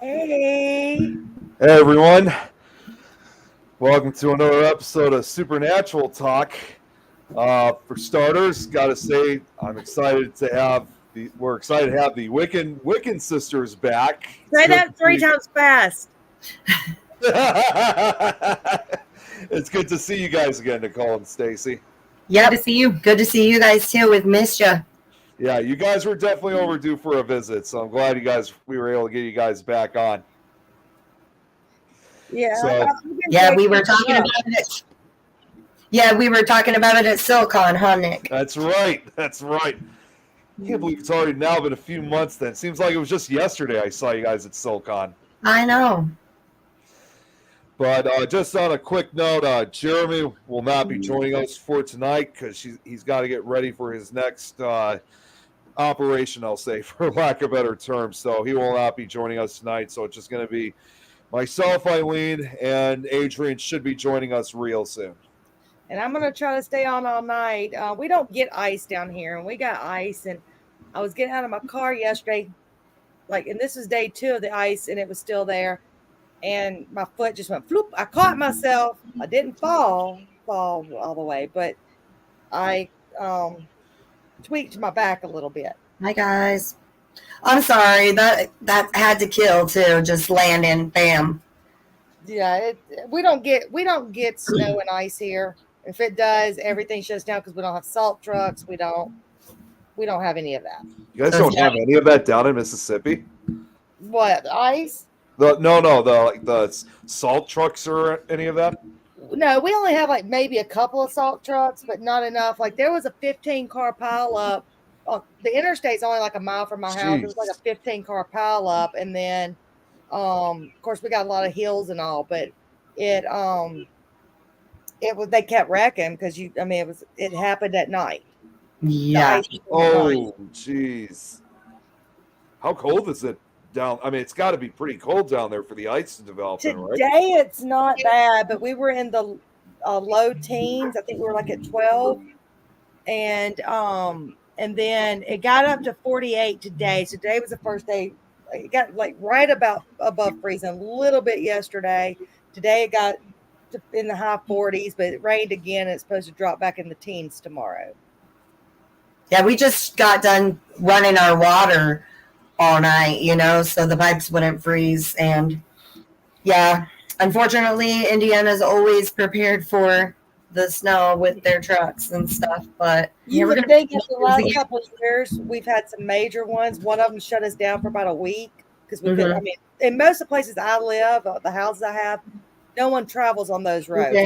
Hey. Hey everyone, welcome to another episode of Supernatural Talk. For starters, gotta say we're excited to have the Wiccan sisters back. Say that 3 times fast. It's good to see you guys again, Nicole and Stacy. Yeah, to see you. Good to see you guys too. We've missed you. Yeah, you guys were definitely overdue for a visit, so I'm glad we were able to get you guys back on. Yeah. So, we were talking about it. Yeah, we were talking about it at Silicon, huh, Nick? That's right. I can't believe it's already now been a few months then. Seems like it was just yesterday I saw you guys at Silicon. I know. But just on a quick note, Jeremy will not be joining us for tonight because he's got to get ready for his next operation, I'll say, for lack of better terms. So he will not be joining us tonight. So it's just going to be myself, Eileen, and Adrian should be joining us real soon. And I'm going to try to stay on all night. We don't get ice down here, and we got ice. And I was getting out of my car yesterday, and this is day 2 of the ice, and it was still there. And my foot just went floop. I caught myself. I didn't fall all the way, but I tweaked my back a little bit. Hi, guys. I'm sorry. That had to kill, too. Just landing. Bam. Yeah, we don't get snow and ice here. If it does, everything shuts down because we don't have salt trucks. We don't have any of that. You guys don't have any of that down in Mississippi? What, ice? The salt trucks or any of that? No, we only have maybe a couple of salt trucks, but not enough. There was a 15-car pileup. The interstate's only a mile from my house. It was a 15-car pileup, and then, of course, we got a lot of hills and all, but it was, they kept wrecking because it happened at night. Yeah. Oh, jeez. How cold is it down? It's got to be pretty cold down there for the ice to develop. Today, right? it's not bad, but we were in the low teens. I think we were at 12, and then it got up to 48 today. So today was the first day. It got right about above freezing, a little bit yesterday. Today it got in the high 40s, but it rained again. And it's supposed to drop back in the teens tomorrow. Yeah, we just got done running our water all night, so the pipes wouldn't freeze. And yeah, unfortunately, Indiana's always prepared for the snow with their trucks and stuff. But you would think in the last couple of years we've had some major ones. One of them shut us down for about a week because we couldn't. In most of the places I live, the houses I have, no one travels on those roads.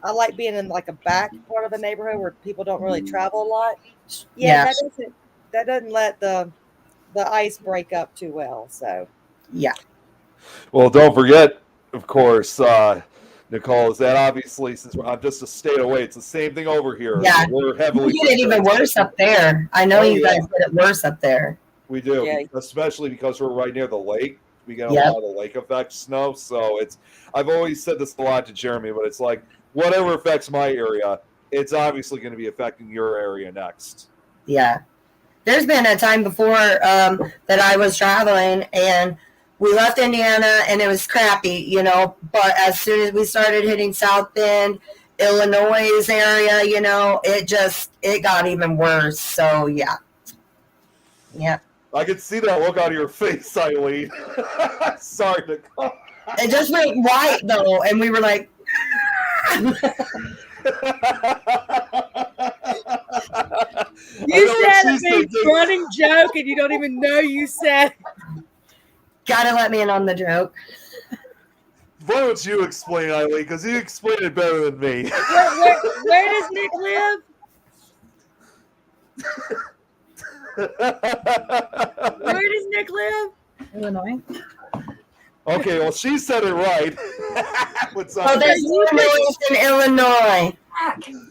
I like being in a back part of the neighborhood where people don't really travel a lot. Yeah. That doesn't let the ice break up too well. So yeah. Well, don't forget, of course, Nicole, is that obviously since I'm just a state away, it's the same thing over here. Yeah, we're heavily. You get it even worse up there. I know you guys get it worse up there. We do, especially because we're right near the lake. We get a lot of the lake effect snow, so I've always said this a lot to Jeremy, but it's whatever affects my area, it's obviously going to be affecting your area next. Yeah. There's been a time before that I was traveling and we left Indiana and it was crappy, but as soon as we started hitting South Bend, Illinois area, it got even worse. So yeah. Yeah. I could see that look out of your face, Eileen. Sorry, Nicole. It just went white though, and we were like You said a big running joke and you don't even know you said. Gotta let me in on the joke. Why don't you explain, Eileen? Because you explained it better than me. Where does Nick live? Where does Nick live? Illinois. Okay, well, she said it right. There's Illinois in Illinois.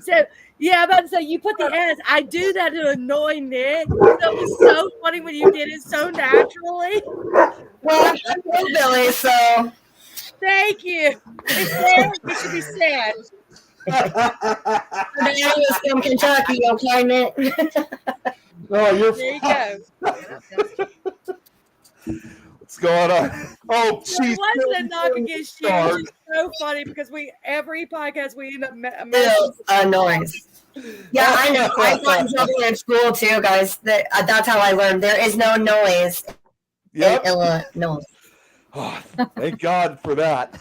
So, yeah, I'm about to say, you put the S. I do that to annoy Nick. That was so funny when you did it so naturally. Well, I'm Billy, so. Thank you. It's sad. It should be sad. Today was from Kentucky, okay, Nick? Oh, you're there you go. Let's going on? Oh, she's wasn't a knock against you. It's just so funny because every podcast we end up a noise. Yeah, I know. I got in trouble in school too, guys. That's how I learned. There is no noise in Illinois. Oh, thank God for that.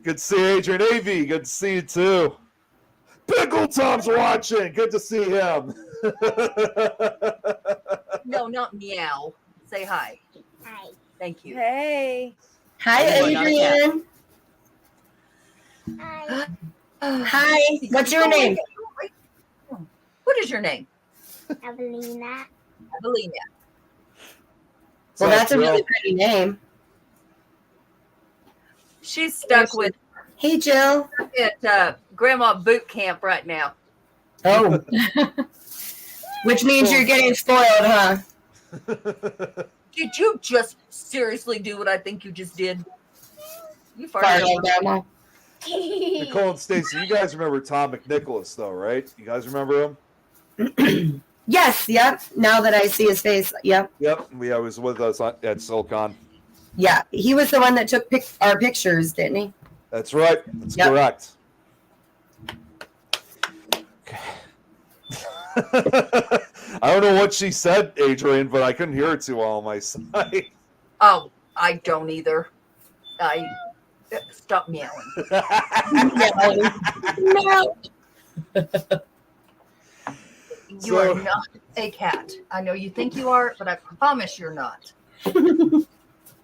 Good to see Adrian Avey. Good to see you too. Pickle Tom's watching. Good to see him. No, not meow. Say hi. Hi. Thank you. Hey. Hi, Adrian. Hi. Hi. What's your name? What is your name? Evelina. Evelina. Well, that's a really pretty name. She's stuck with Hey, Jill. at Grandma Boot Camp right now. Oh. Which means you're getting spoiled, huh? Did you just seriously do what I think you just did? You Farted farted. on Grandma. Nicole and Stacy, you guys remember Tom McNicholas, though, right? You guys remember him? Yes, yep. Now that I see his face, yep. Yep. He was with us at Silicon. Yeah, he was the one that took our pictures, didn't he? That's right. That's correct. I don't know what she said, Adrian, but I couldn't hear it too well on my side. Oh, I don't either. Stop meowing. No. You are not a cat. I know you think you are, but I promise you're not. Do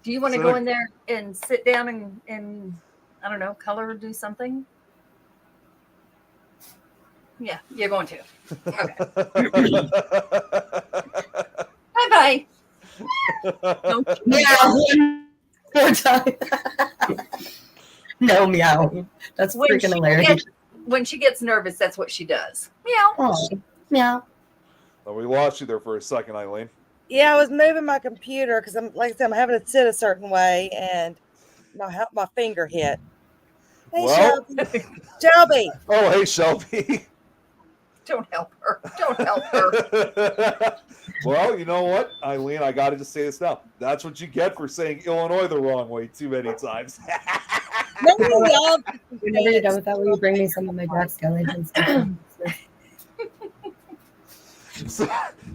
you want to go in there and sit down and I don't know, color or do something? Yeah, you're going to. Okay. Bye-bye. Don't Meow. More time. No meow. That's freaking hilarious. When she gets nervous, that's what she does. Meow. Oh, meow. Oh, we lost you there for a second, Eileen. Yeah, I was moving my computer because I'm having to sit a certain way, and my finger hit. Hey, Shelby. Shelby. Oh, hey, Shelby. Don't help her. Don't help her. Well, you know what, Eileen? I got to just say this now. That's what you get for saying Illinois the wrong way too many times. You're never done with that. Will you bring me some of my dark skeletons?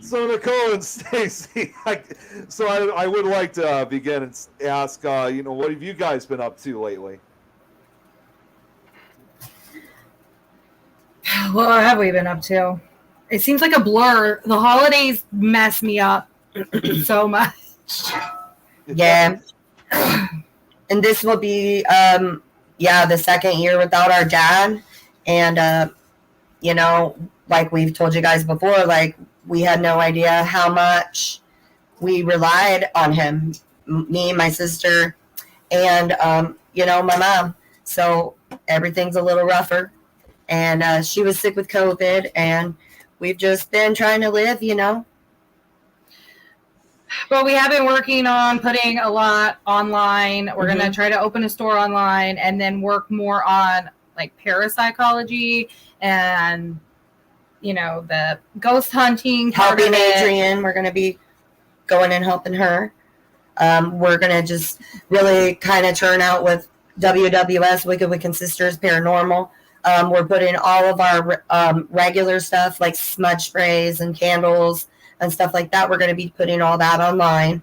So Nicole and Stacy, I would like to begin and ask, what have you guys been up to lately? What have we been up to? It seems like a blur. The holidays mess me up so much. Yeah. And this will be, the second year without our dad. And, like we've told you guys before, like we had no idea how much we relied on him, me, my sister, and, my mom. So everything's a little rougher. And she was sick with COVID, and we've just been trying to live, Well, we have been working on putting a lot online. We're going to try to open a store online and then work more on like parapsychology and, the ghost hunting. Helping Adrian. We're going to be going and helping her. We're going to just really kind of turn out with WWS, Wicked Wiccan Sisters Paranormal. We're putting all of our regular stuff like smudge sprays and candles and stuff like that. We're going to be putting all that online.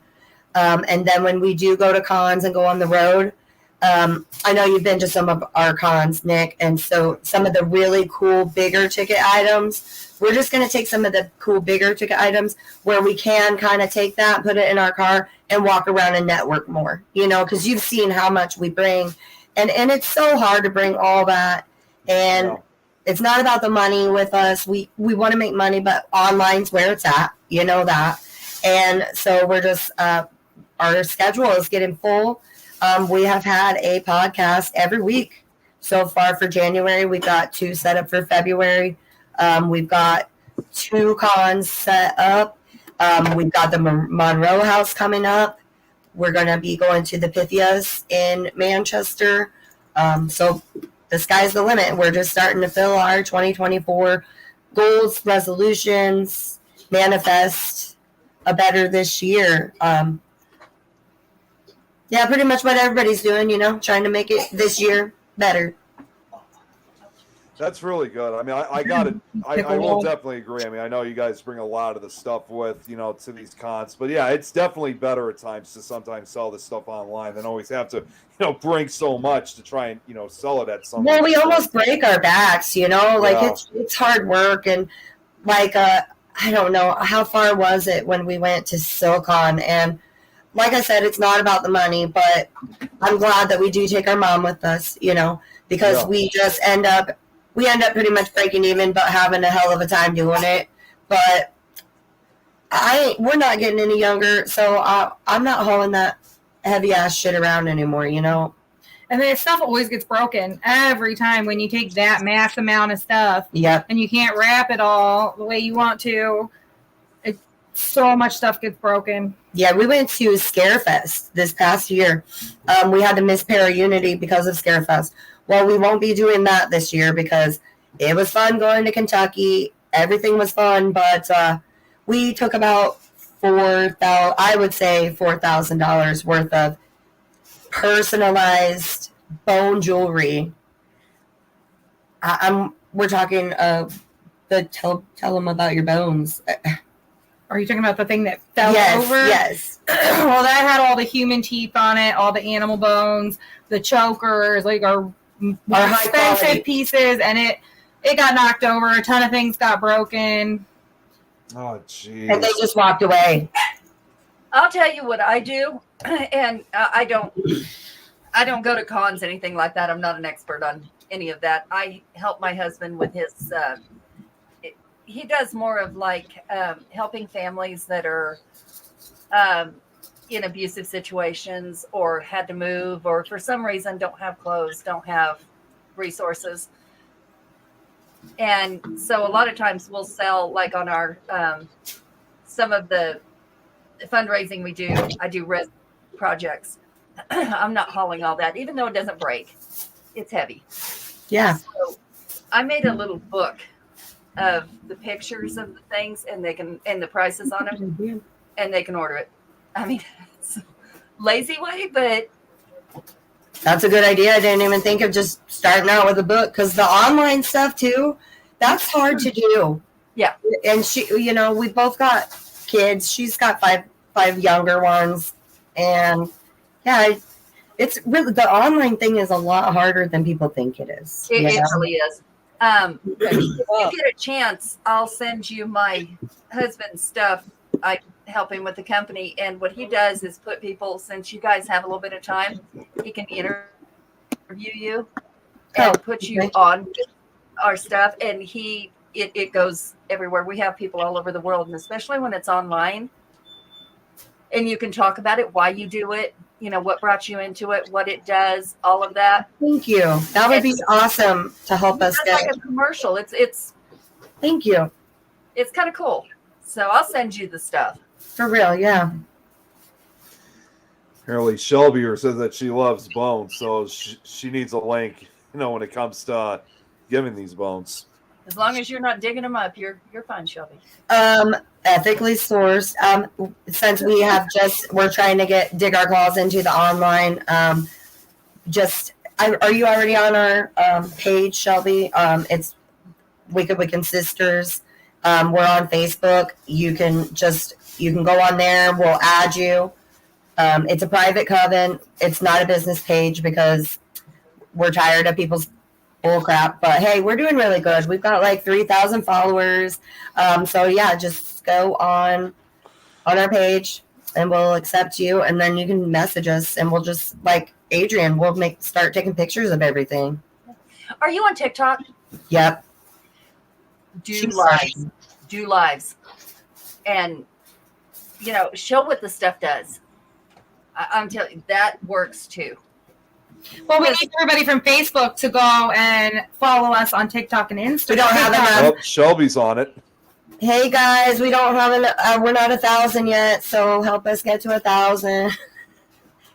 And then when we do go to cons and go on the road, I know you've been to some of our cons, Nick. And so some of the really cool, bigger ticket items, we're just going to take some of the cool, bigger ticket items where we can kind of take that, put it in our car and walk around and network more, because you've seen how much we bring. And it's so hard to bring all that. And it's not about the money with us. We want to make money, but online's where it's at, that. And so we're just, our schedule is getting full. We have had a podcast every week so far for January. We've got 2 set up for February. We've got 2 cons set up. We've got the Monroe House coming up. We're going to be going to the Pythias in Manchester. So the sky's the limit. We're just starting to fill our 2024 goals, resolutions, manifest a better this year. Yeah, pretty much what everybody's doing, trying to make it this year better. That's really good. I mean, I will definitely agree. I mean, I know you guys bring a lot of the stuff with, to these cons, but yeah, it's definitely better at times to sometimes sell this stuff online than always have to, bring so much to try and, sell it at some. Well, we almost break our backs, like it's hard work. And like, I don't know, how far was it when we went to Silicon? And like I said, it's not about the money, but I'm glad that we do take our mom with us, because we just end up pretty much breaking even, but having a hell of a time doing it. But we're not getting any younger, so I'm not hauling that heavy ass shit around anymore, And then stuff always gets broken every time when you take that mass amount of stuff. Yep. And you can't wrap it all the way you want to. So much stuff gets broken. Yeah, we went to Scarefest this past year. We had to miss Para-Unity because of Scarefest. Well, we won't be doing that this year because it was fun going to Kentucky. Everything was fun, but we took about $4,000 worth of personalized bone jewelry. We're talking tell them about your bones. Are you talking about the thing that fell over? Yes. Well, that had all the human teeth on it, all the animal bones, the chokers, like our expensive pieces, and it got knocked over. A ton of things got broken. Oh, geez. And they just walked away. I'll tell you what I do, and I don't go to cons, anything like that. I'm not an expert on any of that. I help my husband with his. He does more of like helping families that are in abusive situations or had to move or for some reason don't have clothes, don't have resources. And so a lot of times we'll sell like on our some of the fundraising we do. I do res projects. I'm not hauling all that, even though it doesn't break. It's heavy. Yeah. So I made a little book of the pictures of the things and the prices on them, and they can order it. I mean, it's a lazy way, but that's a good idea. I didn't even think of just starting out with a book, because the online stuff too, that's hard to do. Yeah. And she, we both got kids. She's got five younger ones, and yeah, it's really, the online thing is a lot harder than people think it is. It really is. If you get a chance, I'll send you my husband's stuff. I help him with the company, and what he does is put people, since you guys have a little bit of time, he can interview you and put you on our stuff, and it goes everywhere. We have people all over the world, and especially when it's online, and you can talk about it, why you do it, what brought you into it, what it does, all of that. Thank you. That would be awesome to help us get like a commercial. It's thank you. It's kind of cool. So I'll send you the stuff. For real, yeah. Apparently Shelby says that she loves bones, so she needs a link, when it comes to giving these bones. As long as you're not digging them up, you're fine, Shelby. Ethically sourced. Since we're trying to dig our claws into the online. Are you already on our page, Shelby? It's Wiccan Sisters. We're on Facebook. You can go on there. We'll add you. It's a private coven. It's not a business page because we're tired of people's bull crap. But hey, we're doing really good. We've got like 3,000 followers. So yeah, just go on our page and we'll accept you, and then you can message us, and we'll just, like Adrian, we'll start taking pictures of everything. Are you on TikTok? Yep. Do lives, and show what the stuff does. I'm telling you, that works too. Well, we need everybody from Facebook to go and follow us on TikTok and Instagram. We don't have enough. Oh, Shelby's on it. Hey guys, we don't have we're not 1,000 yet, so help us get to 1,000.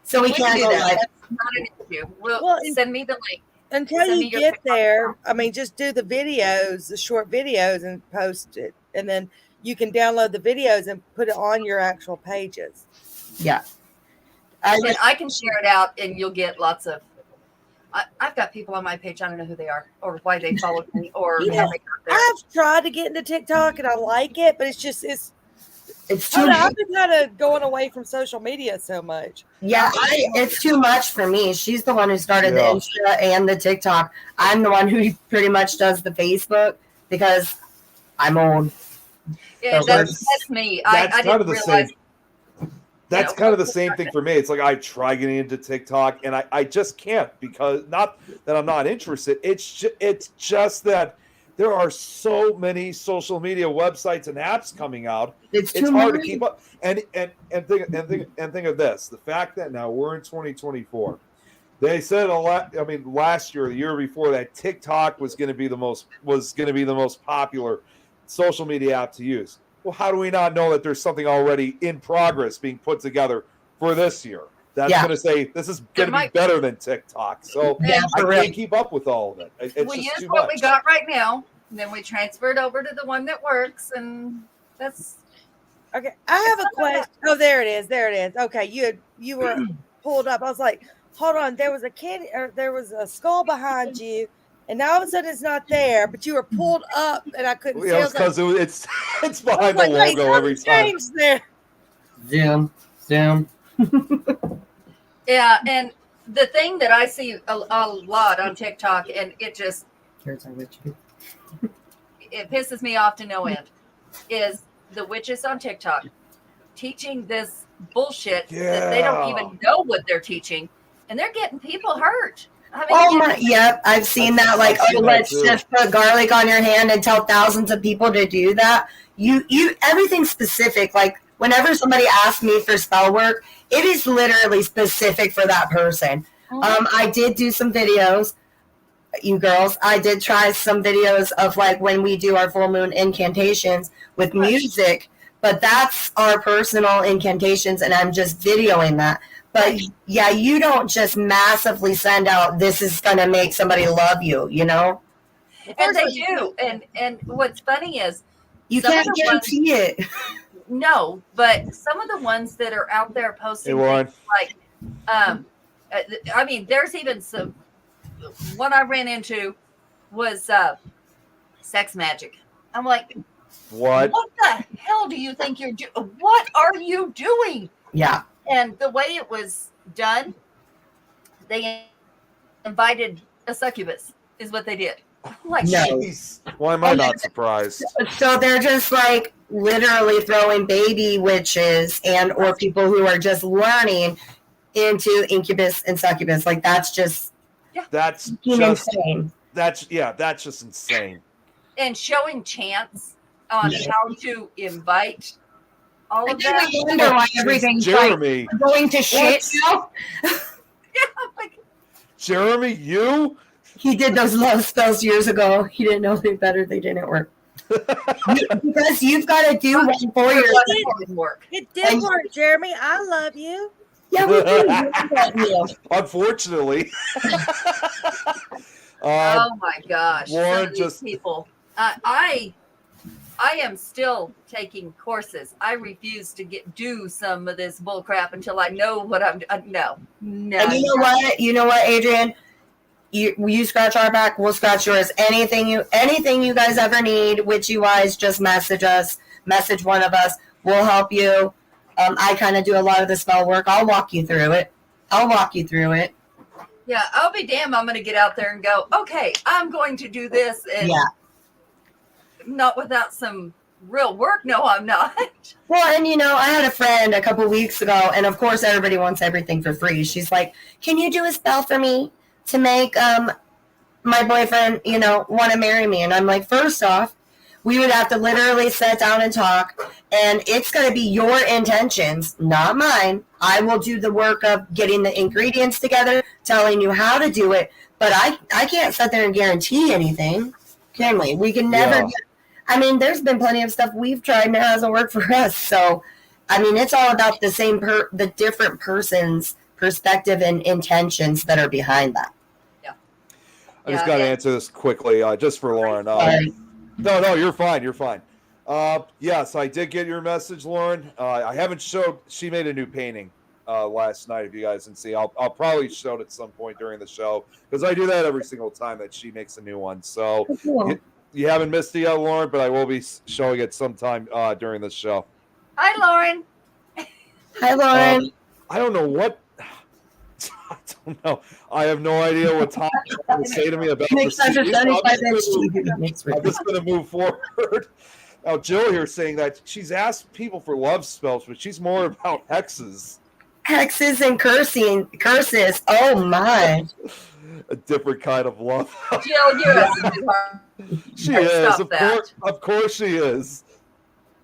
So we can't go live. That's not an issue. Well, send me the link. Until you get there, I mean, just do the videos, the short videos, and post it. And then you can download the videos and put it on your actual pages. Yeah. And I can share it out, and you'll get lots of. I've got people on my page. I don't know who they are, or why they followed me, or You how know, they got there. I've tried to get into TikTok and I like it, but it's too I've been kind of going away from social media so much. Yeah, it's too much for me. She's the one who started the Insta and the TikTok. I'm the one who pretty much does the Facebook because I'm old. Yeah, So that's me. That's I kind of didn't the realize. same. That's kind of the same thing for me. It's like I try getting into TikTok and I just can't, because not that I'm not interested. It's just that there are so many social media websites and apps coming out. It's hard to keep up. And think of this: the fact that now we're in 2024. They said a lot. I mean, last year, the year before, that TikTok was going to be the most popular social media app to use. Well, how do we not know that there's something already in progress being put together for this year? That's going to say this is going to be better than TikTok. So I can't keep up with all of it. It's we just use too what much. we got right now, and then we transfer it over to the one that works, and that's okay. I have a question. Oh, there it is. There it is. Okay, you were pulled up. I was like, hold on. There was a candy, or there was a skull behind you. And now all of a sudden it's not there, but you were pulled up and I couldn't see. Yeah, because it's behind the logo every time. There. Zoom. Yeah, and the thing that I see a lot on TikTok, and it just it pisses me off to no end, is the witches on TikTok teaching this bullshit that they don't even know what they're teaching, and they're getting people hurt. I've seen that. Like, let's just put garlic on your hand and tell thousands of people to do that. You everything's specific. Like, whenever somebody asks me for spell work, it is literally specific for that person. I did do some videos, you girls. I did try some videos of like when we do our full moon incantations with music, but that's our personal incantations, and I'm just videoing that. But yeah, you don't just massively send out, this is going to make somebody love you, you know? And they do. And what's funny is you can't guarantee it. No, but some of the ones that are out there posting things like, I mean, there's even some, one I ran into was sex magic. I'm like, what the hell do you think you're doing? What are you doing? Yeah. And the way it was done, they invited a succubus, is what they did. Like, no. Why am I not surprised? So they're just like literally throwing baby witches or people who are just learning into incubus and succubus. Like, that's just insane. That's just insane. And showing chants on how to invite all of that. I wonder why everything's Jeremy like going to shit now. Jeremy, you? He did those love spells years ago. He didn't know any better. They didn't work. Because you've got to do one for yourself. It did work, Jeremy. I love you. Yeah, we do. We love you. Unfortunately. Oh my gosh. Lauren, just people. I am still taking courses. I refuse to do some of this bull crap until I know what I'm doing. No. And you know what, Adrian? You scratch our back, we'll scratch yours. Anything you guys ever need, witchy-wise, just message us. Message one of us. We'll help you. I kind of do a lot of the spell work. I'll walk you through it. Yeah, I'll be damned. I'm going to get out there and go, okay, I'm going to do this. And not without some real work. No, I'm not. Well, and I had a friend a couple weeks ago, and of course everybody wants everything for free. She's like, can you do a spell for me to make my boyfriend, want to marry me? And I'm like, first off, we would have to literally sit down and talk, and it's going to be your intentions, not mine. I will do the work of getting the ingredients together, telling you how to do it, but I can't sit there and guarantee anything, can we? We can never there's been plenty of stuff we've tried and it hasn't worked for us. So, it's all about the different person's perspective and intentions that are behind that. Yeah. I just got to answer this quickly, just for Lauren. No, you're fine. You're fine. Yes, I did get your message, Lauren. I haven't showed. She made a new painting last night. If you guys can see, I'll probably show it at some point during the show because I do that every single time that she makes a new one. So Cool. you haven't missed it yet, Lauren, but I will be showing it sometime during the show. Hi, Lauren. Hi, Lauren. I don't know what. I don't know. I have no idea what Tom will say to me about Makes the sense. series. 75-inch I'm just going to move forward. Now, Jill here saying that she's asked people for love spells, but she's more about hexes. Hexes and curses. Oh my! A different kind of love. Jill, you're a sweetheart. She Hey, is. stop Of course she is.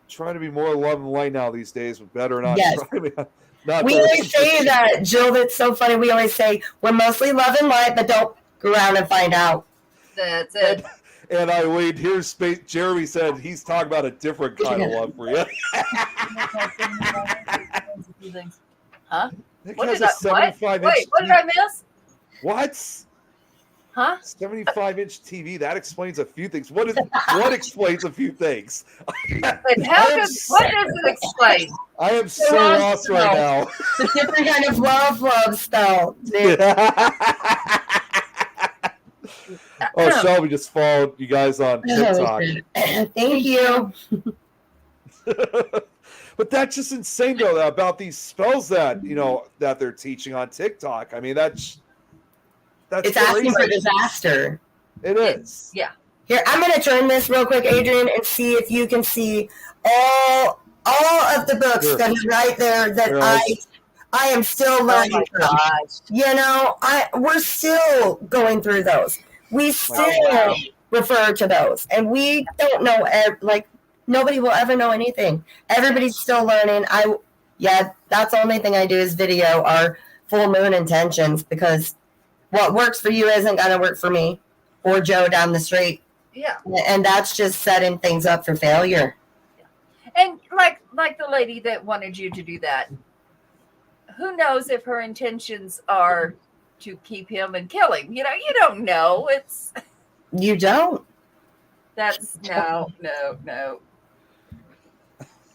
Trying to be more love and light now these days, but better not. Yes. Not We always say that, Jill. That's so funny. We always say we're mostly love and light, but don't go around and find out. That's it. And Eileen, here's space. Jeremy said he's talking about a different kind of love for you. Huh? Nick What has did a I? What? 75-inch Wait, what did I miss? What? Huh? 75-inch TV. That explains a few things. What explains a few things? And what does it explain? I am so lost right now. It's a different kind of love spell. Oh, Shelby just followed you guys on TikTok. Thank you. But that's just insane, though, about these spells that that they're teaching on TikTok. I mean, that's It's asking for disaster. It is. Yeah. Here, I'm going to turn this real quick, Adrian, and see if you can see all of the books Sure. that are right there that I am still learning from. We're still going through those. We still refer to those, and we don't know. Nobody will ever know anything. Everybody's still learning. That's the only thing I do is video our full moon intentions, because what works for you isn't going to work for me or Joe down the street. Yeah. And that's just setting things up for failure. And like the lady that wanted you to do that, who knows if her intentions are to keep him and kill him? You don't know. You don't. That's no.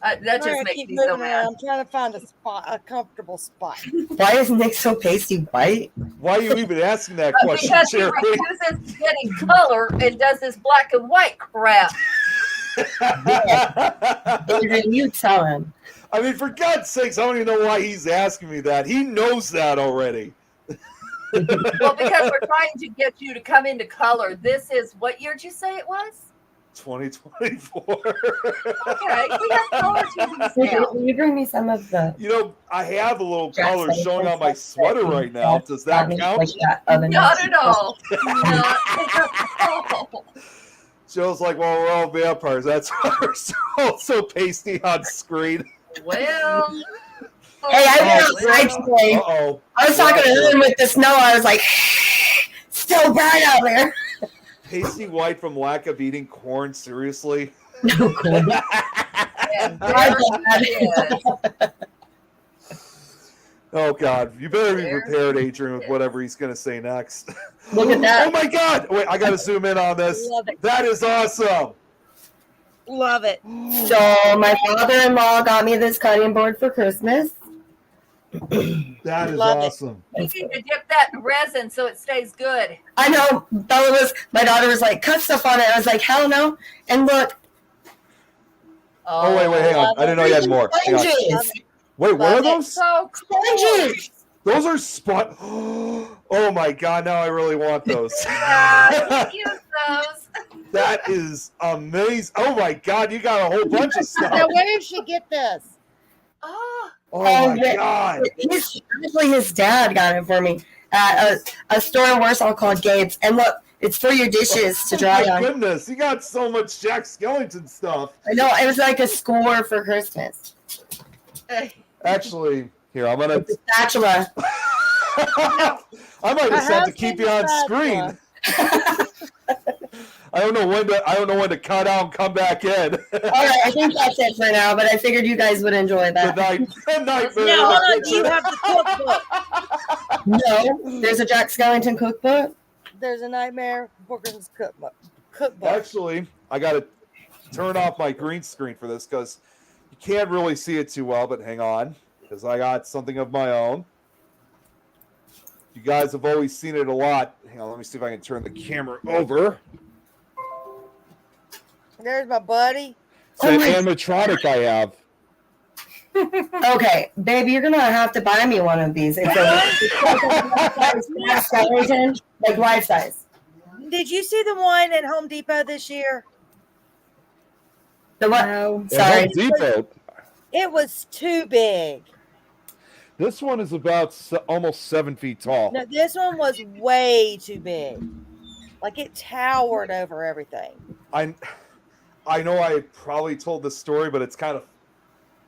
That just makes me so mad. I'm trying to find a comfortable spot. Why is Nick so pasty white? Why are you even asking that question, Because he Jeremy? refuses getting color and does this black and white crap. Adrian, you tell him. I mean, for God's sakes, I don't even know why he's asking me that. He knows that already. Well, because we're trying to get you to come into color. This is, what year did you say it was? 2024. Okay, we have color TVs now. Will you bring me some of the... I have a little color showing on my sweater right now. Does that count? Not at all. Not at all. Joe's like, well, we're all vampires. That's why we're so pasty on screen. Well. Hey, I went outside today. Uh-oh. I was talking to him with the snow. I was like, still bright out there. Pasty white from lack of eating corn, seriously? No good. Oh, God. You better be prepared, Adrian, with whatever he's going to say next. Look at that. Oh, my God. Wait, I got to zoom in on this. That is awesome. Love it. So my father-in-law got me this cutting board for Christmas. That is Love it. awesome. You need to dip that in resin so it stays good. I know. My daughter was like, cut stuff on it. I was like, hell no. And look. Oh, wait, hang on. I didn't know you had more. Hang on. Sponges. Wait, what are those? So cool. Sponges. Those are spot. Oh, my God. Now I really want those. Yeah, use those. That is amazing. Oh, my God. You got a whole bunch of stuff. Now, where did she get this? Oh, Oh, my God. Actually, his dad got it for me at a store in Warsaw called Gabe's. And look, it's for your dishes to dry Oh, my on. goodness. You got so much Jack Skellington stuff. I know. It was like a score for Christmas. Actually, here, I'm going to. Spatula. I might just have to keep you on screen. I don't know when to cut out and come back in. All right, I think that's it for now, but I figured you guys would enjoy that. Good night, Now, hold on. Do you have the cookbook? No, there's a Jack Skellington cookbook. There's a Nightmare Booker's cookbook. Actually, I got it. turn off my green screen for this because you can't really see it too well, but hang on, because I got something of my own. You guys have always seen it a lot. Hang on, let me see if I can turn the camera over. There's my buddy. It's an animatronic I have. Okay, baby, you're gonna have to buy me one of these. It's a skeleton, like life size. Did you see the one at Home Depot this year? The what? No. Sorry. Home Depot. It was too big. This one is about almost 7 feet tall. No, this one was way too big. Like it towered over everything. I know I probably told this story, but it's kind of.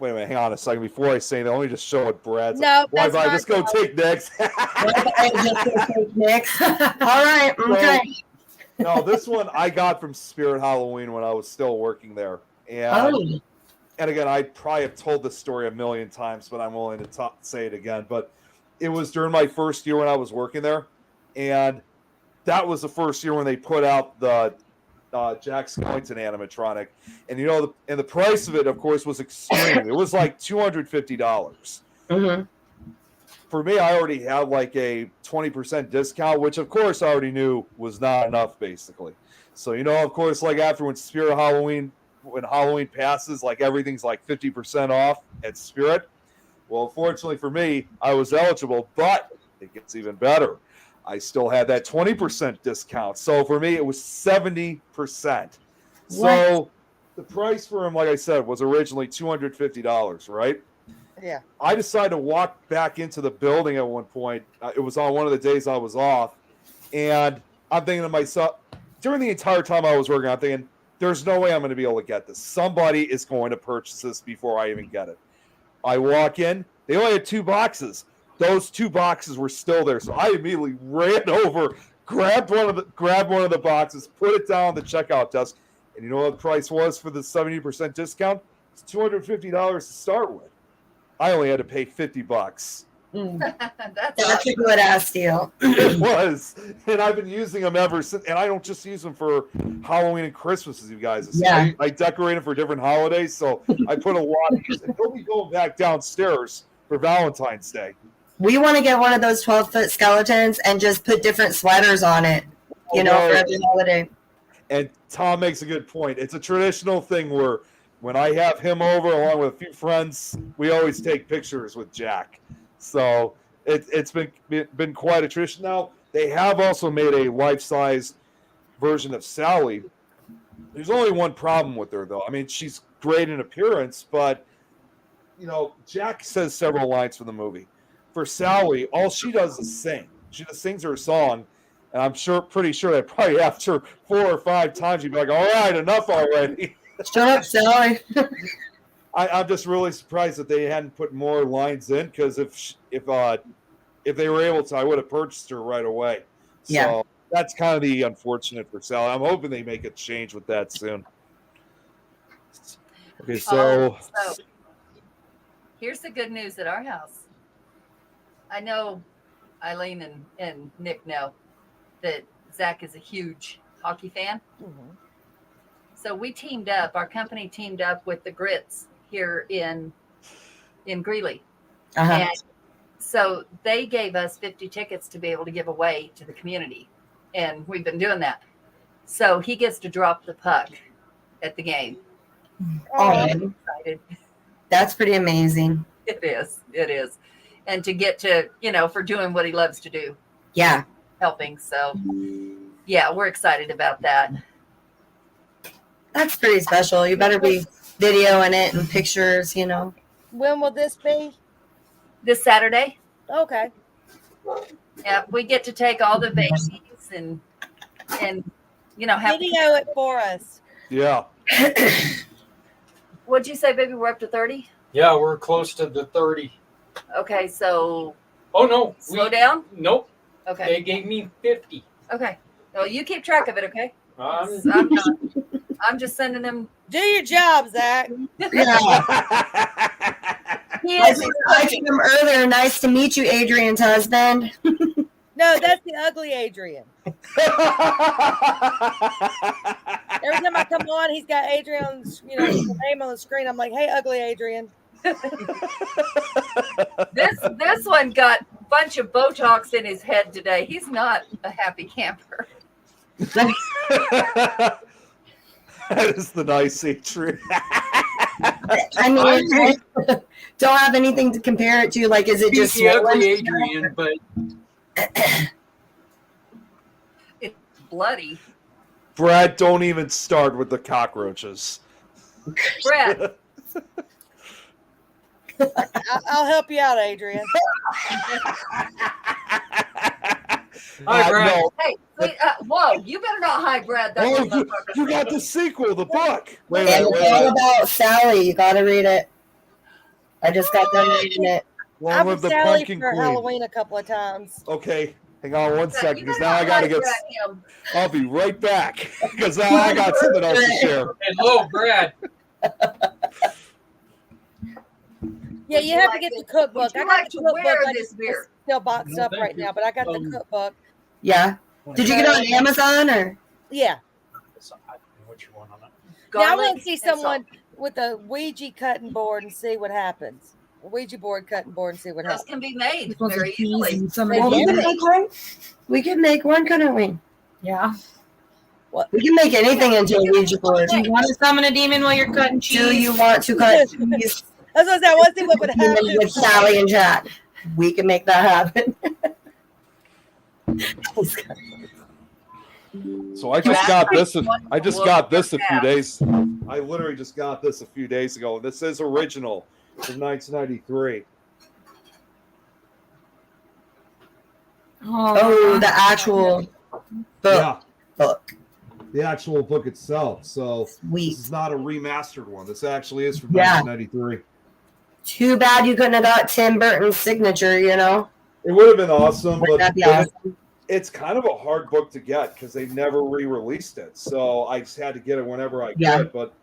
Wait a minute, hang on a second. Before I say that, let me just show what Brad's. No, why that's I not just go take next. Next. All right. Okay. No, this one I got from Spirit Halloween when I was still working there. And again, I probably have told this story a million times, but I'm willing to say it again. But it was during my first year when I was working there. And that was the first year when they put out the Jack Skellington animatronic. And, and the price of it, of course, was extreme. It was like $250. Mm-hmm. For me, I already had like a 20% discount, which, of course, I already knew was not enough, basically. So, of course, like after when Halloween passes, like everything's like 50% off at Spirit. Well, fortunately for me, I was eligible, but it gets even better. I still had that 20% discount. So for me, it was 70%. So the price for him, like I said, was originally $250, right? Yeah. I decided to walk back into the building at one point. It was on one of the days I was off. And I'm thinking to myself, during the entire time I was working, I'm thinking, there's no way I'm going to be able to get this. Somebody is going to purchase this before I even get it. I walk in. They only had 2 boxes. Those 2 boxes were still there. So I immediately ran over, grabbed one of the boxes, put it down on the checkout desk. And you know what the price was for the 70% discount? It's $250 to start with. I only had to pay $50. That's a good ass deal. It was, and I've been using them ever since. And I don't just use them for Halloween and Christmas, as you guys have seen. Yeah. I decorate them for different holidays, so I put a lot of these. And they'll be going back downstairs for Valentine's Day. We want to get one of those 12-foot skeletons and just put different sweaters on it, for every holiday. And Tom makes a good point. It's a traditional thing where when I have him over along with a few friends, we always take pictures with Jack. So it's been quite a tradition. Now, they have also made a life-size version of Sally. There's only one problem with her, though. I mean, she's great in appearance, but, Jack says several lines from the movie. For Sally, all she does is sing. She just sings her song, and I'm pretty sure that probably after 4 or 5 times, you'd be like, all right, enough already. Shut up, Sally. I'm just really surprised that they hadn't put more lines in, because if they were able to, I would have purchased her right away. So that's kind of the unfortunate for Sally. I'm hoping they make a change with that soon. Okay, so here's the good news at our house. I know Eileen and Nick know that Zach is a huge hockey fan. Mm-hmm. So we teamed up, our company teamed up with the Grits here in Greeley. Uh-huh. And so they gave us 50 tickets to be able to give away to the community. And we've been doing that. So he gets to drop the puck at the game. Oh, I'm excited. That's pretty amazing. It is. And to get to, for doing what he loves to do. Yeah. Helping. So, yeah, we're excited about that. That's pretty special. You better be videoing it and pictures, When will this be? This Saturday. Okay. Yeah, we get to take all the babies and have video it for us. Yeah. What'd you say, baby? We're up to 30? Yeah, we're close to the 30. Okay, so Oh, no. slow down? Nope. Okay. They gave me 50. Okay. Well, you keep track of it, okay? I'm I'm just sending them. Do your job, Zach. Yeah. I told him earlier, nice to meet you, Adrian's husband. No, that's the ugly Adrian. Every time I come on, he's got Adrian's, the name on the screen. I'm like, hey, ugly Adrian. This one got a bunch of Botox in his head today. He's not a happy camper. That is the nice Adrian. I mean, don't have anything to compare it to. Like, is it just the ugly Adrian? But It's bloody. Brad, don't even start with the cockroaches. Brad, I'll help you out, Adrian. Hi, Brad. No. hey, wait, whoa, you better not hide Brad. That's Oh, what motherfucker. you got the sequel, the book. And it's all about Sally. You got to read it. I just got done reading it. I've Long been live the Sally Pumpkin for Queen. Halloween a couple of times. Okay, hang on one You second, because better now I not gotta hide get. Brad, him. I'll be right back, because now I got something else to share. Hello, Brad. Yeah, Would you you have like to get to- the cookbook. would you I got like the to cookbook. wear I this just- beer? it's still boxed No, up thank right you. now, but I got the cookbook. Yeah. Did you get it on Amazon or? Yeah. What you want on that? Now I Garlic want to see and salt. someone with a Ouija cutting board and see what happens. A Ouija board cutting board and see what Those happens. can be made Supposed to very tease easily. and some Well, Well, we Yeah. can make one. We can make one, couldn't we? Yeah. We can make anything into a Ouija board. Do you want to summon a demon while you're cutting cheese? Do you want to cut cheese I was gonna say, I want to see what would happen. with Sally and Jack? We can make that happen. So I just got this. I just got this a few days. I literally just got this a few days ago. This is original from 1993. Oh, the actual book. Yeah, Book. the actual book itself. So Sweet. this is not a remastered one. This actually is from Yeah. 1993. Too bad you couldn't have got Tim Burton's signature, you know? It would have been awesome, Wouldn't but that be awesome? it's kind of a hard book to get because they never re-released it. So I just had to get it whenever I Yeah. could. But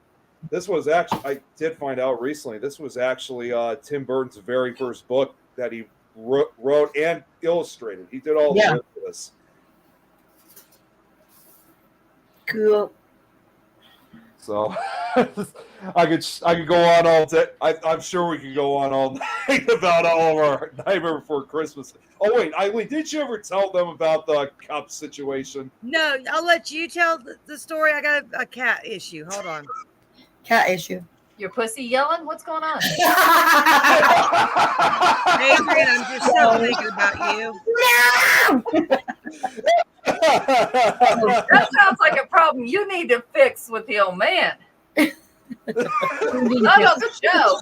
this was actually, I did find out recently, this was actually Tim Burton's very first book that he wrote and illustrated. He did all the Yeah. work for this. Cool. So I could go on all day. I'm sure we could go on all night about all of our Nightmare Before Christmas. Oh wait, Eileen, did you ever tell them about the cup situation? No, I'll let you tell the story. I got a cat issue. Hold on. Cat issue. Your pussy yelling? What's going on? Adrian, I'm just so thinking about you. That sounds like a problem you need to fix with the old man. Not on the show.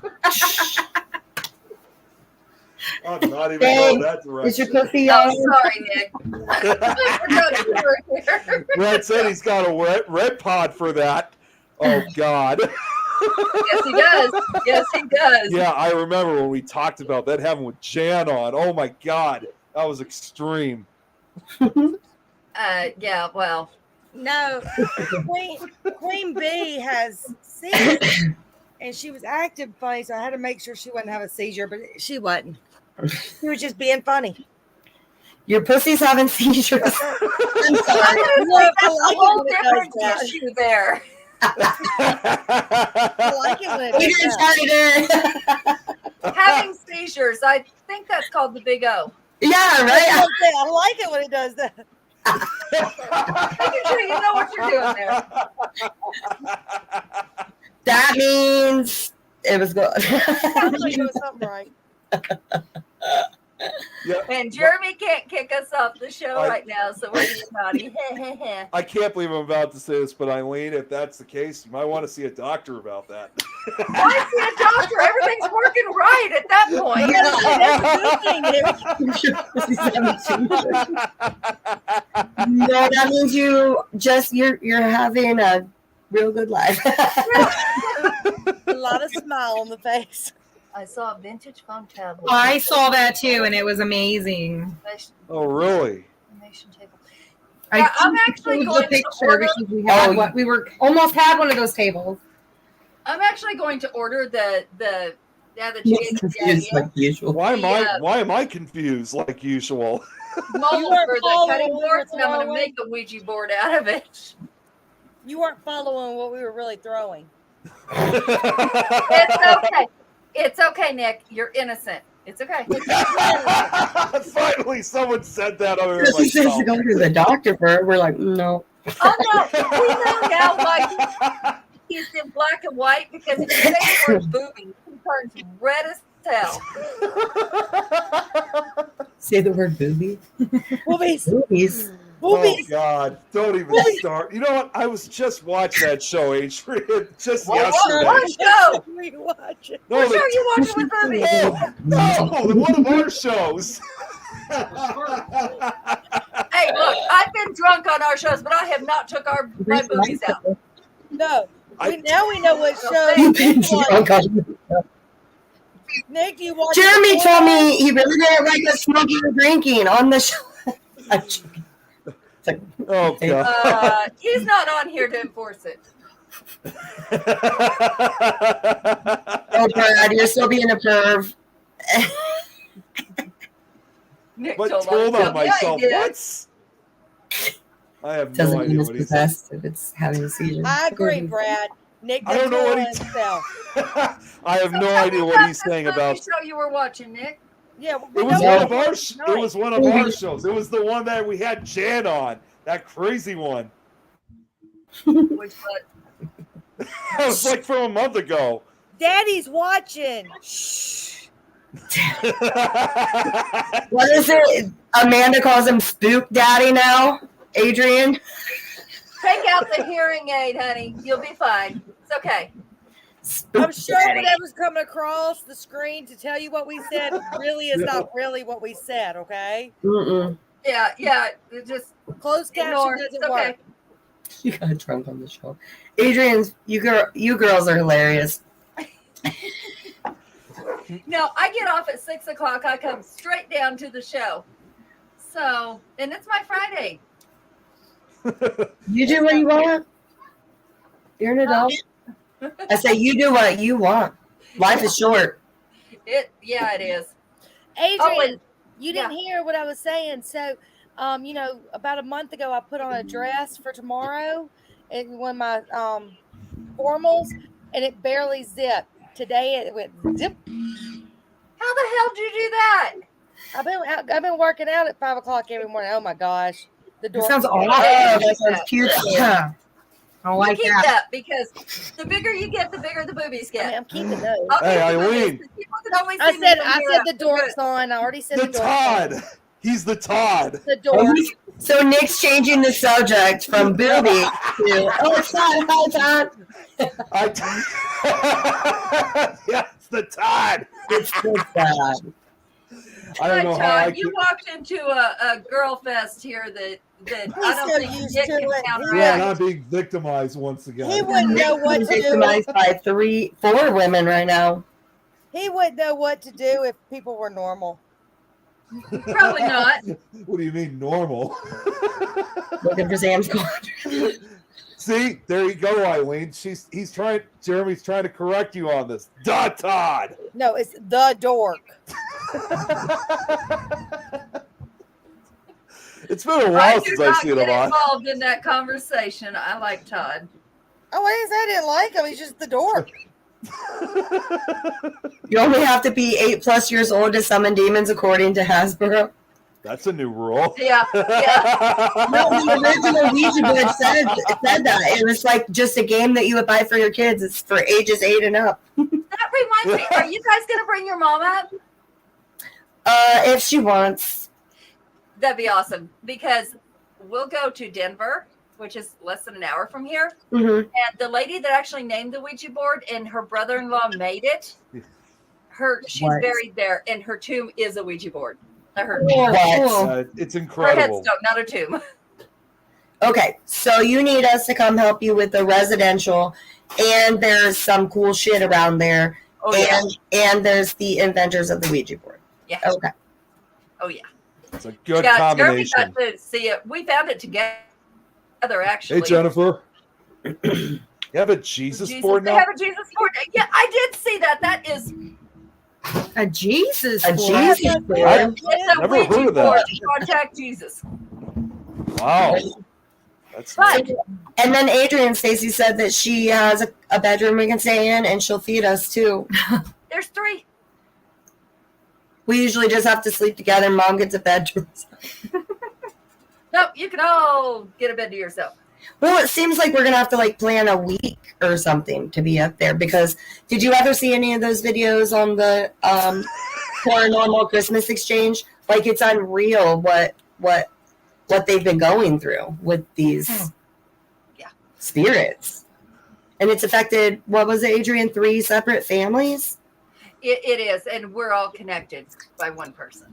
I'm not even Hey, going that Is your direction. pussy Oh, yelling? sorry, Nick. I forgot you were here. Brad said he's got a red pod for that. Oh God. Yes, he does. Yes, he does. Yeah, I remember when we talked about that having with Jan on. Oh my God, that was extreme. Yeah, well, No, Queen Bee has seizures, and she was acting funny, so I had to make sure she wouldn't have a seizure, but she wasn't. She was just being funny. Your pussy's having seizures. I'm sorry. Look, that's a whole different that. issue there. I like it when it We does didn't that. start it. Having seizures, I think that's called the big O. Yeah, That's right. what I'm saying. I like it when it does that. Making sure you know what you're doing there. That means it was good. I'm like doing something right. Yeah, And Jeremy can't kick us off the show I- right now, so we're being naughty. I can't believe I'm about to say this, but Eileen, if that's the case, you might want to see a doctor about that. Why see a doctor? Everything's working right at that point. That's a good thing, dude. No, that means you're having a real good life. A lot of smile on the face. I saw a vintage phone tablet. I saw that too, and it was amazing. Oh, really? Information table. I I'm actually going to order. because we had Oh, one. We were almost had one of those tables. I'm actually going to order the He's confused like usual. Why Yeah. am I confused like usual? mold You are for the following cutting boards, and I'm going to forward. make a Ouija board out of it. You weren't following what we were really throwing. It's okay. It's okay, Nick. You're innocent. It's okay. Finally, someone said that other than He says to myself. go to the doctor for it. We're like, no. Oh no, we know now why he's in black and white, because if you say the word booby, he turns red as hell. Say the word booby. Boobies. Boobies. Oh Boobies. God! Don't even start. You know what? I was just watching that show, Adrian, just What yesterday. show? We watch it. No, What show are you watching with boobies? no, one of our shows. Hey, look, I've been drunk on our shows, but I have not took my boobies out. No. Now we know what show. You've been drunk on- Nick, you watch Jeremy told me he really didn't like us smoking or drinking on the show. I'm joking. It's like, Oh God! He's not on here to enforce it. oh, Brad, you're still being a perv. Nick But told told on myself. Yeah, What? I have Doesn't no mean idea it's what he's. possessed if it's having a seizure. I agree, Brad. Nick, I don't know what he's. himself. I have no idea what he's saying about. What show you were watching, Nick? Yeah, It was know one what- of our. It was one of our shows. It was the one that we had Jan on. That crazy one. Which one? That was like from a month ago. Daddy's watching. Shh. What is it? Amanda calls him Spook Daddy now. Adrian. Take out the hearing aid, honey. You'll be fine. It's okay. Spook I'm sure Daddy. whatever's coming across the screen to tell you what we said really is not really what we said, okay? Mm-mm. Yeah. Just Closed ignore. caption It's doesn't okay. work. You got drunk on the show. Adrian, you girls are hilarious. No, I get off at 6 o'clock. I come straight down to the show. So, and it's my Friday. You do what you want. You're an adult. I say you do what you want. Life is short. It is. Adrian, Oh, and you didn't hear what I was saying. So, about a month ago, I put on a dress for tomorrow, and one of my formals, and it barely zipped. Today it went zip. How the hell did you do that? I've been working out at 5 o'clock every morning. Oh my gosh, the door. That sounds awful. Yeah. That sounds cute. Yeah. I don't like Keep that. that, because the bigger you get, the bigger the boobies I mean, get. I'm keeping those. I'll Hey, keep the boobies, Eileen. 'cause people can always I see me said from I here said up. the dork's on. I already said The the dork's on. Todd. He's the Todd. The dork. So Nick's changing the subject from booby to it's Todd. Hi, Todd. Yeah, it's the Todd. It's so sad. I don't know how I You could. walked into a girl fest here that I don't so think used Nick to can it. counteract. Yeah, not being victimized once He again. wouldn't know what to do. Victimized by 4 women right now. He wouldn't know what to do if people were normal. Probably not. What do you mean normal? Looking for Sam's car. See, there you go, Eileen. Jeremy's trying to correct you on this. Da Todd. No, it's the dork. It's been a I while do since I've not seen get him on. involved in that conversation. I like Todd. Oh, I didn't say I didn't like him. He's just the dork. You only have to be 8+ years old to summon demons, according to Hasbro. That's a new rule. Yeah. No, the original Ouija board said that. It was like just a game that you would buy for your kids. It's for ages 8 and up. That reminds me. Are you guys going to bring your mom up? If she wants. That'd be awesome, because we'll go to Denver, which is less than an hour from here. Mm-hmm. And the lady that actually named the Ouija board and her brother-in-law made it. She's What? buried there, and her tomb is a Ouija board. Her It's her incredible. headstone, not a tomb. Okay, so you need us to come help you with the residential, and there's some cool shit around there, Oh yeah. and there's the inventors of the Ouija board. Yeah. Okay. Oh yeah. It's a good Yeah, Jeremy combination. got to see it. We found it together, actually. Hey, Jennifer. You have a Jesus board They now? have a Jesus board. Yeah, I did see that. That is A Jesus. A board. Jesus board. it's a Never Ouija heard of that. board. Contact Jesus. Wow. That's But nice. And then Adrian Stacy said that she has a bedroom we can stay in, and she'll feed us too. there's 3. We usually just have to sleep together. Mom gets a bedroom. No, you can all get a bed to yourself. Well, it seems like we're gonna have to like plan a week or something to be up there. Because did you ever see any of those videos on the Paranormal Christmas Exchange? Like, it's unreal what they've been going through with these spirits, and it's affected. What was it, Adrian? 3 separate families. It is, and we're all connected by one person.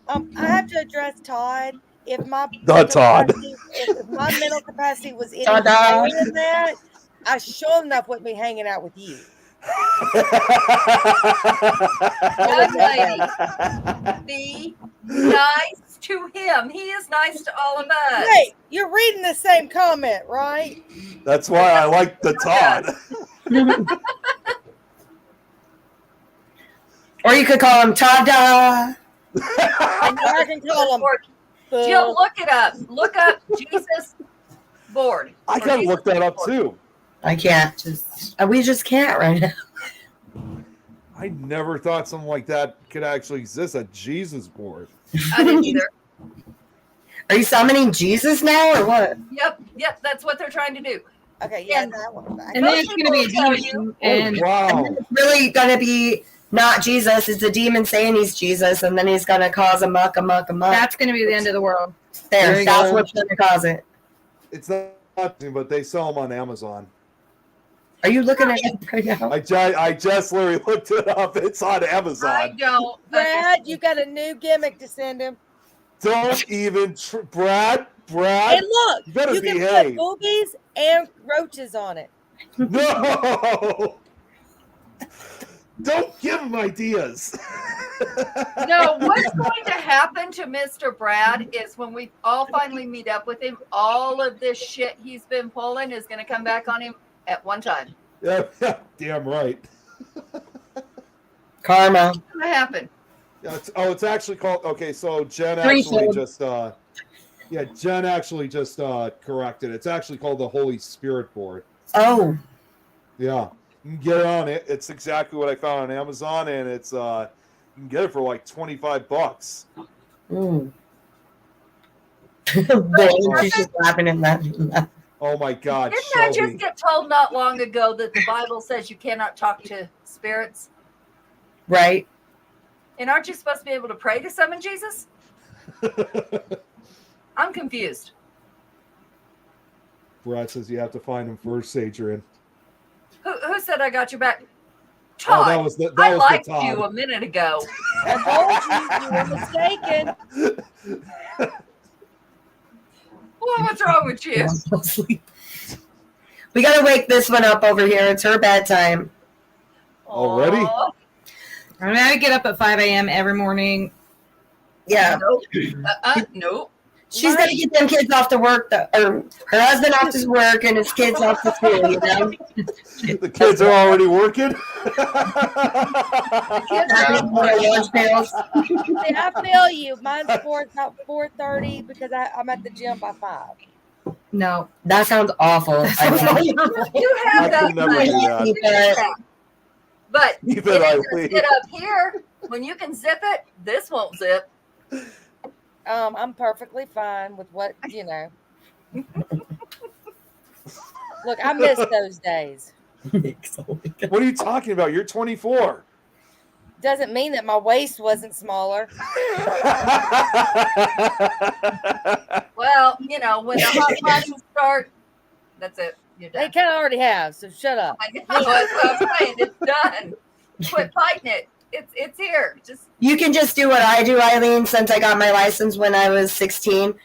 I have to address Todd. If my Todd. if my mental capacity was any Ta-da. higher than that, I sure enough wouldn't be hanging out with you. Young lady, be nice to him. He is nice to all of us. Wait, you're reading the same comment, right? That's why I like the Todd. Or you could call him Tada. I can call him. Jill, look it up. Look up Jesus board. I gotta look that up too. I can't. We just can't right now. I never thought something like that could actually exist. A Jesus board. I didn't either. Are you summoning Jesus now or what? Yep. That's what they're trying to do. Okay, yeah, And- that one. And then it's going to be a Tell demon. Oh, And wow. It's really gonna be not Jesus. It's a demon saying he's Jesus, and then he's gonna cause a muck. that's going to be the end of the world. There, you that's go. what's gonna cause it. It's not, but they sell them on Amazon. Are you looking at it right now? I just literally looked it up. It's on I Amazon. don't. Brad, you got a new gimmick to send him. Don't even, Brad. And look, You better you can behave. put boobies and roaches on it. No. Don't give him ideas. No, what's going to happen to Mr. Brad is when we all finally meet up with him, all of this shit he's been pulling is going to come back on him at one time. Yeah, damn right. Karma. What's going to happen? Yeah, it's actually called. Okay, so Jen Threefold. actually just corrected. It's actually called the Holy Spirit board. Oh, Yeah, you can get it on it. It's exactly what I found on Amazon, and it's you can get it for like $25. mm. Boy, she's just laughing at that. Oh my God, Didn't I Shelby. just get told not long ago that the Bible says you cannot talk to spirits? Right? And aren't you supposed to be able to pray to summon Jesus? I'm confused. Brad says you have to find him first, Adrian. Who said I got your back? Oh, Todd, that was the I Todd. liked you a minute ago. I told you were mistaken. Well, what's wrong with you? We gotta wake this one up over here. It's her bedtime. Already? Aw, I'm going to get up at 5 a.m. every morning. Yeah, nope. Nope. she's gotta get them kids off to work, or her husband off to work and his kids off to school. You know, The kids are already working. having their lunch pails. See, I feel you. Mine's about 4:30 because I'm at the gym by 5. No. That sounds awful. You have I that could never money. do that. But Keep it it ain't gonna Eileen. sit up here. When you can zip it, this won't zip. I'm perfectly fine with what you know. Look, I miss those days. What are you talking about? You're 24. Doesn't mean that my waist wasn't smaller. Well, you know, when the hot flashes start, that's it. You're They done. kind of already have, so shut up. I know, that's what I'm saying. It's done. Quit fighting it. It's here. Just You can just do what I do, Eileen. Since I got my license when I was 16,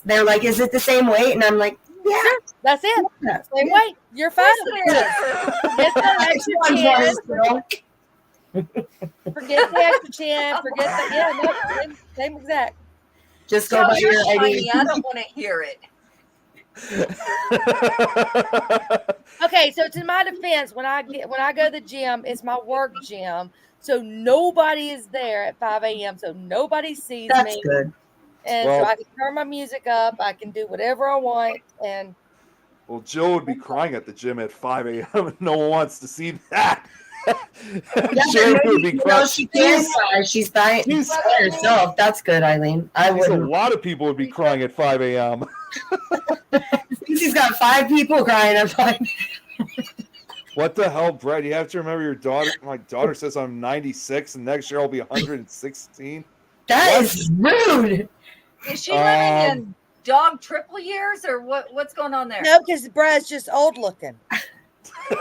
they're like, "Is it the same weight?" And I'm like, "Yeah." That's it. Yeah. Same way. You're fine. Forget the extra chin. Forget the extra chin. Forget that. Yeah, no, same exact. Just go So by you're your ID. tiny. I don't want to hear it. Okay, so to my defense, when I go to the gym, it's my work gym, so nobody is there at 5 a.m. So nobody sees That's me, good. And so I can turn my music up. I can do whatever I want. And well, Jill would be crying at the gym at 5 a.m. and no one wants to see that. Jeremy would be crying. She can cry. She's by herself. That's good, Eileen. A lot of people would be crying at 5 a.m. She's got 5 people crying at 5. What the hell, Brett? You have to remember your daughter. My daughter says I'm 96, and next year I'll be 116. That is rude. Is she living in dog triple years, or what's going on there? No, because Brad's just old looking. See,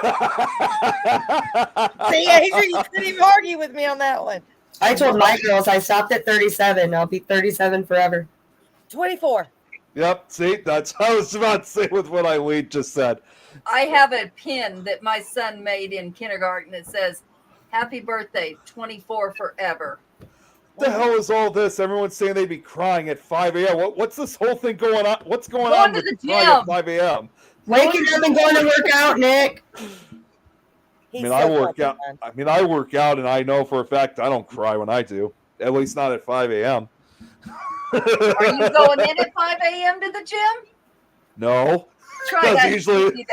yeah, you couldn't even argue with me on that one. I told my girls I stopped at 37. I'll be 37 forever. 24. Yep, see, that's what I was about to say with what Eileen just said. I have a pin that my son made in kindergarten that says, "Happy birthday, 24 forever." What the hell is all this? Everyone's saying they'd be crying at 5 a.m. What's this whole thing going on? What's going on with the crying at 5 a.m.? Waking up and going to work out, Nick. I work out. I work out, and I know for a fact I don't cry when I do. At least not at 5 a.m. Are you going in at 5 a.m. to the gym? No. Try that. Usually.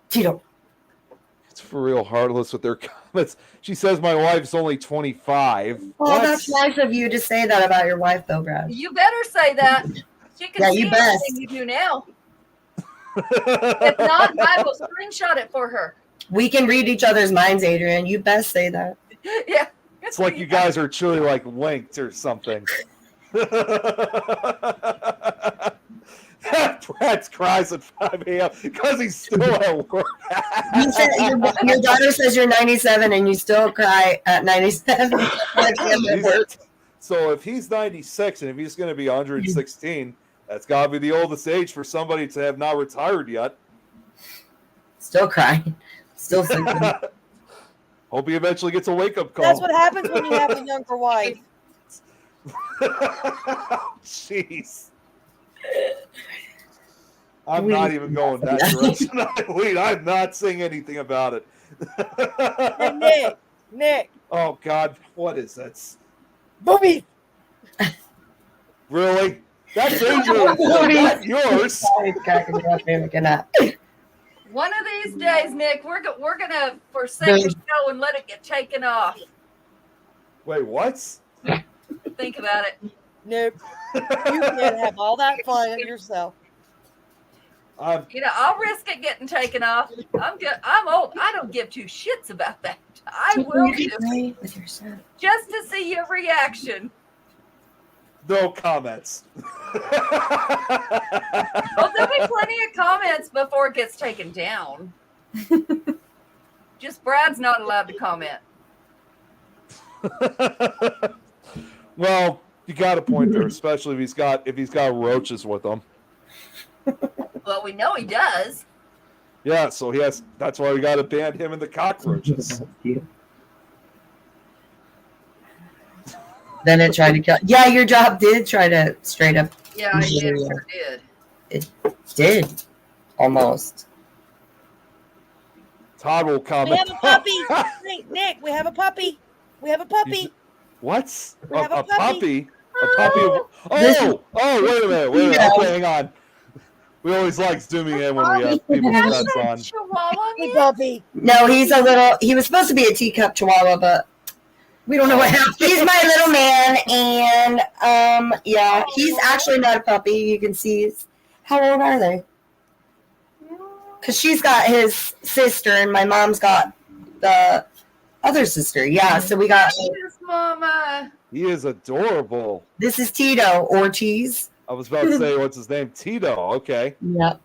Tito. It's for real heartless with their comments. She says my wife's only 25. Well, that's nice of you to say that about your wife, though, Brad. You better say that. She can see everything you do now. If not, I will screenshot it for her. We can read each other's minds, Adrian. You best say that. Yeah. It's like you guys are truly like linked or something. Brad cries at 5 a.m. because he's still at work. You said your daughter says you're 97 and you still cry at 97. So if he's 96 and if he's going to be 116, that's got to be the oldest age for somebody to have not retired yet. Still crying. Still sleeping. Hope he eventually gets a wake-up call. That's what happens when you have a younger wife. Jeez. I'm not even going that direction. I'm not saying anything about it. Hey, Nick. Oh, God. What is that? Booby. Really? That's not yours. One of these days, Nick, we're gonna forsake the show and let it get taken off. Wait, what? Think about it. Nope. You can have all that fun yourself. I'll risk it getting taken off. I'm old. I don't give 2 shits about that. I will do just to see your reaction. No comments. Well, there'll be plenty of comments before it gets taken down. Just Brad's not allowed to comment. Well, you got a point there, especially if he's got roaches with him. Well, we know he does. Yeah, so that's why we got to ban him and the cockroaches. Then it tried to kill. Yeah, your job did try to straight up. Yeah, it sure did. It did. Almost. Todd will comment. We have a puppy. Hey, Nick, we have a puppy. We have a puppy. What? We have A puppy? A Oh. puppy of... Oh, wait a minute. Okay, hang on. We always like zooming in when we have people's pets on. Chihuahua. Hey, puppy. No, he was supposed to be a teacup chihuahua, but we don't know what happened. He's my little man, and yeah, he's actually not a puppy. You can see. How old are they? Because she's got his sister, and my mom's got the other sister. Yeah, so we got. Yes, Mama. He is adorable. This is Tito Ortiz. I was about to say, what's his name? Tito. Okay. Yep.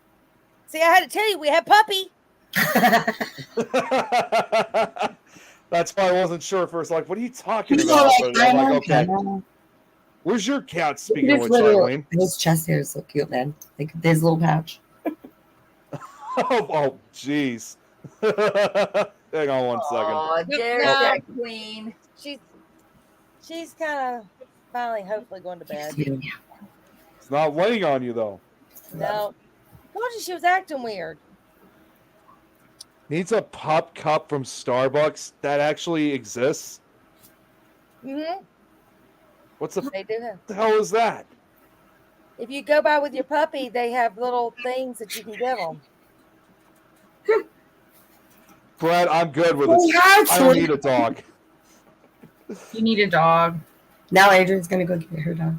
See, I had to tell you, we have puppy. That's why I wasn't sure at first. Like, what are you talking about? But I'm like, okay. Where's your cat? Speaking of which, Eileen. His chest hair is so cute, man. Like his little pouch. Oh, jeez. Hang on one second. Oh, there's that queen. She's kind of finally, hopefully, going to bed. It's not laying on you, though. No. I told you she was acting weird. Needs a pop cup from Starbucks that actually exists. Mm-hmm. What's the They do have. hell is that? If you go by with your puppy, they have little things that you can give them. Brad, I'm good with We it. had I don't sweet- need a dog. You need a dog. Now Adrian's gonna go get her dog.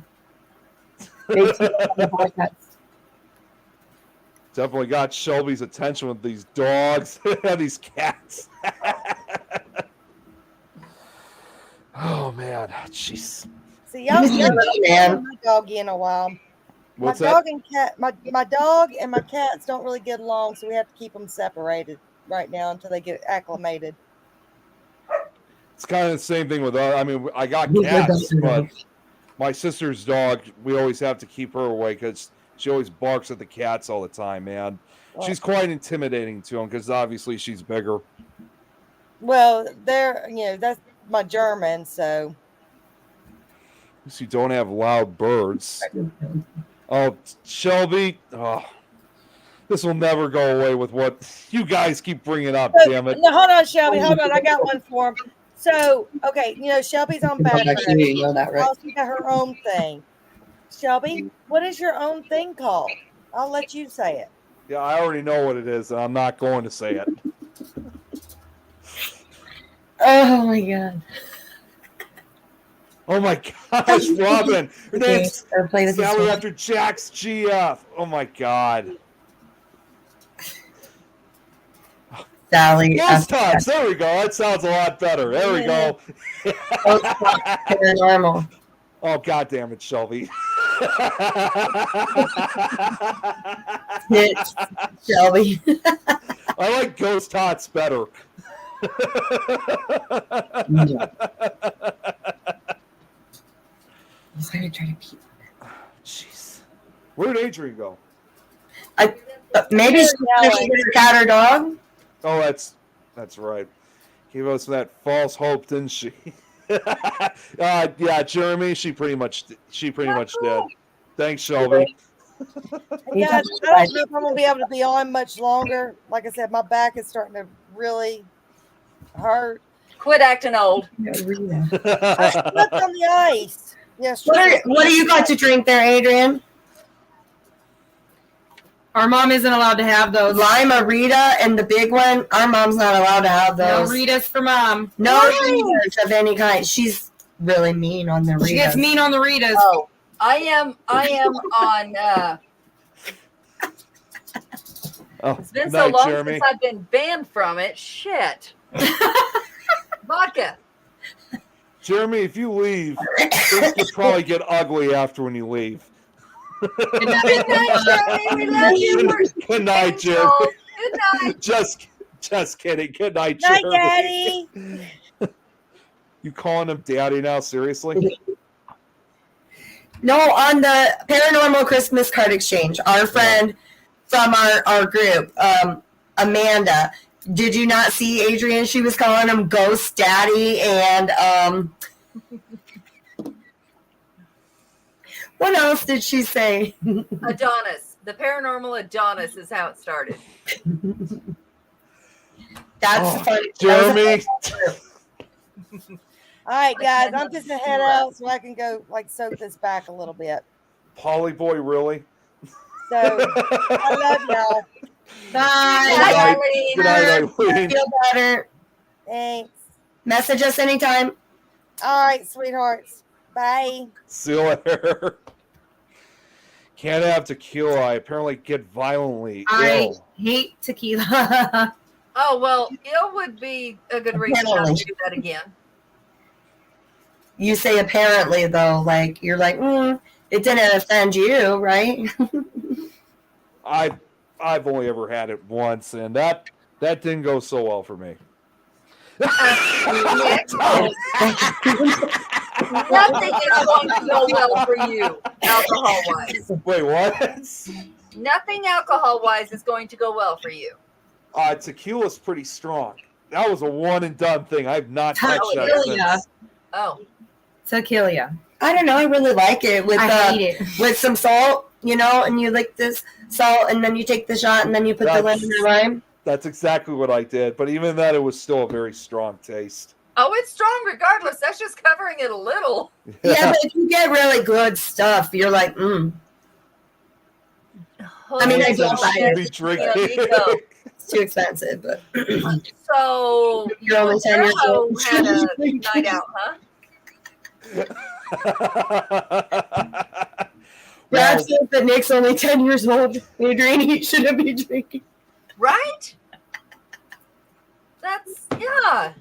Big tea on the podcast. Definitely got Shelby's attention with these dogs and these cats. Oh man, jeez. See, y'all Yeah, man. my doggy in a while. What's my that? dog and cat, my dog and my cats don't really get along, so we have to keep them separated right now until they get acclimated. It's kind of the same thing with I mean, I got Who's your cats, dog? but my sister's dog, we always have to keep her away because she always barks at the cats all the time, man. She's quite intimidating to them because obviously she's bigger. Well, that's my German, so So you don't have loud birds. Oh, Shelby, this will never go away with what you guys keep bringing up, damn it. No, hold on, Shelby. Hold on. I got one for him. So, okay, Shelby's on back. Actually, you know that, right? Also got her own thing. Shelby, what is your own thing called? I'll let you say it. Yeah, I already know what it is, and I'm not going to say it. Oh my god. Oh my gosh, Robin. Her name's Or play with Sally this after Jack's GF. Oh my god. Sally. Ghost Tots. There we go. That sounds a lot better. There we go. Paranormal. Oh, god damn it, Shelby. It's Shelby. I like Ghost Tots better. He's gonna try to pee. Jeez. Where'd Adrian go? Maybe she's gonna get her cat or dog. Oh, that's right. Gave us that false hope, didn't she? Yeah, Jeremy. She pretty much did. Thanks, Shelby. Guys, I don't know if I'm gonna be able to be on much longer. Like I said, my back is starting to really hurt. Quit acting old. I slept on the ice. Yes. What do you got to drink there, Adrian? Our mom isn't allowed to have those. Lima Rita and the big one. Our mom's not allowed to have No those. Ritas for mom. No Ritas of any kind. She's really mean on the Ritas. She gets mean on the Ritas. Oh, I am on. Oh, It's been good so night, long Jeremy. since I've been banned from it. Shit. Vodka. Jeremy, if you leave, things could probably get ugly after when you leave. Good night, Jeremy. We love you. Good night, Jeremy. Good night. Just kidding. Good night, Night, Jeremy. Daddy. You calling him daddy now? Seriously? No, on the Paranormal Christmas Card Exchange, our friend from our group, Amanda, did you not see Adrian? She was calling him Ghost Daddy and what else did she say? Adonis. The paranormal Adonis is how it started. That's funny. Jeremy. All right, guys, I'm just gonna head out so I can go soak this back a little bit. Polly boy, really? So I love y'all. Bye. Good night, Eileen. Feel better. Thanks. Message us anytime. All right, sweethearts. Bye. See you later. Can't have tequila. I apparently get violently I ill. hate tequila. Oh, well, it would be a good reason not to do that again. You say apparently though, like you're like, it didn't offend you, right? I've only ever had it once, and that didn't go so well for me. Nick, nothing is going to go well for you, alcohol-wise. Wait, what? Nothing alcohol-wise is going to go well for you. Tequila's pretty strong. That was a one and done thing. I've not touched that Tequila. since. Oh, Tequila. I don't know. I really like it with I hate it. with some salt, and you lick this salt, and then you take the shot, and then you put the lemon and lime. That's exactly what I did. But even then, it was still a very strong taste. Oh, it's strong regardless. That's just covering it a little. Yeah, but if you get really good stuff, you're like, I mean, I Then don't buy should it. be drinking. Nico. It's too expensive, but So You're only 10 years Joe old. had a night out, huh? Dad Well, says that Nick's only 10 years old. Adrian, he shouldn't be drinking. Right? That's yeah.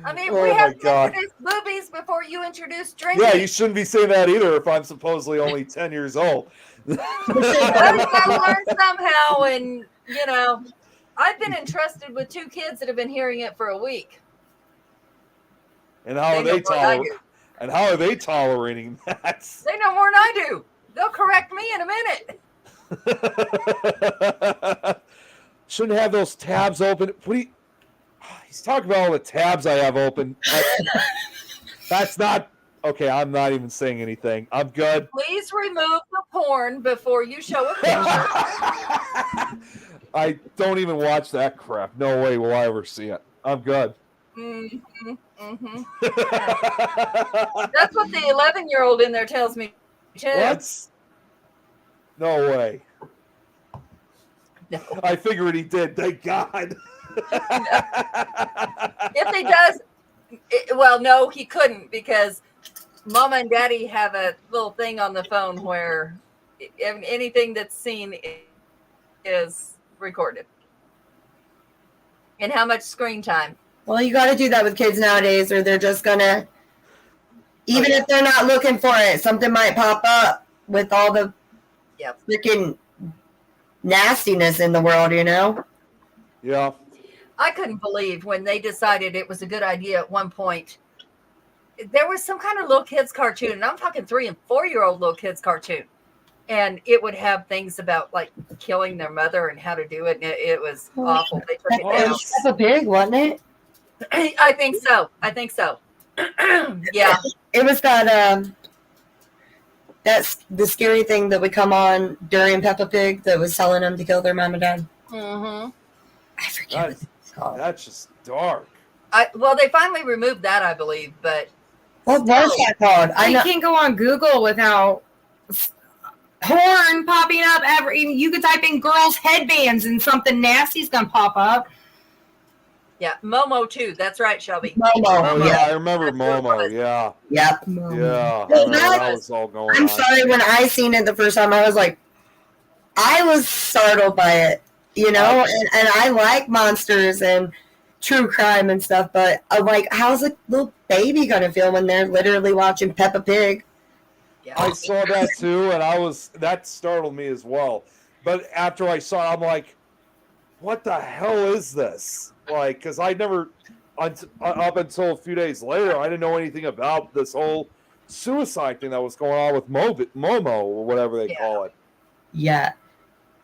I mean, Oh we my have to God. introduce boobies before you introduce drinking. yeah, you shouldn't be saying that either if I'm supposedly only 10 years old. Well, you gotta learn somehow, and you know, I've been entrusted with 2 kids that have been hearing it for a week. And how are They know they more than I do. And how are they tolerating that? They know more than I do. They'll correct me in a minute. Shouldn't have those tabs open. What do you? He's talking about all the tabs I have open. That's not okay. I'm not even saying anything. I'm good. Please remove the porn before you show a picture. I don't even watch that crap. No way will I ever see it. I'm good. Mm-hmm, mm-hmm. That's what the 11-year-old in there tells me too. What? No way. No. I figured he did. Thank God. If he does, well, no, he couldn't because Mama and Daddy have a little thing on the phone where anything that's seen is recorded. And how much screen time? Well, you got to do that with kids nowadays, or they're just gonna, even if they're not looking for it, something might pop up with all the freaking nastiness in the world, you know? Yeah. I couldn't believe when they decided it was a good idea at one point. There was some kind of little kids cartoon, and I'm talking 3 and 4-year-old little kids cartoon. And it would have things about like killing their mother and how to do it. And it was awful. They took it down. Peppa Pig, wasn't it? I think so. Yeah. It was that that's the scary thing that would come on during Peppa Pig that was telling them to kill their mom and dad. Mm-hmm. I forget what it's called. That's just dark. Well, they finally removed that, I believe, but What was that called? I you know. can't go on Google without porn popping up. You could type in girls' headbands and something nasty's gonna pop up. Yeah, Momo too. That's right, Shelby. Momo. Oh, yeah, Yeah. I remember Momo. Yeah. Yep. Yeah. Well, I remember that- that was all going I'm on. sorry, when I seen it the first time, I was like, I was startled by it, you know, and I like monsters and true crime and stuff, but I'm like, how's a little baby going to feel when they're literally watching Peppa Pig? Yeah. I saw that too, and that startled me as well. But after I saw it, I'm like, what the hell is this? Like, because I never, up until a few days later, I didn't know anything about this whole suicide thing that was going on with Momo or whatever they call it. Yeah.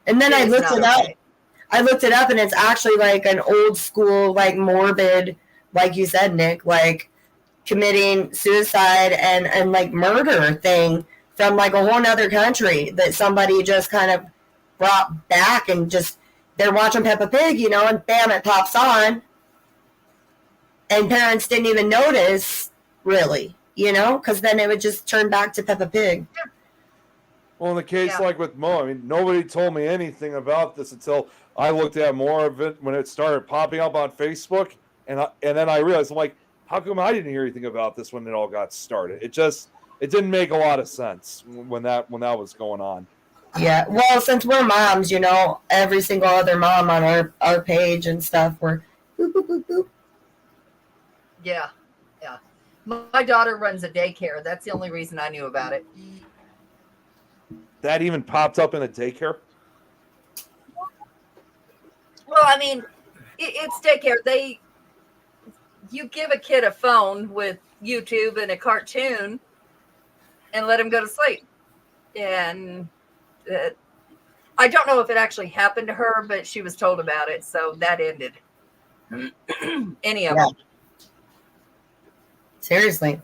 And then I It's looked not it up. okay. I looked it up, and it's actually like an old school, like morbid, like you said, Nick, like committing suicide and like murder thing from like a whole nother country that somebody just kind of brought back, and just they're watching Peppa Pig, you know, and bam, it pops on, and parents didn't even notice really, you know, because then it would just turn back to Peppa Pig. Well, in the case Yeah. like with Mo, I mean, nobody told me anything about this until I looked at more of it when it started popping up on Facebook, and then I realized, I'm like, how come I didn't hear anything about this when it all got started? It didn't make a lot of sense when that was going on. Yeah, well, since we're moms, you know, every single other mom on our page and stuff, we're boop, boop, boop, boop. Yeah. My daughter runs a daycare. That's the only reason I knew about it. That even popped up in a daycare. Well, I mean, it's daycare. You give a kid a phone with YouTube and a cartoon and let him go to sleep. And I don't know if it actually happened to her, but she was told about it. So that ended. Any of them. Seriously.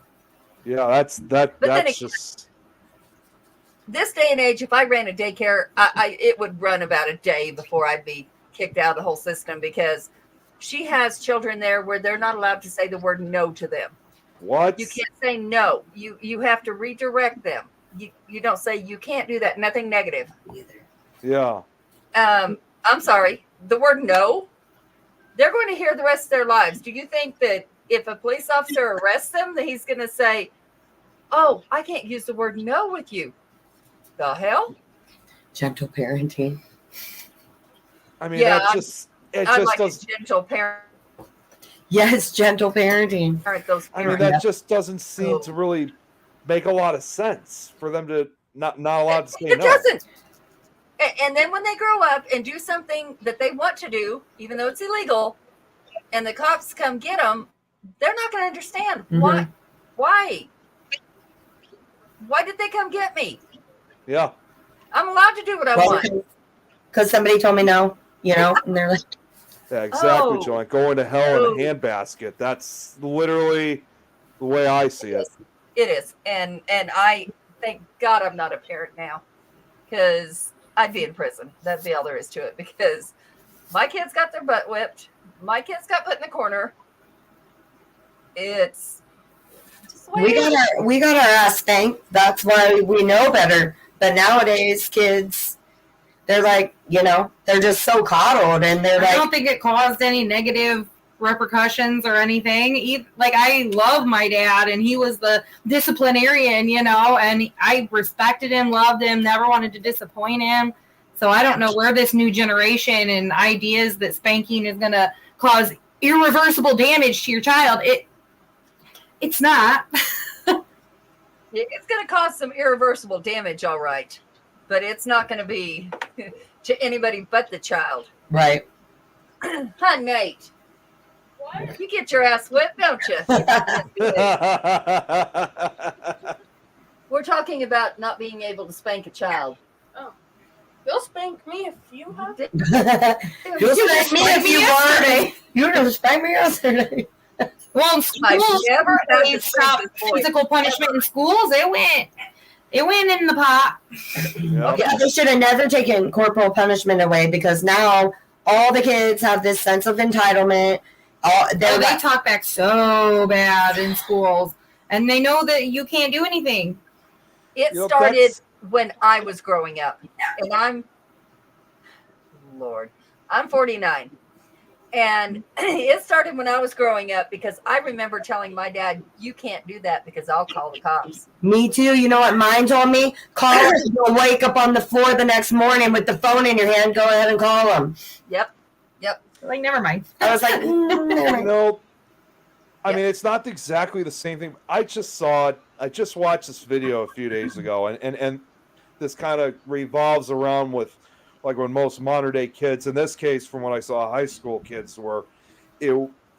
Yeah, that's then that's again- just. This day and age, if I ran a daycare, it would run about a day before I'd be kicked out of the whole system, because she has children there where they're not allowed to say the word no to them. What? You can't say no. You have to redirect them. You don't say you can't do that. Nothing negative. Yeah. I'm sorry. The word no, they're going to hear the rest of their lives. Do you think that if a police officer arrests them, that he's going to say, "Oh, I can't use the word no with you"? The hell? Gentle parenting. I mean, Yeah, that just it I'm just like does. a gentle parent. Yes, gentle parenting. Those I mean, parents. that just doesn't seem to really make a lot of sense for them to not allowed to say It no. doesn't. And then when they grow up and do something that they want to do, even though it's illegal, and the cops come get them, they're not going to understand why. Why did they come get me? Yeah. I'm allowed to do what I want. Because somebody told me no, and they're like, Yeah, exactly, Oh. John. Going to hell in a handbasket. That's literally the way I see it. It is. And I thank God I'm not a parent now, because I'd be in prison. That'd be all there is to it, because my kids got their butt whipped. My kids got put in the corner. It's just the way it is. we got our ass spanked. That's why we know better. But nowadays, kids, they're like, they're just so coddled, and they're I don't think it caused any negative repercussions or anything. Like, I love my dad, and he was the disciplinarian, and I respected him, loved him, never wanted to disappoint him. So I don't know where this new generation and ideas that spanking is going to cause irreversible damage to your child. It's not. It's going to cause some irreversible damage, all right, but it's not going to be to anybody but the child. Right. Huh, Nate? What? You get your ass whipped, don't you? We're talking about not being able to spank a child. You'll spank me if you have. You'll spank me if you want. You didn't spank me yesterday. Well, in schools, never had they to stopped spank this boy. physical punishment in schools. It went in the pot. Yeah. Yeah, they should have never taken corporal punishment away, because now all the kids have this sense of entitlement. They talk back so bad in schools, and they know that you can't do anything. It started when I was growing up, and I'm 49. And it started when I was growing up, because I remember telling my dad, "You can't do that because I'll call the cops." Me too. You know what mine told me? Call them. You'll wake up on the floor the next morning with the phone in your hand. Go ahead and call them. Yep. Like, never mind. I was like, never mind. I mean, it's not exactly the same thing. I just watched this video a few days ago, and this kind of revolves around with, like, when most modern day kids, in this case, from what I saw, high school kids were.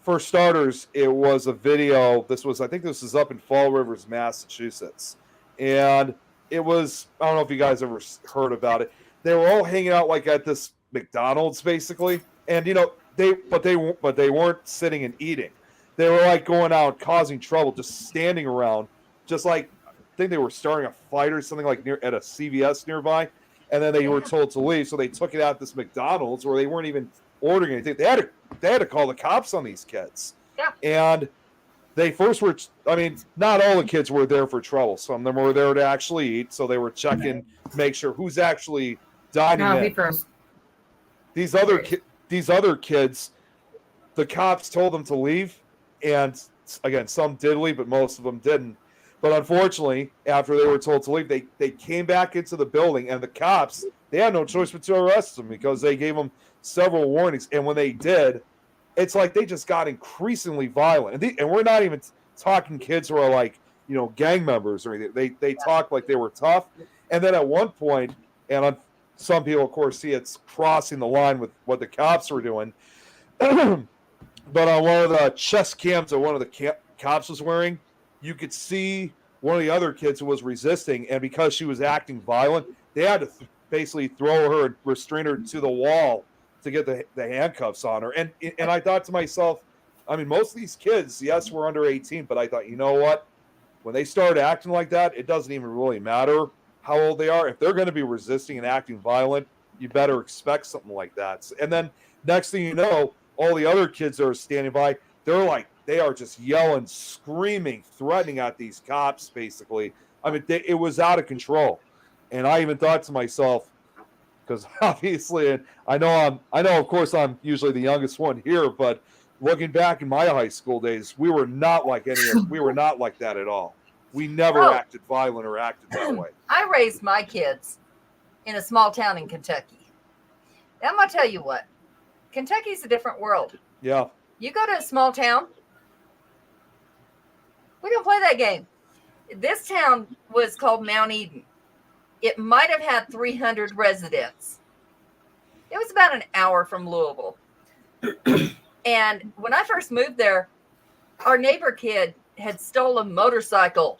For starters, it was a video. I think this was up in Fall Rivers, Massachusetts, and it was, I don't know if you guys ever heard about it. They were all hanging out like at this McDonald's, basically, and they weren't sitting and eating. They were like going out causing trouble, just standing around, just like, I think they were starting a fight or something, like at a CVS nearby. And then they were told to leave, so they took it out at this McDonald's where they weren't even ordering anything. They had to call the cops on these kids. Yeah. And they first were, I mean, not all the kids were there for trouble. Some of them were there to actually eat, so they were checking to make sure who's actually dining in. These other kids, the cops told them to leave, and again, some did leave, but most of them didn't. But unfortunately, after they were told to leave, they came back into the building, and the cops, they had no choice but to arrest them, because they gave them several warnings. And when they did, it's like they just got increasingly violent. And we're not even talking kids who are like, gang members or anything. They talk like they were tough. And then at one point, and some people, of course, see it's crossing the line with what the cops were doing. But on one of the chest cams that one of the cops was wearing, you could see one of the other kids who was resisting, and because she was acting violent, they had to basically throw her and restrain her to the wall to get the handcuffs on her. And I thought to myself, I mean, most of these kids, yes, were under 18, but I thought, you know what? When they start acting like that, it doesn't even really matter how old they are. If they're going to be resisting and acting violent, you better expect something like that. And then next thing you know, all the other kids that are standing by, they are just yelling, screaming, threatening at these cops, basically. I mean, it was out of control. And I even thought to myself, because obviously, and I know, of course, I'm usually the youngest one here, but looking back in my high school days, we were not like that at all. We never acted violent or acted that way. I raised my kids in a small town in Kentucky. And I'm going to tell you what, Kentucky's a different world. Yeah. You go to a small town, we don't play that game. This town was called Mount Eden. It might have had 300 residents. It was about an hour from Louisville. And when I first moved there, our neighbor kid had stolen a motorcycle,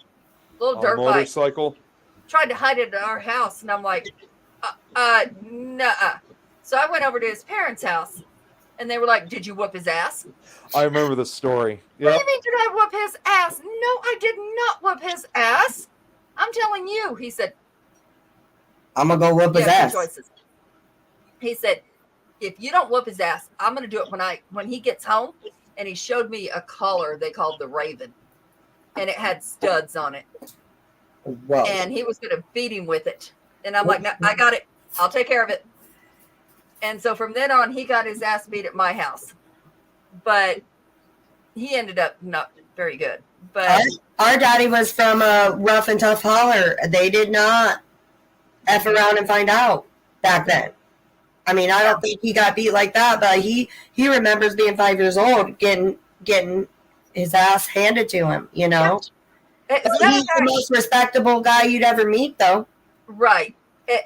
little dirt bike. Motorcycle? Tried to hide it at our house. And I'm like, nuh-uh. So I went over to his parents' house. And they were like, did you whoop his ass? I remember the story. Yep. What do you mean, did I whoop his ass? No, I did not whoop his ass. I'm telling you. He said, I'm going to go whoop his ass. Choices. He said, if you don't whoop his ass, I'm going to do it when he gets home. And he showed me a collar they called the Raven. And it had studs on it. Whoa. And he was going to beat him with it. And I'm like, no, I got it. I'll take care of it. And so from then on, he got his ass beat at my house. But he ended up not very good. But our daddy was from a rough and tough holler. They did not F around and find out back then. I mean, I don't think he got beat like that, but he remembers being 5 years old, getting his ass handed to him, you know. Yeah. He's the most respectable guy you'd ever meet, though. Right.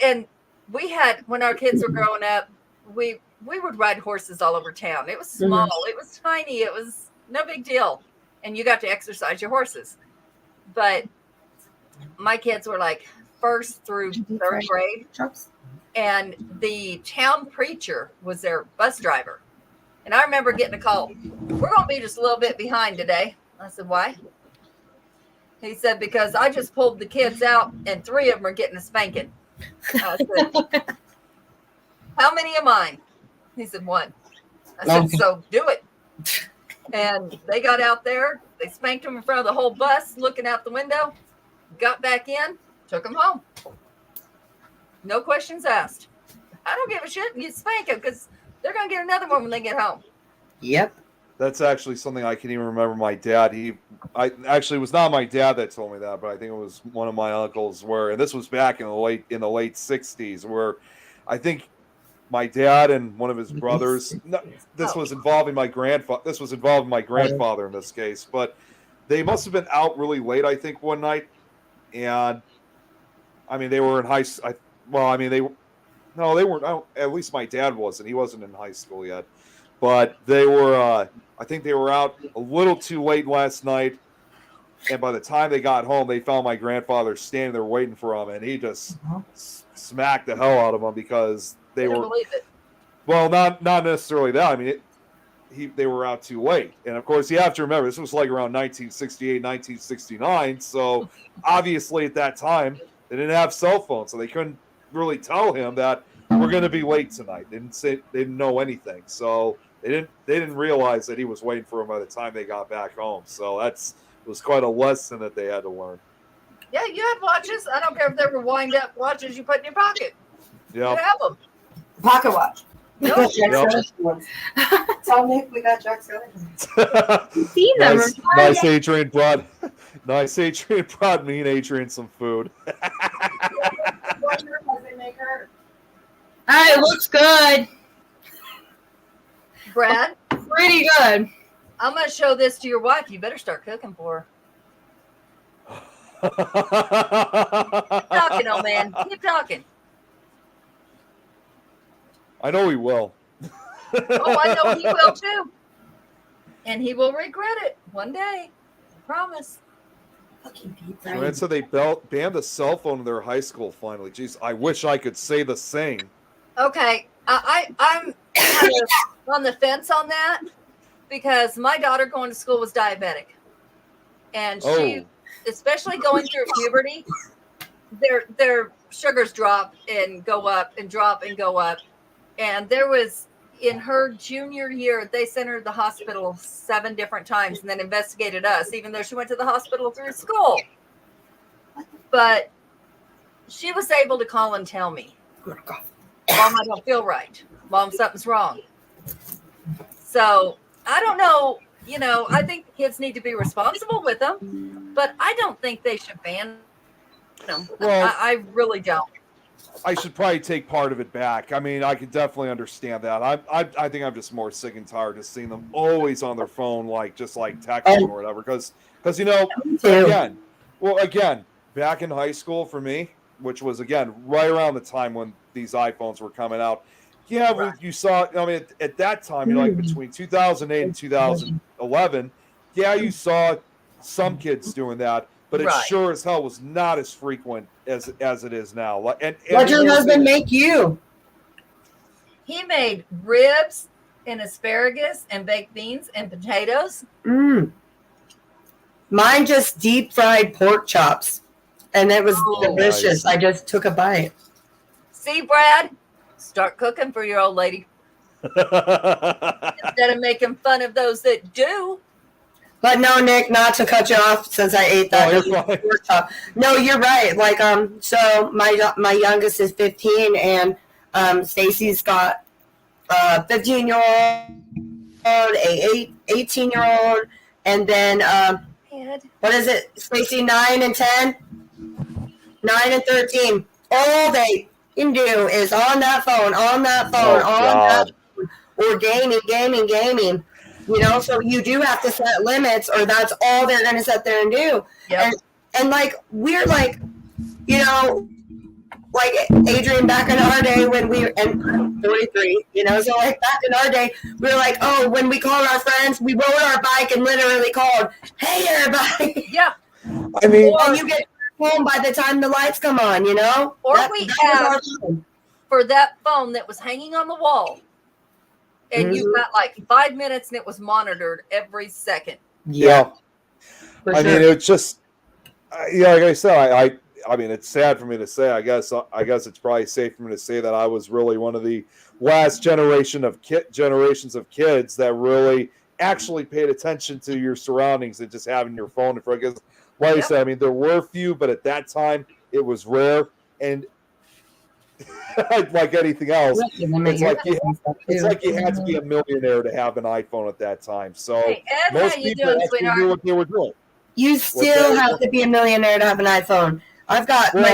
And we had, when our kids were growing up, we would ride horses all over town. It was small. Mm-hmm. It was tiny. It was no big deal. And you got to exercise your horses. But my kids were like first through third grade. And the town preacher was their bus driver. And I remember getting a call. We're going to be just a little bit behind today. I said, why? He said, because I just pulled the kids out and 3 of them are getting a spanking. I said, how many of mine? He said, 1. I said, so do it. And they got out there. They spanked them in front of the whole bus, looking out the window, got back in, took them home. No questions asked. I don't give a shit. You spank them because they're going to get another one when they get home. Yep. That's actually something I can even remember. My dad, it was not my dad that told me that, but I think it was one of my uncles and this was back in the late 60s, where I think my dad and one of his brothers, this was involving my grandfather. This was involving my grandfather in this case, but they must have been out really late, I think, one night. And I mean, they were in high school. They weren't. At least my dad wasn't. He wasn't in high school yet. But they were, I think they were out a little too late last night. And by the time they got home, they found my grandfather standing there waiting for them. And he just smacked the hell out of them because they were. Believe it. Well, not necessarily that. I mean, they were out too late. And of course, you have to remember, this was like around 1968, 1969. So obviously at that time, they didn't have cell phones. So they couldn't really tell him that we're going to be late tonight. They didn't know anything. So they didn't realize that he was waiting for them by the time they got back home. So it was quite a lesson that they had to learn. Yeah, you had watches. I don't care if they were wind up watches you put in your pocket. Yeah, you have them. Pocket watch. Nope. Tell Nick we got Jack's See them. Nice Adrian brought me and Adrian some food. It looks good. Brad? Pretty good. I'm going to show this to your wife. You better start cooking for her. Keep talking, old man. Keep talking. I know he will. Oh, I know he will too. And he will regret it one day. I promise. Joanne said they banned the cell phone in their high school finally. Jeez, I wish I could say the same. Okay. I'm kind of on the fence on that because my daughter going to school was diabetic. And she, especially going through puberty, their sugars drop and go up and drop and go up. And there was, in her junior year, they sent her to the hospital 7 different times and then investigated us, even though she went to the hospital through school. But she was able to call and tell me, Mom, I don't feel right. Mom, something's wrong. So I don't know. You know, I think the kids need to be responsible with them, but I don't think they should ban them. Well, I really don't. I should probably take part of it back. I mean, I can definitely understand that. I think I'm just more sick and tired of seeing them always on their phone, like just like texting or whatever. Because you know, again, back in high school for me, which was again right around the time when these iPhones were coming out. Yeah, Right. you saw. I mean, at that time, you're like between 2008 and 2011. Yeah, you saw some kids doing that, but it Right. sure as hell was not as frequent as it is now. Like, and What'd your husband make you? He made ribs and asparagus and baked beans and potatoes. Mine just deep fried pork chops, and it was delicious. Nice. I just took a bite. See, Brad, start cooking for your old lady instead of making fun of those that do. But no, Nick, not to cut you off since I ate that you're fine. pork chop. No, you're right. Like so my youngest is 15, and Stacy's got a 15-year-old, a 18-year-old, and then what is it? Stacy 9 and 10, 9 and 13. All they can do is on that phone, that phone, or gaming. You know, so you do have to set limits, or that's all they're going to sit there and do. Yep. And like we're like, you know, like Adrian back in our day when and I'm 43, you know, so like back in our day, we were like, oh, when we called our friends, we rode our bike and literally called, hey, everybody. Yeah. I mean, And you get home by the time the lights come on, you know? Or that we was our asked phone. for that phone that was hanging on the wall. And you got like 5 minutes and it was monitored every second. Yeah. For I sure. mean, it's just, yeah, like I said, I mean, it's sad for me to say. I guess it's probably safe for me to say that I was really one of the last generations of kids that really actually paid attention to your surroundings and just having your phone in front. Because, like I said, I mean, there were a few, but at that time it was rare. And like anything else, it's like you had to be a millionaire to have an iPhone at that time. So Hey, Ed, most how you people doing, actually sweetheart? knew what they were doing. You still have to be a millionaire to have an iPhone. I've got my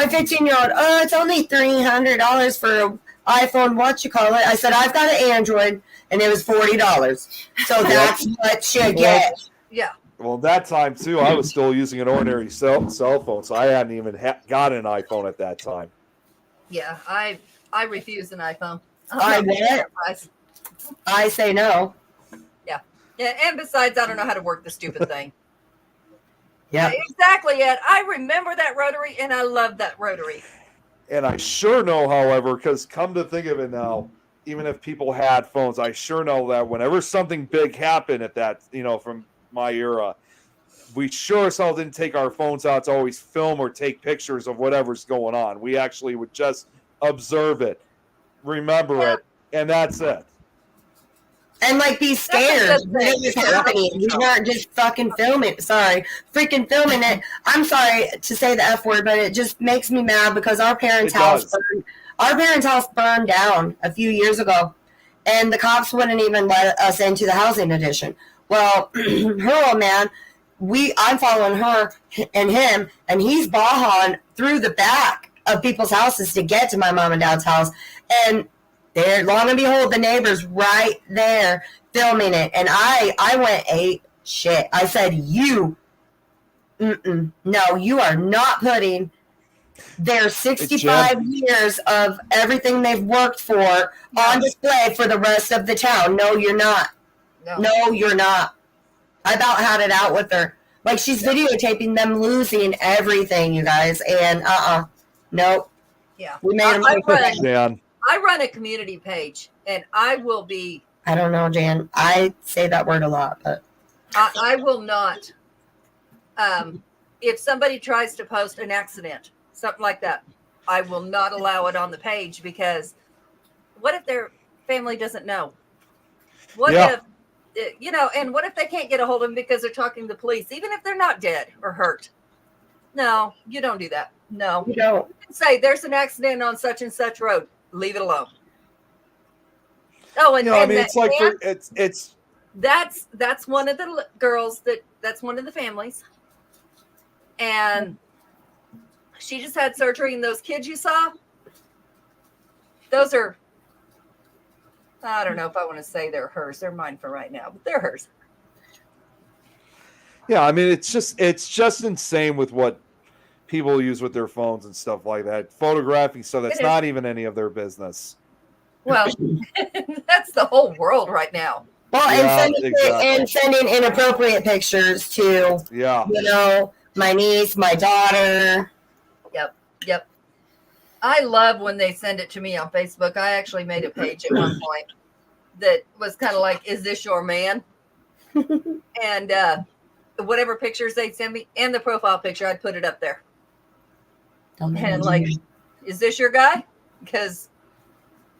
15-year-old. Oh, it's only $300 for an iPhone. What you call it? I said I've got an Android, and it was $40. So that's what you get. Yeah. Well, that time too, I was still using an ordinary cell phone, so I hadn't even got an iPhone at that time. Yeah, I refuse an iPhone. I what? I say no. Yeah, and besides, I don't know how to work the stupid thing. Yeah, exactly. Ed, I remember that rotary, and I love that rotary. And I sure know, however, because come to think of it now, even if people had phones, I sure know that whenever something big happened at that, you know, from my era, we sure as hell didn't take our phones out to always film or take pictures of whatever's going on. We actually would just observe it, remember it, and that's it. And like be scared when it was happening. We weren't just fucking filming. Freaking filming it. I'm sorry to say the F word, but it just makes me mad because our parents' house burned down a few years ago, and the cops wouldn't even let us into the housing edition. Well, her old man, I'm following her and him, and he's bahaing through the back of people's houses to get to my mom and dad's house. And there, long and behold, the neighbor's right there filming it. And I went ape shit. I said, no, you are not putting their 65 years of everything they've worked for on display for the rest of the town. No, you're not. No, you're not. I about had it out with her. Like, she's videotaping them losing everything, you guys. And nope. Yeah. We made them. I run a community page, and I will be. I don't know, Jan. I say that word a lot, but I will not. If somebody tries to post an accident, something like that, I will not allow it on the page, because what if they're family doesn't know? What Yeah. if, and what if they can't get a hold of them because they're talking to the police, even if they're not dead or hurt? No, you don't do that. No. You don't. You can say there's an accident on such and such road. Leave it alone. Oh, and, I and mean, that it's like aunt, it's that's one of the girls that's one of the families, and she just had surgery. And those kids you saw, those are, I don't know if I want to say they're hers. They're mine for right now, but they're hers. yeah. I mean, it's just insane with what people use with their phones and stuff like that, photographing stuff that's not even any of their business. Well, that's the whole world right now. Well, Yeah, and sending inappropriate pictures to, my niece, my daughter. Yep. I love when they send it to me on Facebook. I actually made a page at one point that was kind of like, "Is this your man?" And whatever pictures they send me and the profile picture, I'd put it up there. And like, "Is this your guy?" Because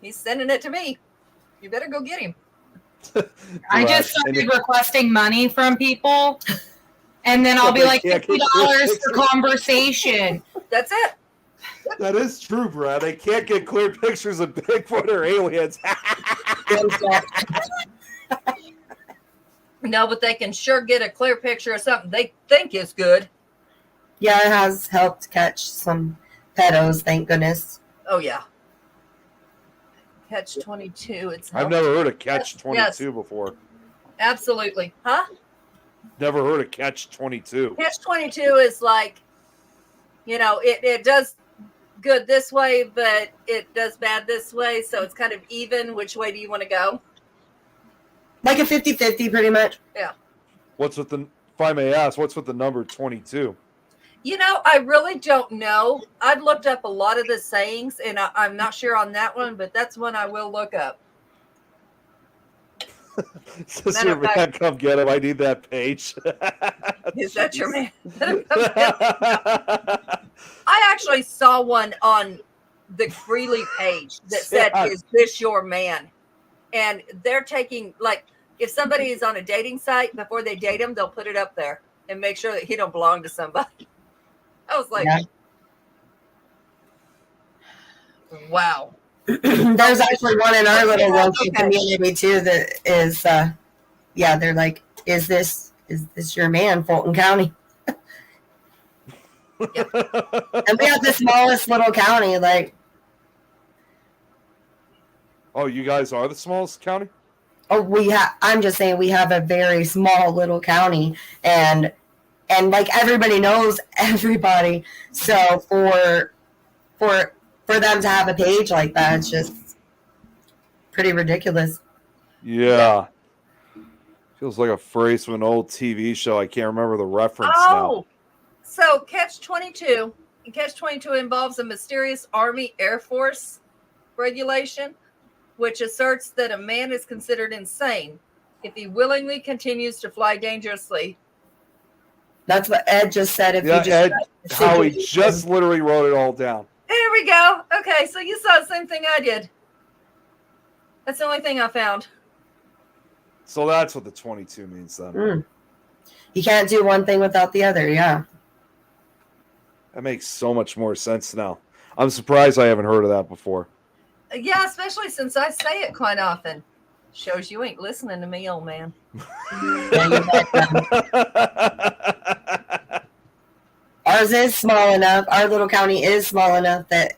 he's sending it to me. You better go get him. I just started requesting money from people, and then I'll be like, $50 for conversation. That's it. That is true, Brad. They can't get clear pictures of Bigfoot or aliens. No, but they can sure get a clear picture of something they think is good. Yeah, it has helped catch some pedos, thank goodness. Oh, yeah. Catch 22. I've never heard of Catch 22 before. Absolutely. Huh? Never heard of Catch 22. Catch 22 is like, it does good this way, but it does bad this way. So it's kind of even. Which way do you want to go? Like a 50-50 pretty much. Yeah. If I may ask, what's with the number 22? I really don't know. I've looked up a lot of the sayings, and I'm not sure on that one, but that's one I will look up. Sister man, come get him. I need that page. Is that your man? I actually saw one on the Greeley page that said, "Is this your man?" And they're taking, like, if somebody is on a dating site, before they date him, they'll put it up there and make sure that he don't belong to somebody. I was like, wow. There's actually one in our little local community too that is, they're like, is this your man, Fulton County? Yep. And we have the smallest little county, like. Oh, you guys are the smallest county? Oh, I'm just saying we have a very small little county, and like everybody knows everybody. So for them to have a page like that, it's just pretty ridiculous. Yeah. Feels like a phrase from an old TV show. I can't remember the reference now. So Catch 22. Catch 22 involves a mysterious Army Air Force regulation, which asserts that a man is considered insane if he willingly continues to fly dangerously. That's what Ed just said. Howie just literally wrote it all down. There we go. Okay, so you saw the same thing I did. That's the only thing I found. So that's what the 22 means then. You can't do one thing without the other, yeah. That makes so much more sense now. I'm surprised I haven't heard of that before. Yeah, especially since I say it quite often. Shows you ain't listening to me, old man. Ours is small enough. Our little county is small enough that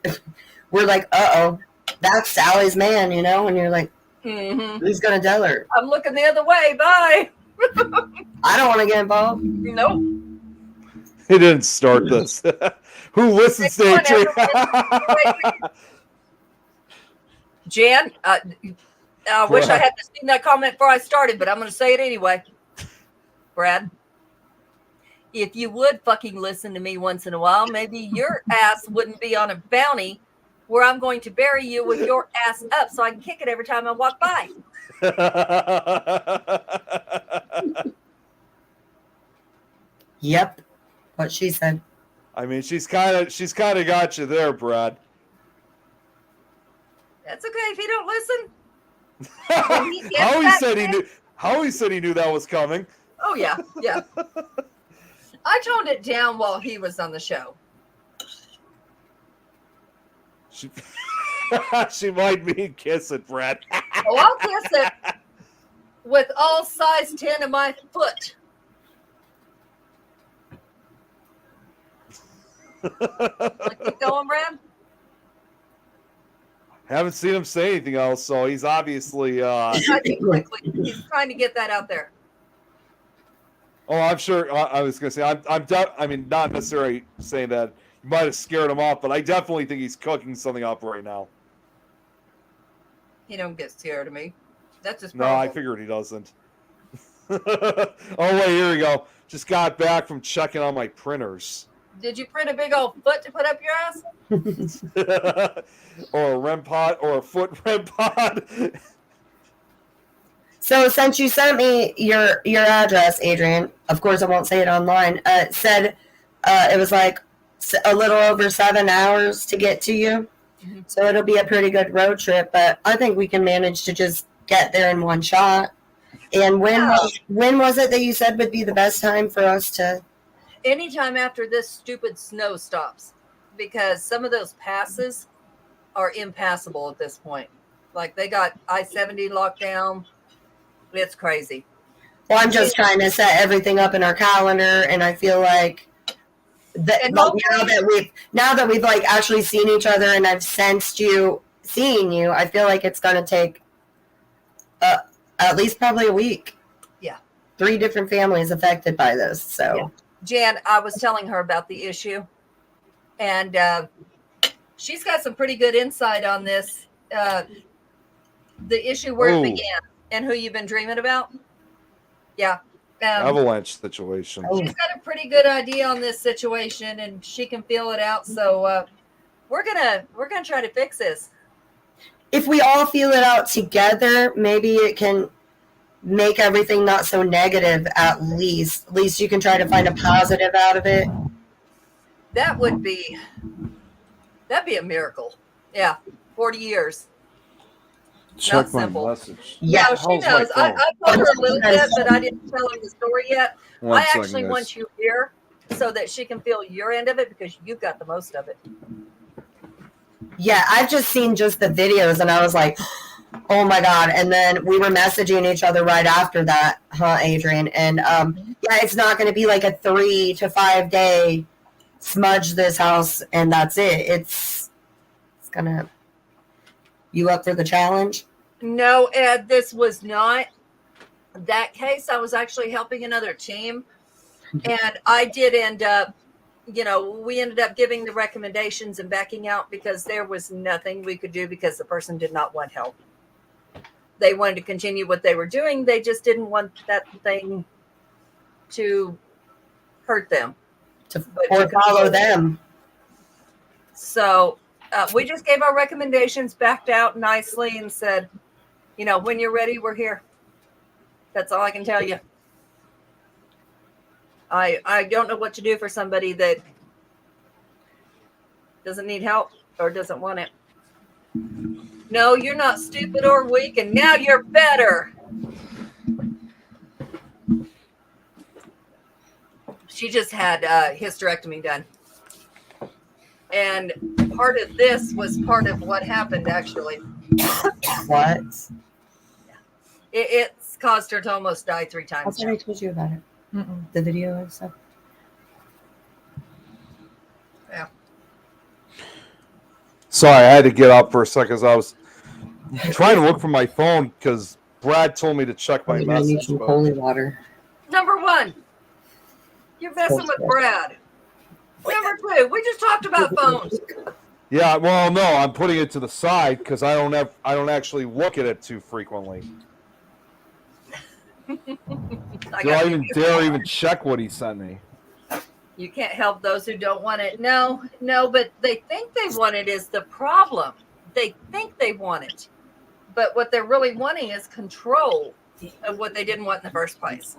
we're like, uh-oh, that's Sally's man, and you're like, who's going to tell her? I'm looking the other way. Bye. I don't want to get involved. Nope. He didn't start this. Who listens to it? Jan, I wish I had seen that comment before I started, but I'm going to say it anyway. Brad, if you would fucking listen to me once in a while, maybe your ass wouldn't be on a bounty where I'm going to bury you with your ass up so I can kick it every time I walk by. Yep. What she said. I mean, she's kind of got you there, Brad. That's okay if you don't listen. When he gets Howie that said he thing- knew. Howie said he knew that was coming. Oh yeah, yeah. I toned it down while he was on the show. She, she might be kissing Brad. Oh, I'll kiss it with all size 10 of my foot. Keep going, Brad. Haven't seen him say anything else, so he's obviously. I think quickly. He's trying to get that out there. Oh, I'm sure. I was going to say, I mean, not necessarily saying that you might have scared him off, but I definitely think he's cooking something up right now. He don't get scared of me. That's his No, problem. I figured he doesn't. Oh, wait, here we go. Just got back from checking on my printers. Did you print a big old foot to put up your ass? Or a REM pod, or a foot REM pod. So since you sent me your address, Adrian, of course I won't say it online. It said it was like a little over 7 hours to get to you, so it'll be a pretty good road trip. But I think we can manage to just get there in one shot. And when was it that you said would be the best time for us to? Anytime after this stupid snow stops, because some of those passes are impassable at this point. Like they got I-70 locked down. It's crazy. Well, I'm just trying to set everything up in our calendar, and I feel like that now that we've like actually seen each other, and I've sensed seeing you, I feel like it's gonna take at least probably a week. Yeah. 3 different families affected by this. So, yeah. Jan, I was telling her about the issue, and she's got some pretty good insight on this. The issue where it began and who you've been dreaming about. Yeah. Avalanche situation. She's got a pretty good idea on this situation, and she can feel it out. So we're gonna try to fix this. if we all feel it out together, maybe it can make everything not so negative. At least you can try to find a positive out of it. That'd be a miracle. Yeah, 40 years. Check my simple. message. Yeah, No, she knows. I told her a little bit, but I didn't tell her the story yet. One I second, actually guys. want you here so that she can feel your end of it because you've got the most of it. Yeah, I've just seen just the videos and I was like, oh my God. And then we were messaging each other right after that, huh, Adrian? And yeah, it's not going to be like a 3 to 5 day smudge this house and that's it. It's going to, you up for the challenge? No, Ed, this was not that case. I was actually helping another team. And I did end up, we ended up giving the recommendations and backing out because there was nothing we could do because the person did not want help. They wanted to continue what they were doing. They just didn't want that thing to hurt them. Or follow them. So we just gave our recommendations, backed out nicely and said, when you're ready, we're here. That's all I can tell you. I don't know what to do for somebody that doesn't need help or doesn't want it. No, you're not stupid or weak, and now you're better. She just had hysterectomy done. And part of this was part of what happened, actually. What? It's caused her to almost die 3 times. I thought I told you about it. The video and stuff. Yeah. Sorry, I had to get up for a second because I was trying to look for my phone because Brad told me to check my I need message. some but- holy water. Number 1, you're messing with Brad. Number 2, we just talked about phones. Yeah, well, no, I'm putting it to the side because I don't actually look at it too frequently. Do I even dare even check what he sent me? You can't help those who don't want it. No, but they think they want it is the problem. They think they want it. But what they're really wanting is control of what they didn't want in the first place.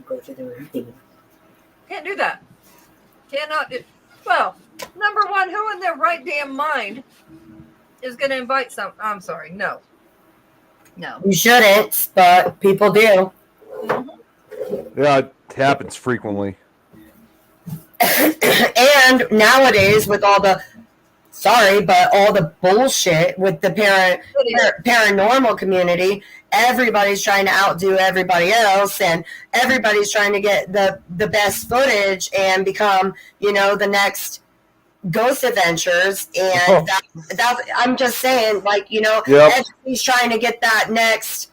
Go to the room. Can't do that. Cannot do. Well, number 1, who in their right damn mind is going to invite some? I'm sorry, no. No. You shouldn't, but people do. Yeah, it happens frequently. And nowadays, with all the all the bullshit with the paranormal community, everybody's trying to outdo everybody else, and everybody's trying to get the best footage and become, the next Ghost Adventures. And I'm just saying, like, Yep. everybody's trying to get that next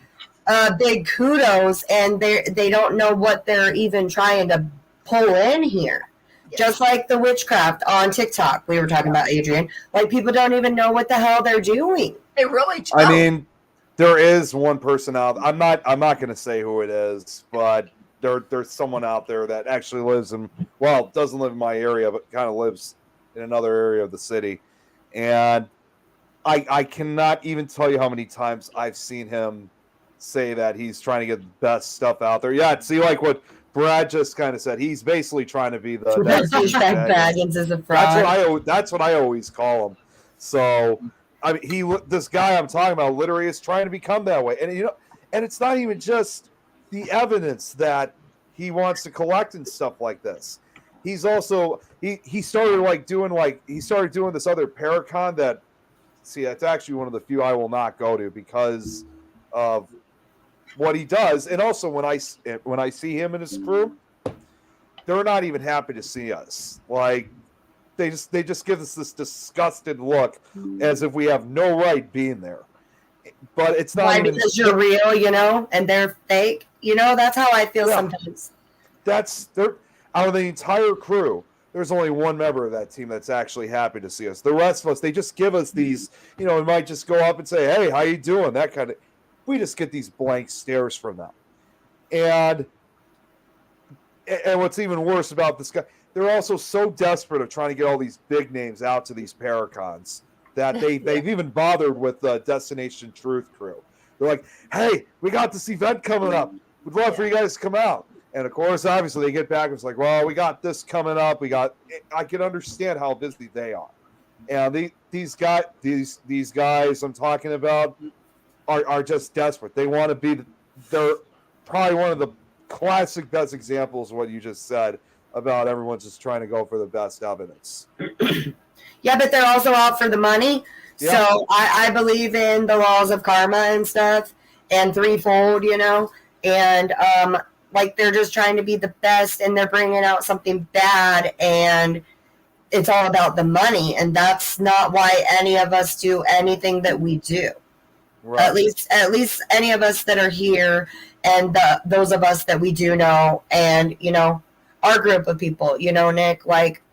big kudos, and they don't know what they're even trying to pull in here. Yes. Just like the witchcraft on TikTok we were talking about, Adrian. Like, people don't even know what the hell they're doing. They really don't. I mean, there is one person out. I'm not going to say who it is, but there's someone out there that actually lives doesn't live in my area, but kind of lives in another area of the city. And I cannot even tell you how many times I've seen him say that he's trying to get the best stuff out there. Yeah, see, like what Brad just kind of said, he's basically trying to be the next Douchebag Baggins is a fraud. That's what I always call him. So, I mean, this guy I'm talking about literally is trying to become that way, and it's not even just the evidence that he wants to collect and stuff like this. He's also he started doing this other Paracon that, see, that's actually one of the few I will not go to because of what he does. And also when I see him and his crew, they're not even happy to see us. Like, they just give us this disgusted look as if we have no right being there. But it's not even because you're real, and they're fake. That's how I feel sometimes. Out of the entire crew, there's only one member of that team that's actually happy to see us. The rest of us, they just give us these, we might just go up and say, "Hey, how you doing?" That kind of. We just get these blank stares from them. And what's even worse about this guy, they're also so desperate of trying to get all these big names out to these Paracons that they've even bothered with the Destination Truth crew. They're like, "Hey, we got this event coming up. We'd love for you guys to come out." And of course, obviously, they get back and it's like, "Well, we got this coming up. I can understand how busy they are." And these guys I'm talking about are just desperate. They want to be. They're probably one of the classic best examples of what you just said about everyone's just trying to go for the best evidence. Yeah, but they're also out for the money. Yeah. So I believe in the laws of karma and stuff, and threefold, and they're just trying to be the best, and they're bringing out something bad, and it's all about the money, and that's not why any of us do anything that we do. Right. At least any of us that are here, and those of us that we do know, and our group of people, Nick, like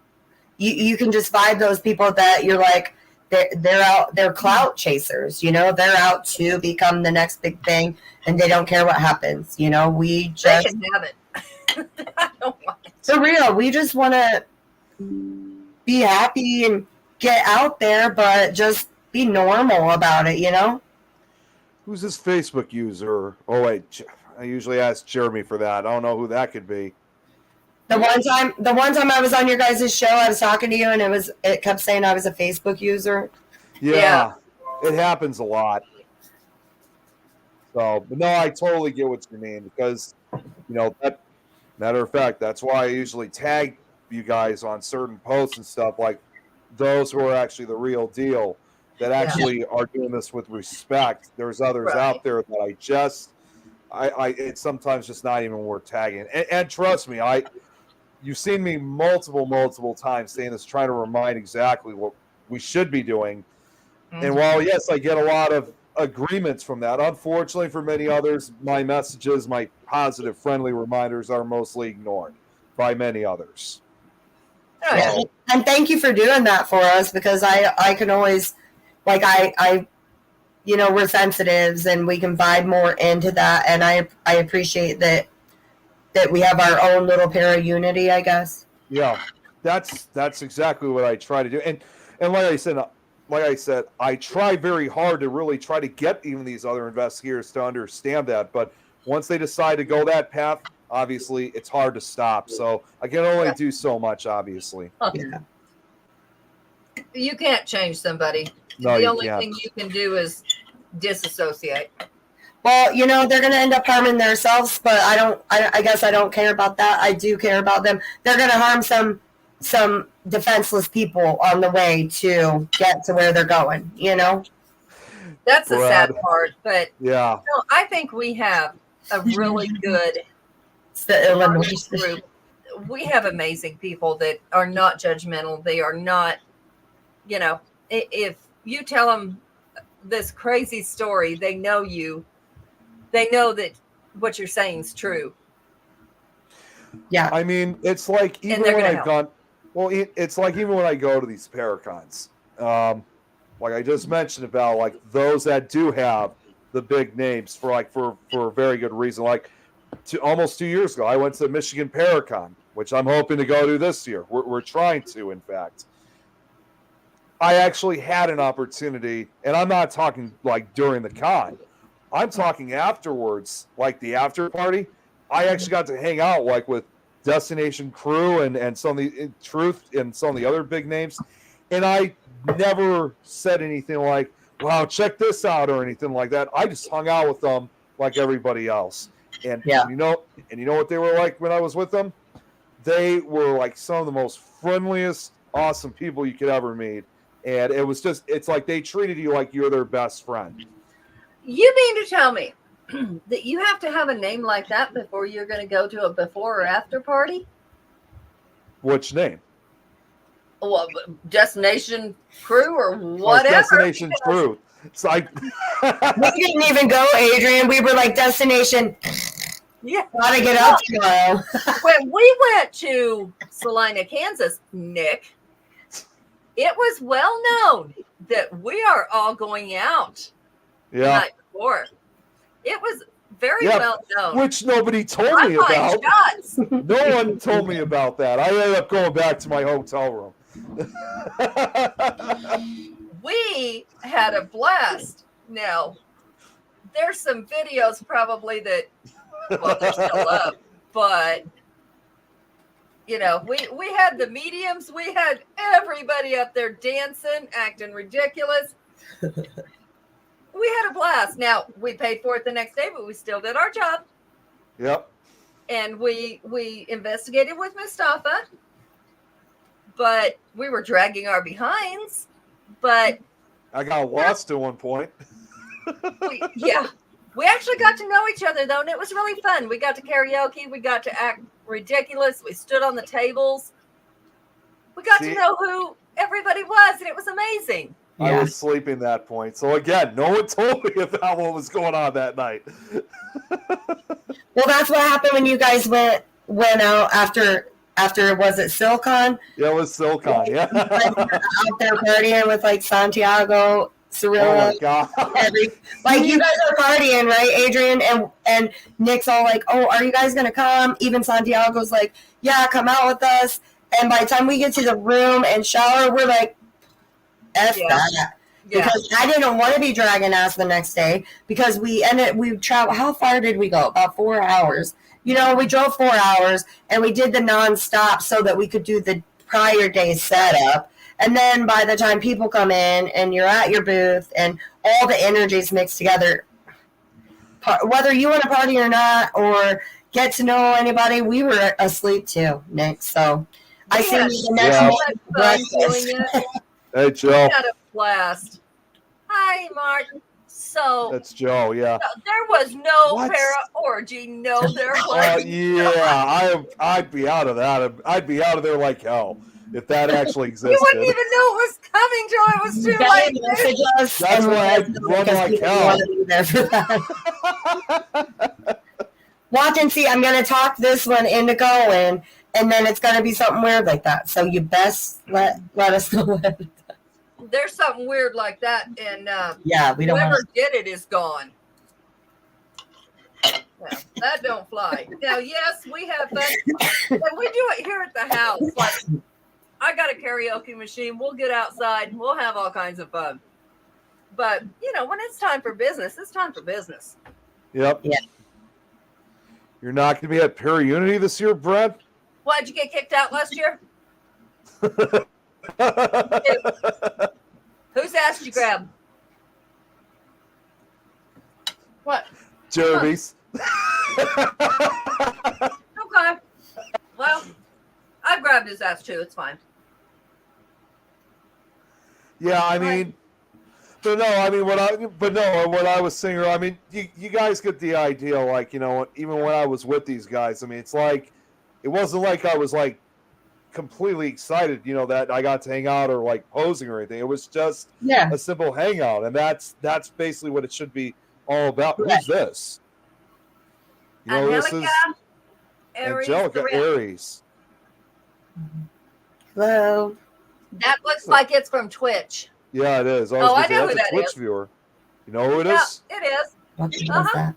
you can just vibe those people that you're like they're clout chasers, they're out to become the next big thing, and they don't care what happens. We just they can have it. I don't want it. For real, we just want to be happy and get out there, but just be normal about it, Who's this Facebook user? Oh, wait. I usually ask Jeremy for that. I don't know who that could be. The one time I was on your guys' show, I was talking to you, and it kept saying I was a Facebook user. Yeah. It happens a lot. So, but no, I totally get what you mean because, that matter of fact, that's why I usually tag you guys on certain posts and stuff, like those who are actually the real deal. That actually are doing this with respect. There's others out there that it's sometimes just not even worth tagging. And trust me, you've seen me multiple times saying this, trying to remind exactly what we should be doing. Mm-hmm. And while, yes, I get a lot of agreements from that, unfortunately for many others, my messages, my positive, friendly reminders are mostly ignored by many others. Yeah. And thank you for doing that for us, because I can always... Like we're sensitives, and we can vibe more into that, and I appreciate that we have our own little para unity, I guess. Yeah, that's exactly what I try to do, and like I said, I try very hard to really try to get even these other investigators to understand that. But once they decide to go that path, obviously it's hard to stop. So I can only do so much, obviously. Yeah. You can't change somebody. No, the only thing you can do is disassociate. Well, they're going to end up harming themselves, but I guess I don't care about that. I do care about them. They're going to harm some defenseless people on the way to get to where they're going, That's the Brad. sad part. But Yeah. I think we have a really good It's the Illinois group. We have amazing people that are not judgmental. They are not, if you tell them this crazy story, they know you. They know that what you're saying is true. Yeah. I mean, it's like even when I've gone, well, it's like even when I go to these Paracons, like I just mentioned about like those that do have the big names for a very good reason. Like almost 2 years ago, I went to the Michigan Paracon, which I'm hoping to go to this year. We're trying to, in fact. I actually had an opportunity, and I'm not talking like during the con. I'm talking afterwards, like the after party. I actually got to hang out like with Destination Crew and some of the Truth and some of the other big names, and I never said anything like, "Wow, check this out" or anything like that. I just hung out with them like everybody else, and you know what they were like when I was with them. They were like some of the most friendliest, awesome people you could ever meet, and it's like they treated you like you're their best friend. You mean to tell me that you have to have a name like that before you're going to go to a before or after party? Which name? Well, Destination Crew or whatever. Destination Truth. It's like we didn't even go, Adrian. We were like Destination. Yeah, gotta get up tomorrow. When we went to Salina, Kansas, Nick, it was well known that we are all going out. The night before. It was very well known. Which nobody told me about. No one told me about that. I ended up going back to my hotel room. We had a blast. Now, there's some videos probably that, well, they're still up, but we had the mediums, we had everybody up there dancing, acting ridiculous. We had a blast. Now, we paid for it the next day, but we still did our job. Yep. And we investigated with Mustafa, but we were dragging our behinds. But I got lost at one point. We actually got to know each other, though, and it was really fun. We got to karaoke. We got to act ridiculous. We stood on the tables. We got to know who everybody was, and it was amazing. I was sleeping that point. So again, no one told me about what was going on that night. Well, that's what happened when you guys went out after was it Silicon? Yeah, it was Silicon, yeah. Out there partying with like Santiago, Cirilla. Oh my God. Like you guys are partying, right, Adrian? And Nick's all like, "Oh, are you guys gonna come?" Even Santiago's like, "Yeah, come out with us." And by the time we get to the room and shower, we're like, F that. Because I didn't want to be dragging ass the next day because we traveled. How far did we go? About 4 hours. We drove 4 hours and we did the nonstop so that we could do the prior day's setup. And then by the time people come in and you're at your booth and all the energies mixed together, whether you want to party or not or get to know anybody, we were asleep too, Nick. So I see you the next morning. Hey, Joe. We had a blast. Hi, Martin. So that's Joe. Yeah. There was no para orgy. No, there was. I'd be out of that. I'd be out of there like hell if that actually existed. You wouldn't even know it was coming till it was too late. That's why I'd run like hell. Watch and see. I'm going to talk this one into going, and then it's going to be something weird like that. So you best let us know. There's something weird like that, and we don't. Whoever did it is gone. Well, that don't fly. Now, yes, we have fun, and we do it here at the house. Like, I got a karaoke machine. We'll get outside. We'll have all kinds of fun. But when it's time for business, it's time for business. Yep. Yeah. You're not going to be at Para Unity this year, Brad? Why'd you get kicked out last year? Whose ass did you grab? What? Jeremy's. Okay. Well, I grabbed his ass too. It's fine. Yeah, I mean, what I was saying, I mean, you guys get the idea, like, you know, even when I was with these guys, I mean, it's like, it wasn't like I was like completely excited, you know, that I got to hang out or like posing or anything. It was just a simple hangout, and that's basically what it should be all about. Right. Who's this? You know, this is Angelica Aries. Hello. That looks like it's from Twitch. Yeah, it is. I know that's who a that Twitch is. viewer. You know who it Yeah, is? it is. What is Uh-huh.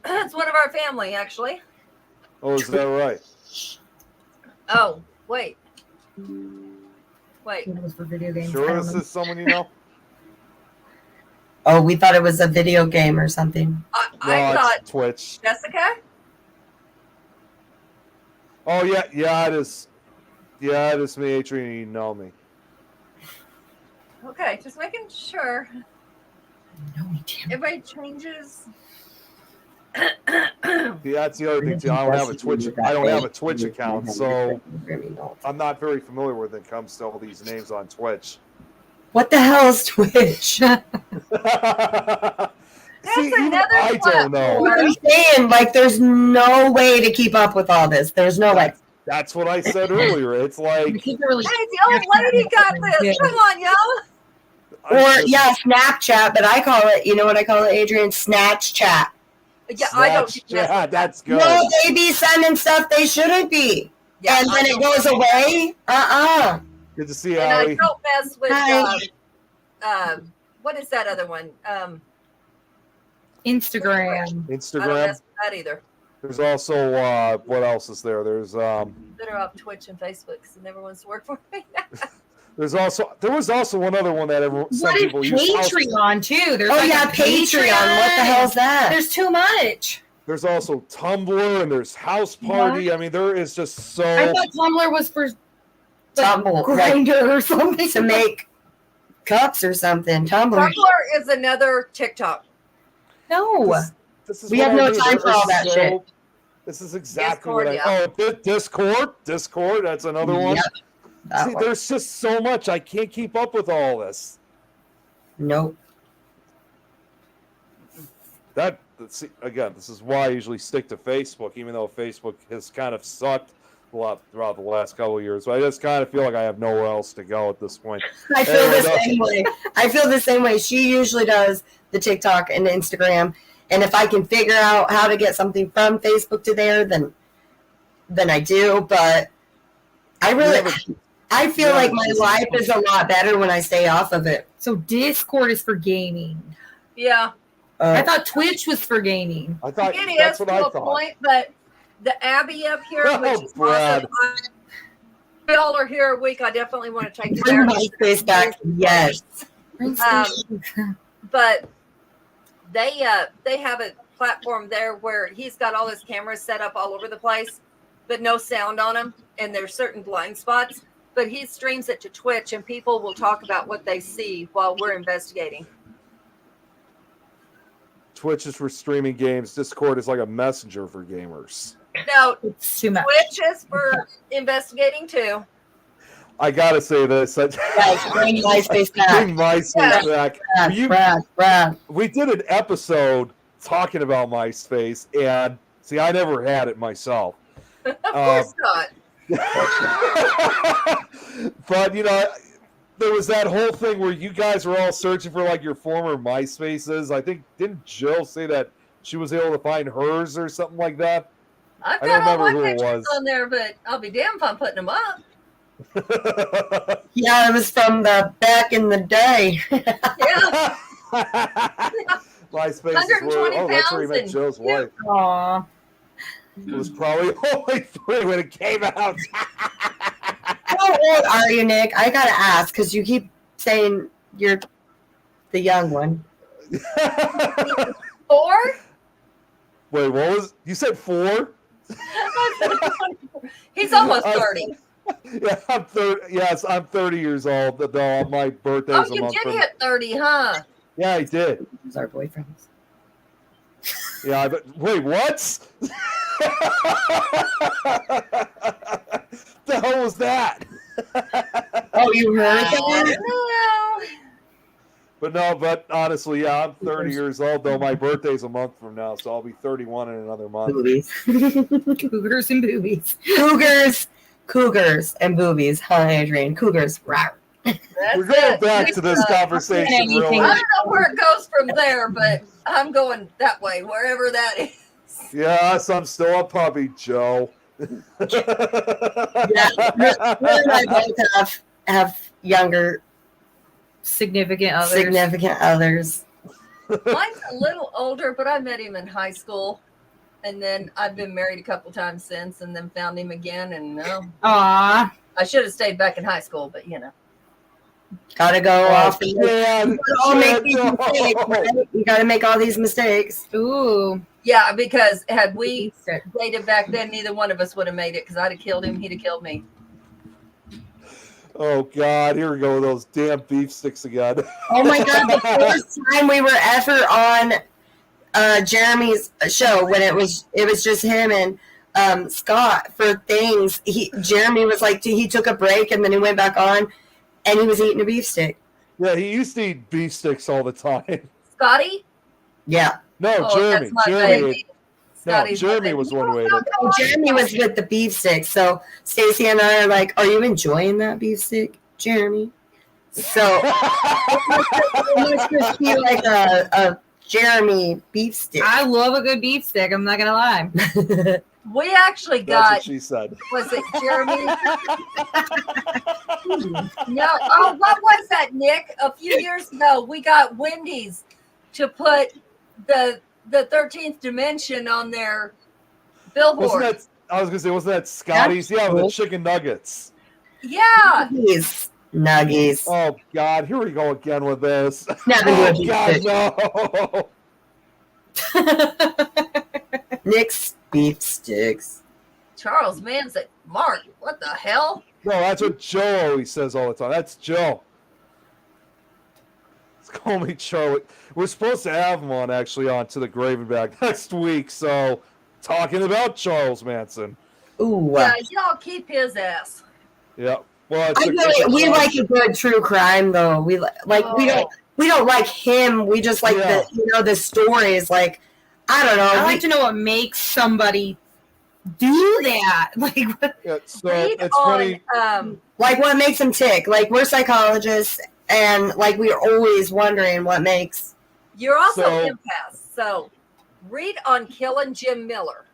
that? It's one of our family, actually. Oh, is that right? Oh, wait. It was for video games. I Sure, don't this know. is someone you know? Oh, we thought it was a video game or something. I No, thought it's Twitch. Jessica? Oh, yeah, it is. Yeah, it is me, Adrian. You know me. Okay, just making sure. No, we didn't. Everybody changes. See, that's the other thing too. I don't have a Twitch account, so I'm not very familiar when it comes to all these names on Twitch. What the hell is Twitch? See, even another I don't know. What I'm saying, like, there's no way to keep up with all this. There's no way. That's what I said earlier. It's like, Hey, the old lady got this. Yeah. Come on, y'all. Or, yeah, Snapchat, but I call it, you know what I call it, Adrian? Snatch chat. Yeah, I don't. Yeah, that's good. No, they be sending stuff they shouldn't be. Yeah, and I then it don't- goes away? Good to see you, And I Allie. don't mess with. Hi. What is that other one? Instagram. I don't Instagram. mess with that either. There's also what else is there? There's Better off Twitch and Facebook because it never wants to work for me. there was also one other one that some What is people use. Patreon too? There's Oh, like yeah, a Patreon. What the hell's that? There's too much. There's also Tumblr and there's House Party. I mean, there is just so. I thought Tumblr was for Tumble. Grinder or something. To make cups or something. Tumblr. Tumblr is another TikTok. No. This is We what have I no do. time There for all is that shit. This is exactly Discord, what I. Oh, Discord. That's another one. Yep. That See, one. there's just so much. I can't keep up with all this. Nope. See, again, this is why I usually stick to Facebook, even though Facebook has kind of sucked a lot throughout the last couple of years. But I just kind of feel like I have nowhere else to go at this point. I feel the same way. I feel the same way. She usually does the TikTok and the Instagram. And if I can figure out how to get something from Facebook to there, then I do. But I feel like my life is a lot better when I stay off of it. So Discord is for gaming. Yeah, I thought Twitch was for gaming. I thought it that's is what I to a thought. point, but the Abbey up here, Oh, which is Brad. awesome. We all are here a week. I definitely want to take you Bring there. my space back. Yes. But they have a platform there where he's got all his cameras set up all over the place, but no sound on them, and there's certain blind spots. But he streams it to Twitch, and people will talk about what they see while we're investigating. Twitch is for streaming games. Discord is like a messenger for gamers. No, It's too much. Twitch is for investigating too. I gotta say this. Guys, bring my space back. Bring MySpace back. Brad. We did an episode talking about MySpace, and see, I never had it myself. Of course not. But, you know, there was that whole thing where you guys were all searching for, like, your former MySpaces. I think, didn't Jill say that she was able to find hers or something like that? I've I got don't all my remember who it pictures was. on there, but I'll be damned if I'm putting them up. Yeah, it was from the back in the day. Yeah. MySpace is 120 where, that's where you met pounds Jill's and- wife. Aw. It was probably only 3 when it came out. How old are you, Nick? I gotta ask because you keep saying you're the young one. 4? Wait, what was you said 4? He's almost 30. Yeah, I'm 30. Yes, I'm 30 years old. Though my birthday's Oh, a you month did from. hit 30, huh? Yeah, I did. Who's our boyfriends? Yeah, but wait, what? The hell was that? Oh, you heard I that? don't know. But honestly, yeah, I'm 30 years old, though my birthday's a month from now, so I'll be 31 in another month. Boobies. Cougars and boobies. Cougars and boobies. Huh, Adrian? Cougars. Rawr. We're going back to this conversation, really. I don't know where it goes from there, but I'm going that way, wherever that is. Yes, I'm still a puppy, Joe. Yeah, you and I both have younger Significant others. significant others. Mine's a little older, but I met him in high school. And then I've been married a couple times since and then found him again. And no, Aw. I should have stayed back in high school, but you know. Gotta go off. Man, All make these mistakes, right? You gotta make all these mistakes. Ooh. Yeah, because had we dated back then, neither one of us would have made it because I'd have killed him, he'd have killed me. Oh, God, here we go with those damn beef sticks again. Oh my God, the first time we were ever on Jeremy's show when it was just him and Scott for things. Jeremy was like, he took a break and then he went back on and he was eating a beef stick. Yeah, he used to eat beef sticks all the time. Scotty? Yeah. No, Oh, Jeremy. that's my Jeremy. baby. Scotty's my Jeremy baby. was one way. Oh, Jeremy was with the beef stick. So Stacy and I are like, are you enjoying that beef stick, Jeremy? So it must just be like a Jeremy beef stick. I love a good beef stick. I'm not going to lie. We actually That's got, what she said. was it Jeremy? No. Oh, what was that, Nick? A few years ago, we got Wendy's to put the 13th dimension on their billboard. Wasn't that Scotty's? Yeah, with the chicken nuggets. Yeah. Nuggies. Oh, God, here we go again with this. Nothing Oh, to do God, no. Nick's beef sticks. Charles Manson. Mark, what the hell? No, that's what Joe always says all the time. That's Joe. Call me Charlie. We're supposed to have him on, actually, on To the Grave and Back next week. So, talking about Charles Manson. Ooh. Yeah, y'all keep his ass. Yeah. Well, we like a good true crime, though. We don't like him. We just like the stories. Like, I don't know. I like to know what makes somebody do that. Like, what? Yeah, so Read it's on, funny. Like, what makes him tick? Like, we're psychologists, and like we're always wondering what makes. You're also So- empath. So read on killing Jim Miller.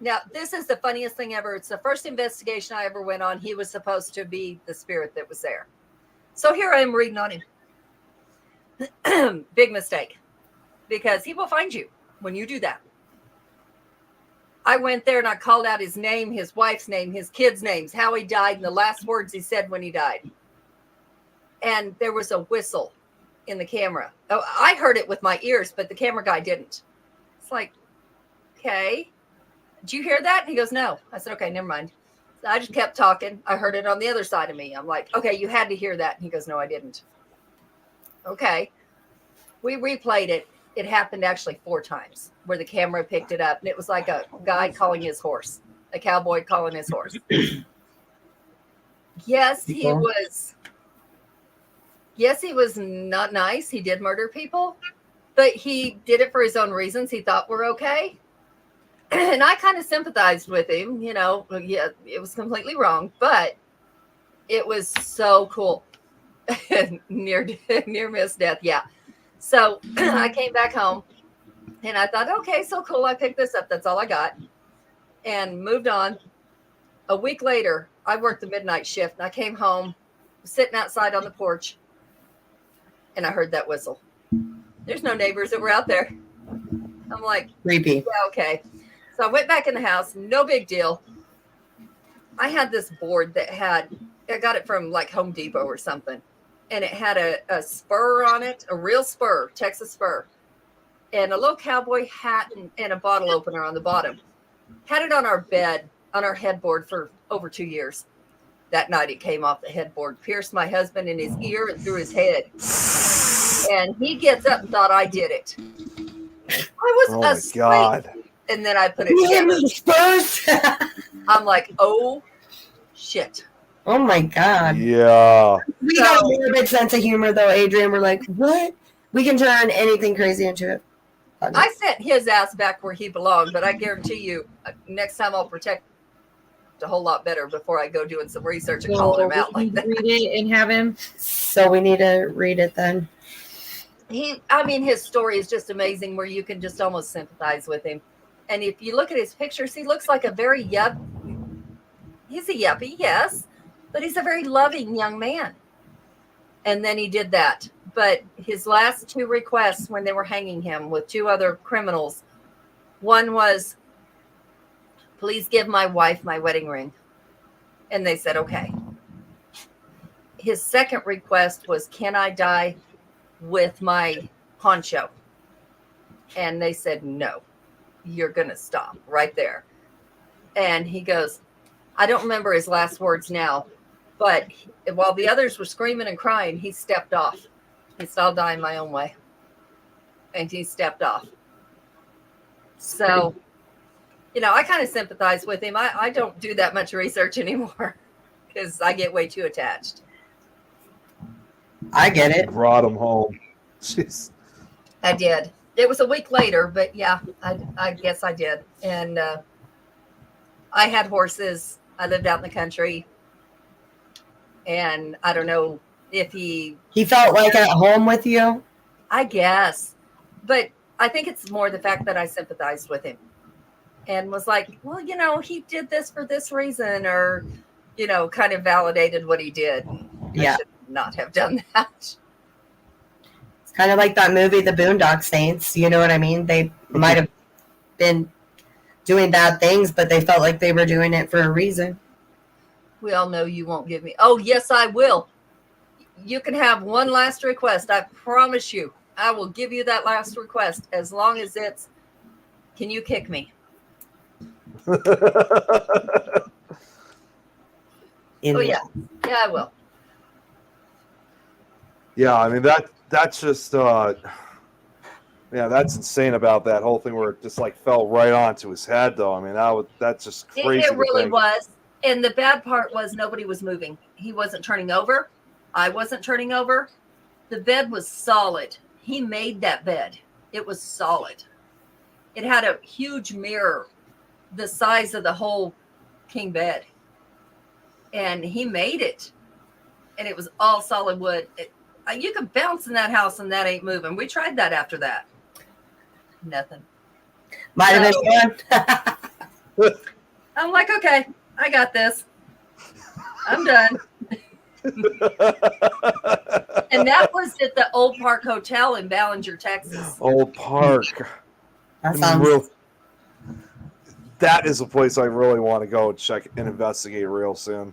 Now, this is the funniest thing ever. It's the first investigation I ever went on. He was supposed to be the spirit that was there. So here I am reading on him. Big mistake. Because he will find you when you do that. I went there and I called out his name, his wife's name, his kids' names, how he died, and the last words he said when he died. And there was a whistle in the camera. Oh, I heard it with my ears, but the camera guy didn't. It's like, okay. Did you hear that? And he goes, no. I said, okay, never mind. So I just kept talking. I heard it on the other side of me. I'm like, okay, you had to hear that. And he goes, no, I didn't. Okay. We replayed it. It happened actually 4 times where the camera picked it up. And it was like a guy calling his horse, a cowboy calling his horse. Yes, he was not nice. He did murder people, but he did it for his own reasons he thought were okay. And I kind of sympathized with him, you know. Yeah, it was completely wrong, but it was so cool. near miss death, yeah. So I came back home and I thought, okay, so cool. I picked this up. That's all I got. And moved on. A week later, I worked the midnight shift and I came home, sitting outside on the porch, and I heard that whistle. There's no neighbors that were out there. I'm like, creepy. Yeah, okay. So I went back in the house. No big deal. I had this board that I got it from like Home Depot or something. And it had a spur on it, a real spur, Texas spur, and a little cowboy hat and a bottle opener on the bottom. Had it on our bed, on our headboard for over 2 years. That night it came off the headboard, pierced my husband in his ear and through his head. And he gets up and thought I did it. I was Oh my asleep. God. And then I put it You hit together. me first. I'm like, oh shit. Oh my God. Yeah. We got a morbid sense of humor though, Adrian. We're like, what? We can turn anything crazy into it. I sent his ass back where he belonged, but I guarantee you, next time I'll protect a whole lot better before I go doing some research and calling him out like that. Read it and have him. So we need to read it then. His story is just amazing where you can just almost sympathize with him. And if you look at his pictures, he looks like a very he's a yuppie, yes, but he's a very loving young man. And then he did that. But his last two requests when they were hanging him with two other criminals, one was, please give my wife my wedding ring. And they said, okay. His second request was, can I die with my poncho? And they said, no, you're going to stop right there. And he goes, I don't remember his last words now, but while the others were screaming and crying, he stepped off. He said, I'll die my own way. And he stepped off. So, I kind of sympathize with him. I don't do that much research anymore because I get way too attached. I get it. Brought him home. Jeez. I did. It was a week later, but yeah, I guess I did. And I had horses. I lived out in the country. And I don't know if he felt like at home with you? I guess. But I think it's more the fact that I sympathized with him and was like, well, he did this for this reason, or, kind of validated what he did. Yeah. I should not have done that. It's kind of like that movie, The Boondock Saints. You know what I mean? They might have been doing bad things, but they felt like they were doing it for a reason. We all know you won't give me. Oh, yes, I will. You can have one last request. I promise you. I will give you that last request as long as it's, can you kick me? Oh, yeah. Yeah, I will. Yeah, I mean, that's just, that's insane about that whole thing where it just like fell right onto his head, though. I mean, that's just crazy. It really was. And the bad part was nobody was moving. He wasn't turning over. I wasn't turning over. The bed was solid. He made that bed. It was solid. It had a huge mirror the size of the whole king bed. And he made it. And it was all solid wood. You could bounce in that house and that ain't moving. We tried that after that. Nothing. Might have been fun. I'm like, okay, I got this. I'm done. And that was at the Old Park Hotel in Ballinger, Texas. Old Park. That is a place I really want to go and check and investigate real soon.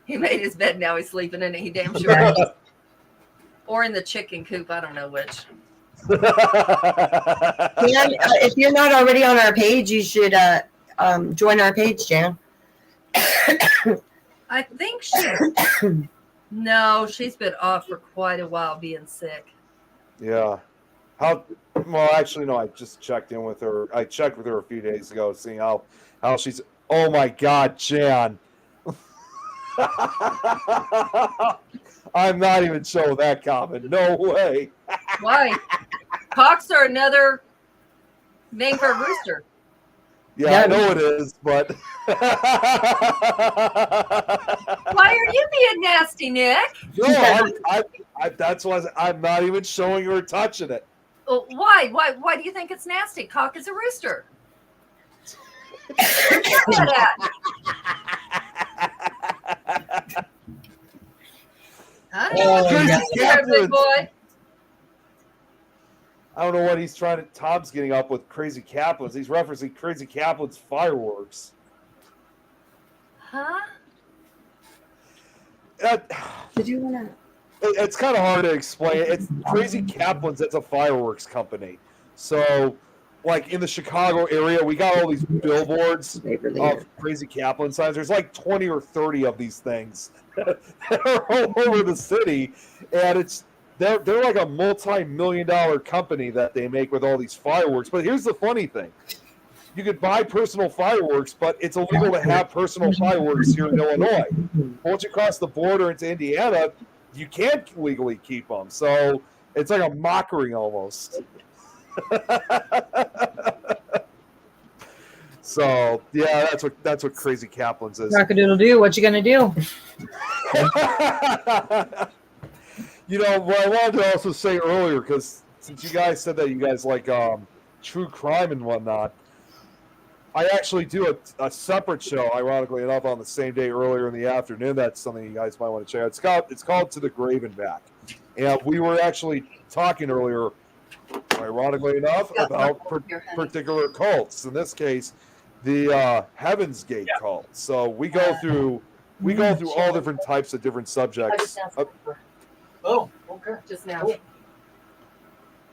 He made his bed. Now he's sleeping in it. He damn sure is. Or in the chicken coop. I don't know which. Jan, if you're not already on our page, you should join our page, Jan. I think no, she's been off for quite a while being sick. Yeah. Actually, no, I just checked in with her. I checked with her a few days ago, seeing how she's. Oh my God, Jan. I'm not even showing that comment. No way. Why? Cocks are another name for a rooster. Yeah, I know it is, but. Why are you being nasty, Nick? No, that's why I'm not even showing her or touching it. Well, why? Why do you think it's nasty? Cock is a rooster. Where'd you get that at? I know what's there, big boy. I don't know what he's trying to. Tom's getting up with Crazy Kaplan's. He's referencing Crazy Kaplan's fireworks. Huh? Did you want to? It's kind of hard to explain. It's Crazy Kaplan's. It's a fireworks company. So, like in the Chicago area, we got all these billboards of Crazy Kaplan signs. There's like 20 or 30 of these things that are all over the city, and they're like a multi-million-dollar company that they make with all these fireworks. But here's the funny thing: you could buy personal fireworks, but it's illegal to have personal fireworks here in Illinois. Once you cross the border into Indiana, you can't legally keep them. So it's like a mockery almost. So yeah, that's what Crazy Kaplan's is. Rockadoodle-doo, what you gonna do? You know, what I wanted to also say earlier, because since you guys said that you guys like true crime and whatnot, I actually do a separate show, ironically enough, on the same day earlier in the afternoon. That's something you guys might want to check out. It's called To the Grave and Back. And we were actually talking earlier, ironically enough, about particular cults. In this case, the Heaven's Gate cult. So we go through all different types of different subjects. Oh, okay. Just now.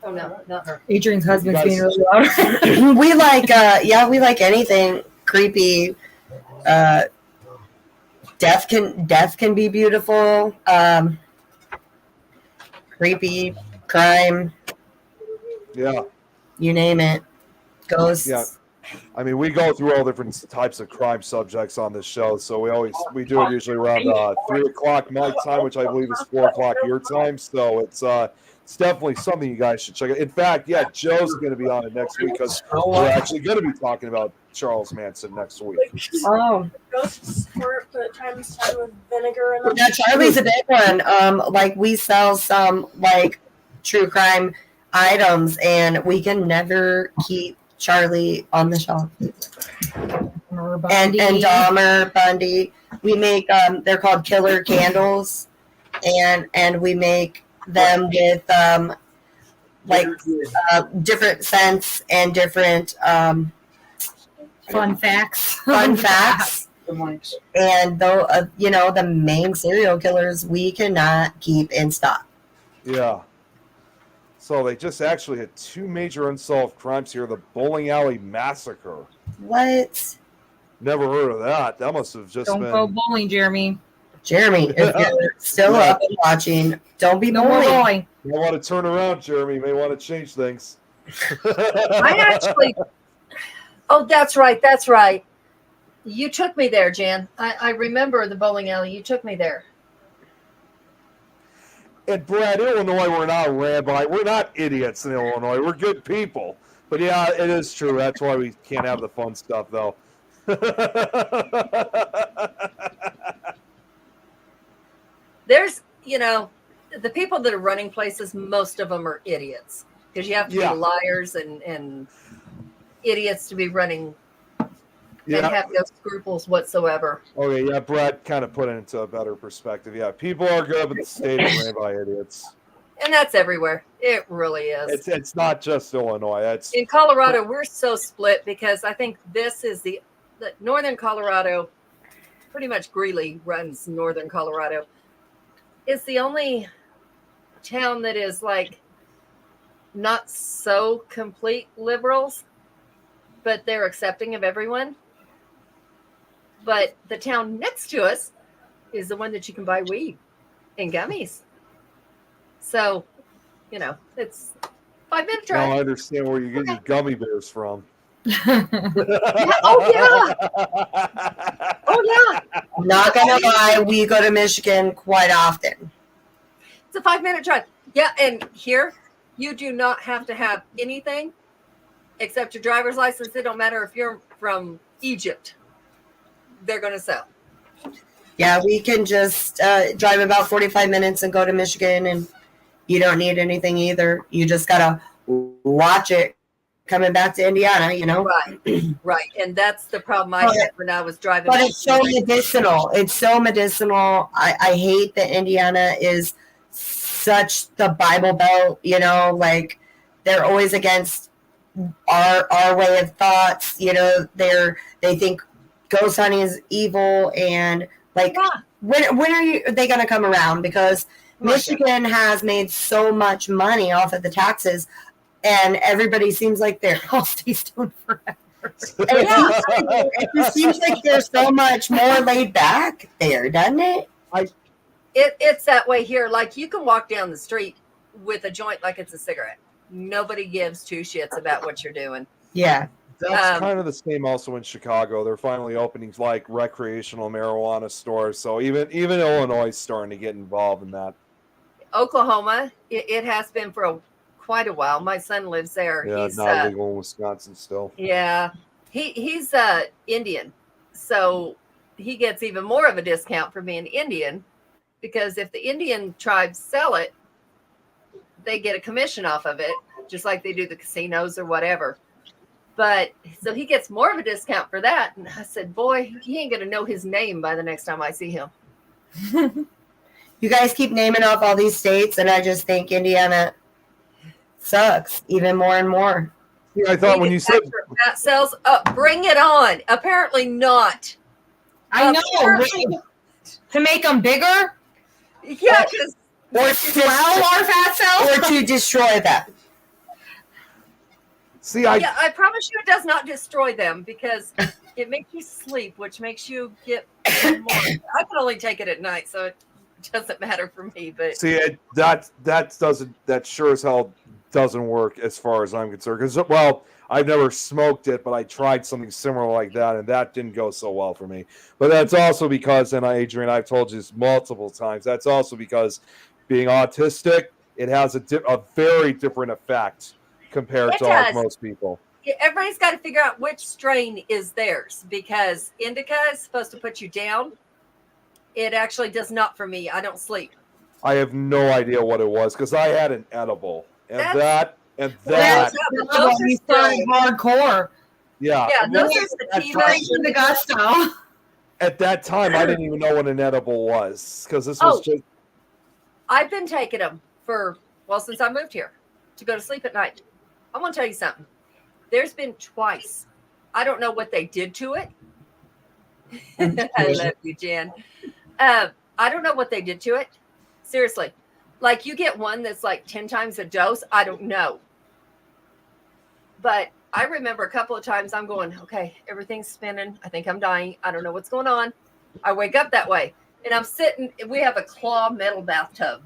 Oh no, not her. Adrian's husband's being really loud. We like we like anything creepy. Death can be beautiful. Creepy, crime. Yeah. You name it. Ghosts. Yeah. I mean, we go through all different types of crime subjects on this show, so we do it usually around 3:00 my time, which I believe is 4:00 your time. So it's definitely something you guys should check out. In fact, yeah, Joe's going to be on it next week because we're actually going to be talking about Charles Manson next week. Oh, Ghosts for times 10 with vinegar in them. yeah, Charlie's a big one. Like we sell some like true crime items, and we can never keep Charlie on the shelf. And Dahmer, Bundy. We make they're called killer candles, and we make them with different scents and different Fun facts. And though the main serial killers we cannot keep in stock. Yeah. So they just actually had 2 major unsolved crimes here. The bowling alley massacre. What? Never heard of that. That must have just Don't been. go bowling, Jeremy. Jeremy, if you're still up and watching, don't be No more bowling. bowling. You may want to turn around, Jeremy. You may want to change things. I actually. Oh, that's right. That's right. You took me there, Jan. I remember the bowling alley. You took me there. And Brad, Illinois, we're not rabbi. We're not idiots in Illinois. We're good people. But yeah, it is true. That's why we can't have the fun stuff, though. There's, the people that are running places, most of them are idiots because you have to be liars and idiots to be running and have no scruples whatsoever. Okay, yeah, Brad kind of put it into a better perspective. Yeah, people are good, but the state is ran by idiots. And that's everywhere. It really is. It's not just Illinois. In Colorado, we're so split because I think this is the northern Colorado, pretty much Greeley runs northern Colorado. It's the only town that is like not so complete liberals, but they're accepting of everyone. But the town next to us is the one that you can buy weed and gummies. So, it's 5-minute drive. Now I understand where you get your gummy bears from. Oh, yeah. Not gonna lie, we go to Michigan quite often. It's a 5-minute drive. Yeah, and here you do not have to have anything except your driver's license. It don't matter if you're from Egypt. They're going to sell. Yeah, we can just drive about 45 minutes and go to Michigan, and you don't need anything either. You just gotta watch it coming back to Indiana, Right. And that's the problem I had when I was driving. But it's so medicinal. It's so medicinal. I hate that Indiana is such the Bible Belt, like they're always against our way of thoughts. They think ghost hunting is evil, and like when are they going to come around? Because Michigan has made so much money off of the taxes, and everybody seems like they're all stay stoned forever. It just seems like they're so much more laid back there, doesn't it? It's that way here. Like you can walk down the street with a joint like it's a cigarette. Nobody gives two shits about what you're doing. Yeah. That's kind of the same also in Chicago. They're finally opening like recreational marijuana stores. So even Illinois is starting to get involved in that. Oklahoma, it has been for quite a while. My son lives there. Yeah, He's not legal in Wisconsin still. Yeah, he's Indian, so he gets even more of a discount for being Indian, because if the Indian tribes sell it, they get a commission off of it, just like they do the casinos or whatever. But so he gets more of a discount for that. And I said, boy, he ain't gonna know his name by the next time I see him. You guys keep naming off all these states, and I just think Indiana sucks even more and more. Yeah, I thought when you said that sells up, bring it on. Apparently not. I know. To make them bigger? Yeah, because or swell our fat cells? Or to destroy them. See, yeah, I promise you it does not destroy them, because it makes you sleep, which makes you get more. I can only take it at night, so it doesn't matter for me. But see, that sure as hell doesn't work as far as I'm concerned. Because, well, I've never smoked it, but I tried something similar like that, and that didn't go so well for me. But that's also because, and Adrian, I've told you this multiple times, that's also because being autistic, it has a very different effect compared to like most people. Everybody's got to figure out which strain is theirs, because indica is supposed to put you down. It actually does not for me. I don't sleep. I have no idea what it was, because I had an edible, and that. Those are hardcore. Yeah. Yeah, those are the gusto. At that time, I didn't even know what an edible was, because this was just. I've been taking them since I moved here to go to sleep at night. I want to tell you something. There's been twice. I don't know what they did to it. I love you, Jen. I don't know what they did to it. Seriously. Like, you get one that's like 10 times a dose. I don't know. But I remember a couple of times I'm going, okay, everything's spinning. I think I'm dying. I don't know what's going on. I wake up that way. And I'm sitting, we have a claw metal bathtub.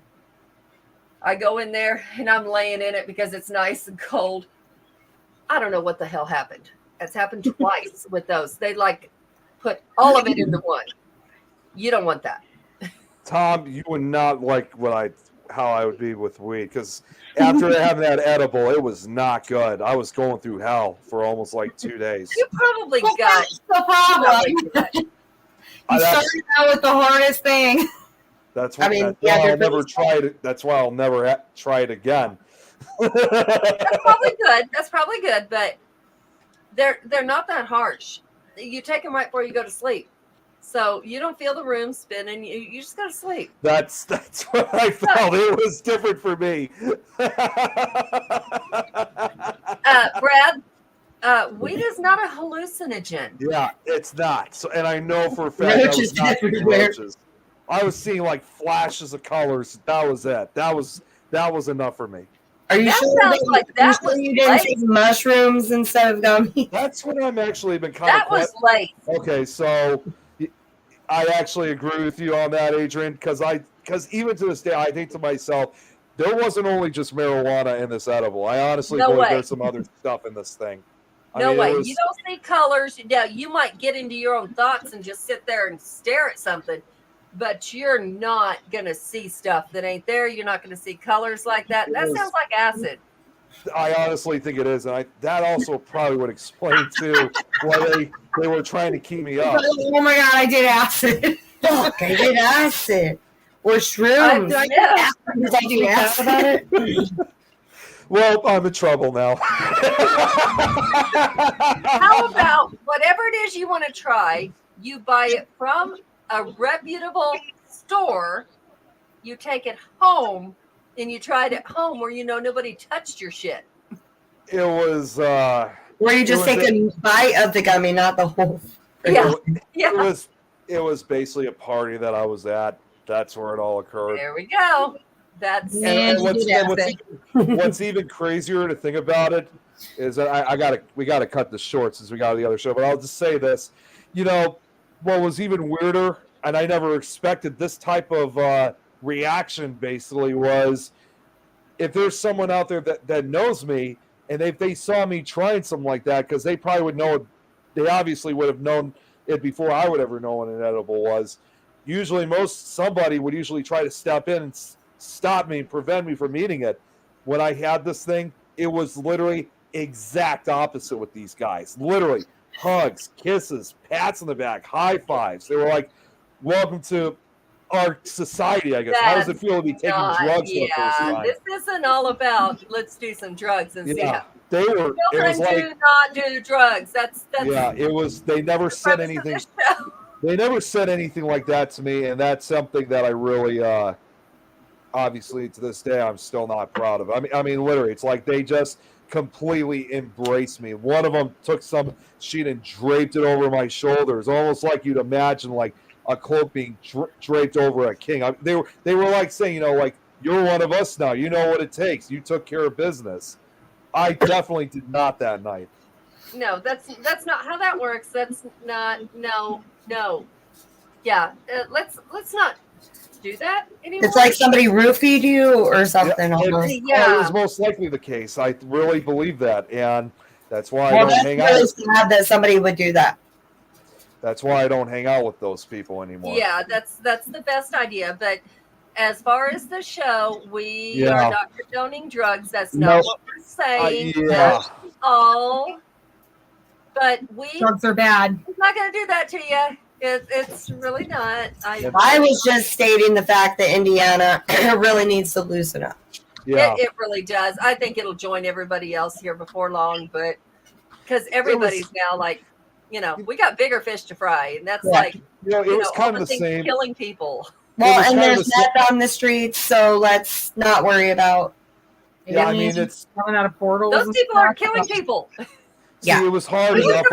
I go in there and I'm laying in it because it's nice and cold. I don't know what the hell happened. It's happened twice with those. They like put all of it into one. You don't want that. Tom, you would not like how I would be with weed, because after having that edible, it was not good. I was going through hell for almost like 2 days. You probably got that's the problem. You started out with the hardest thing. That's why I'll never try it. That's why I'll never try it again. That's probably good. That's probably good, but they're not that harsh. You take them right before you go to sleep, so you don't feel the room spinning. You just go to sleep. That's what I felt. It was different for me. Brad, weed is not a hallucinogen. Yeah, it's not. So, and I know for a fact that was not roaches. I was seeing like flashes of colors. That was it. That was enough for me. Are you sure you didn't take mushrooms instead of gummies? That's what I'm actually been kind of. That was late. Okay, so I actually agree with you on that, Adrian, because even to this day, I think to myself, there wasn't only just marijuana in this edible. I honestly believe there's some other stuff in this thing. No way. You don't see colors. Yeah, you might get into your own thoughts and just sit there and stare at something, but you're not going to see stuff that ain't there. You're not going to see colors like that. That sounds like acid. I honestly think it is. And that also probably would explain, too, why they were trying to keep me up. Oh, my God, I did acid. Fuck, I did acid. Or shrooms. Did I do acid about it? Well, I'm in trouble now. How about whatever it is you want to try, you buy it from a reputable store, you take it home, and you try it at home where you know nobody touched your shit. It was where you just take a bite of the gummy, not the whole thing. Yeah. It was basically a party that I was at. That's where it all occurred. There we go. That's what's even crazier to think about it is that we gotta cut this short since we got the other show, but I'll just say this. You know, what was even weirder, and I never expected this type of reaction, basically, was if there's someone out there that knows me, and if they saw me trying something like that, because they probably would know it, they obviously would have known it before I would ever know what an edible was. Usually, somebody would usually try to step in and stop me and prevent me from eating it. When I had this thing, it was literally exact opposite with these guys. Literally, hugs, kisses, pats on the back, high fives. They were like, "Welcome to our society," I guess. How does it feel to be taking drugs for the first time? This isn't all about let's do some drugs and see how. They were. It was like, do not do drugs. That's yeah. It was. They never said anything. They never said anything like that to me, and that's something that I really, obviously, to this day, I'm still not proud of. I mean, literally, it's like they just completely embraced me. One of them took some sheet and draped it over my shoulders, almost like you'd imagine, like a cloak being draped over a king. They were like saying, like, you're one of us now. You know what it takes. You took care of business. I definitely did not that night. No, that's not how that works. That's not no. Yeah, let's not do that anymore. It's like somebody roofied you or something. It was most likely the case. I really believe that, and that's why I don't hang out. Really sad that somebody would do that. That's why I don't hang out with those people anymore. Yeah, that's the best idea. But as far as the show, we are not condoning drugs. That's not what we're saying. Yeah. Oh, but drugs are bad. We're not going to do that to you. It's really not. I was just stating the fact that Indiana really needs to loosen up. Yeah, it really does. I think it'll join everybody else here before long, but because everybody's now like, we got bigger fish to fry, and that's like, it was kind of the same. Killing people. Well, and there's meth on the streets, so let's not worry about. Yeah, I mean, it's coming out of portals. Those people are killing people. See, it was hard enough.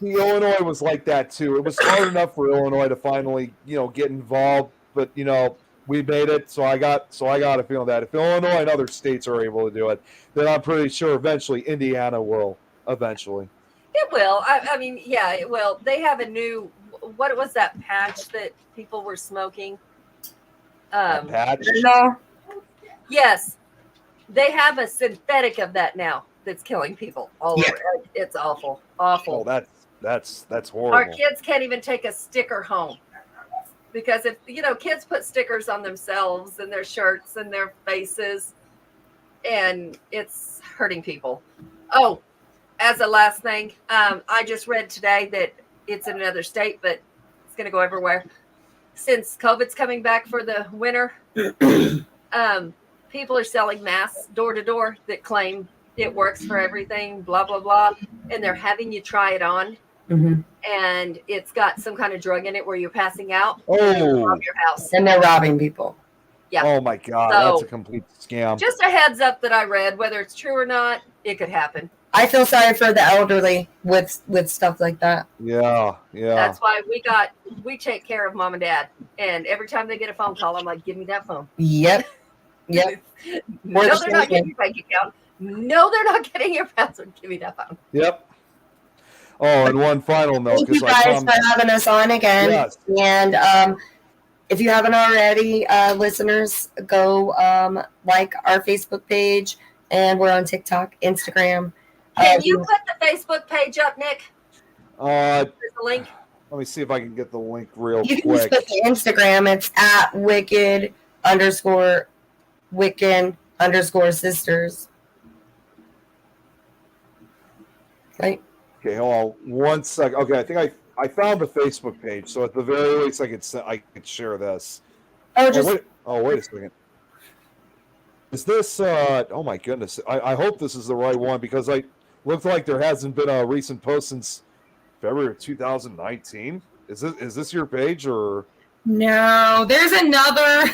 Illinois was like that too. It was hard enough for Illinois to finally, get involved, but we made it. So I got a feeling that if Illinois and other states are able to do it, then I'm pretty sure eventually Indiana will. Eventually, it will. I mean, yeah, it will. They have a new. What was that patch that people were smoking? Patch. No. Yes, they have a synthetic of that now that's killing people all over. It's awful. Oh, that's horrible. Our kids can't even take a sticker home because if kids put stickers on themselves and their shirts and their faces, and it's hurting people. Oh, as a last thing, I just read today that it's in another state, but it's going to go everywhere. Since COVID's coming back for the winter, people are selling masks door to door that claim it works for everything, blah, blah, blah. And they're having you try it on. Mm-hmm. And it's got some kind of drug in it where you're passing out. Rob your house. And they're robbing people. Yeah. Oh my God, that's a complete scam. Just a heads up that I read, whether it's true or not, it could happen. I feel sorry for the elderly with stuff like that. Yeah. That's why we take care of mom and dad. And every time they get a phone call, I'm like, give me that phone. Yep. No, they're not getting your bank account. No, they're not getting your password. Give me that phone. Yep. Oh, and one final note. Thank you guys for having us on again. Yes. And if you haven't already, listeners, go like our Facebook page, and we're on TikTok, Instagram. Can you put the Facebook page up, Nick? The link. Let me see if I can get the link real You quick. can just put the Instagram. It's at Wiccan_sisters. Right. Okay, hold on 1 second. Okay, I think I found the Facebook page, so at the very least I could share this. Oh, wait a second. Is this? Oh my goodness! I hope this is the right one because I looked like there hasn't been a recent post since February of 2019. Is this your page or? No, there's another.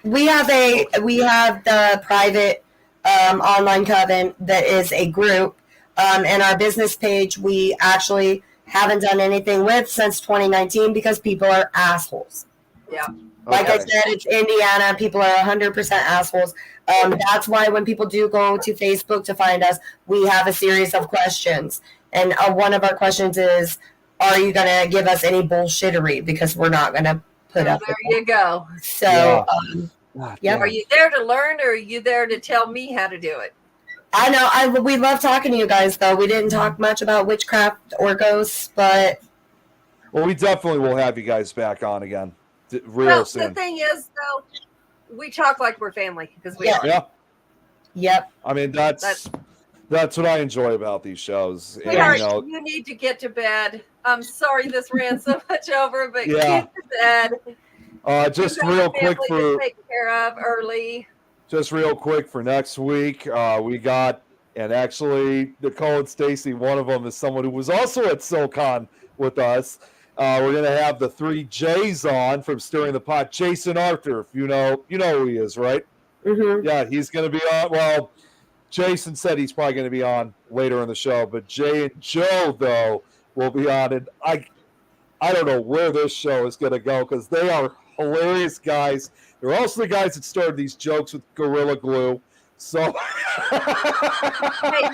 We have the private online coven that is a group, and our business page we actually haven't done anything with since 2019 because people are assholes. Yeah. Like I said, it's Indiana. People are 100% assholes. That's why when people do go to Facebook to find us, we have a series of questions. And one of our questions is, are you going to give us any bullshittery? Because we're not going to put up there you go. So Yep. Are you there to learn, or are you there to tell me how to do it? I know. We love talking to you guys, though. We didn't talk much about witchcraft or ghosts, but Well, we definitely will have you guys back on again real Well, soon. the thing is, though, we talk like we're family because we Yeah. are. Yeah. yep. I mean, that's what I enjoy about these shows. And, Sweetheart, you know, you need to get to bed. I'm sorry this ran so much over, but Yeah. get to bed. just You got real a quick family to for take care of early. just real quick for next week, we got, and actually Nicole and Stacy, one of them is someone who was also at SoCon with us. We're gonna have the 3 J's on from Stirring the Pot. Jason Arthur, if you know who he is, right? Mm-hmm. Yeah, he's gonna be on. Well, Jason said he's probably gonna be on later in the show, but Jay and Joe though will be on, and I don't know where this show is gonna go because they are hilarious guys. They're also the guys that started these jokes with Gorilla Glue. So, Hey,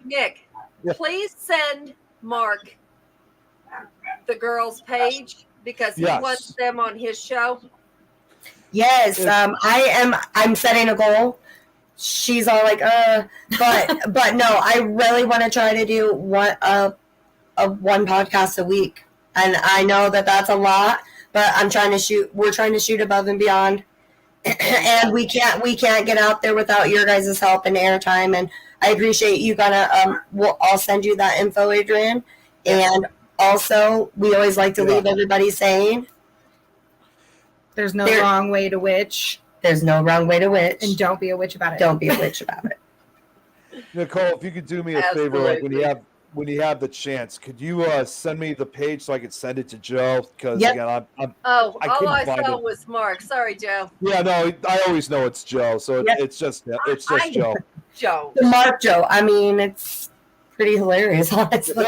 Nick, please send Mark the girls' page because he Yes. wants them on his show. Yes. I'm setting a goal. She's all like, but no, I really want to try to do one podcast a week, and I know that that's a lot, but we're trying to shoot above and beyond. And we can't get out there without your guys' help and airtime, and I appreciate you I'll send you that info, Adrian. And also, we always like to leave everybody saying There's no wrong way to witch. there's no wrong way to witch, And don't be a witch about it. don't be a witch about it. Nicole, if you could do me a favor, like when you have the chance, could you send me the page so I could send it to Joe? Because Yep. again, I All couldn't I find saw it. was Mark. Sorry, Joe. Yeah, no, I always know it's Joe, so Yep. it's just I- Joe. Joe. The Mark Joe. I mean, it's pretty hilarious, honestly.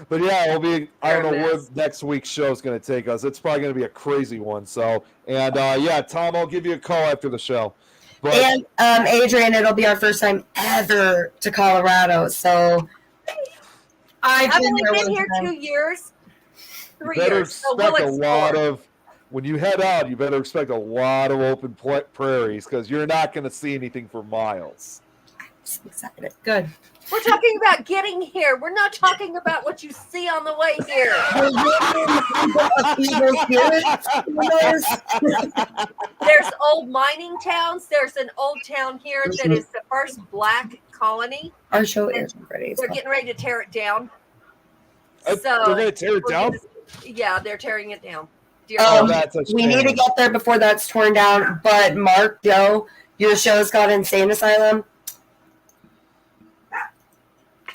But yeah, it'll be. I don't know You're a where mess. next week's show is going to take us. It's probably going to be a crazy one. So, and yeah, Tom, I'll give you a call after the show. But And Adrian, it'll be our first time ever to Colorado, so I've been only there been one here time. 2 years. you 3 better years. So we'll expect a lot explore. of. When you head out, you better expect a lot of open prairies because you're not going to see anything for miles. I'm so excited. Good. We're talking about getting here. We're not talking about what you see on the way here. There's old mining towns. There's an old town here that is the first black colony. Our show is ready. They're getting ready to tear it down. They're going to tear it we're down. Yeah, they're tearing it down. Dear Oh, Lord. That's a We need to shame. get there before that's torn down. But Mark, Joe, your show's called Insane Asylum.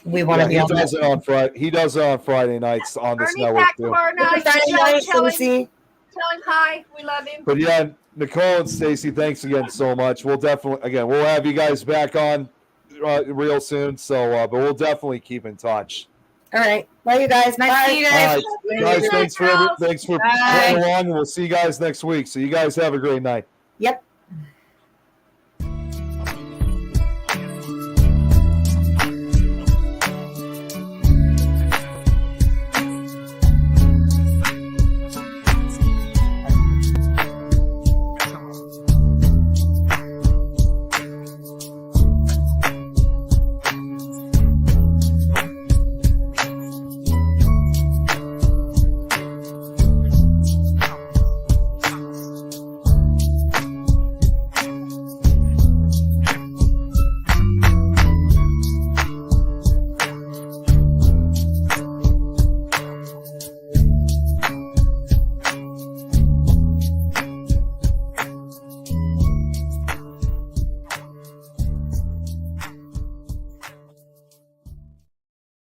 We want to be he on does that. it on Friday. He does it on Friday nights on this Ernie's network back too. tomorrow night. Friday Joe, night, tell him Cincy. hi. We love him. But yeah, Nicole and Stacy, thanks again so much. We'll we'll have you guys back on real soon. So, but we'll definitely keep in touch. All right. Love you guys. Nice Bye. to meet you All guys. right, guys, thanks for girls. playing Bye. along, and we'll see you guys next week. So you guys have a great night. Yep.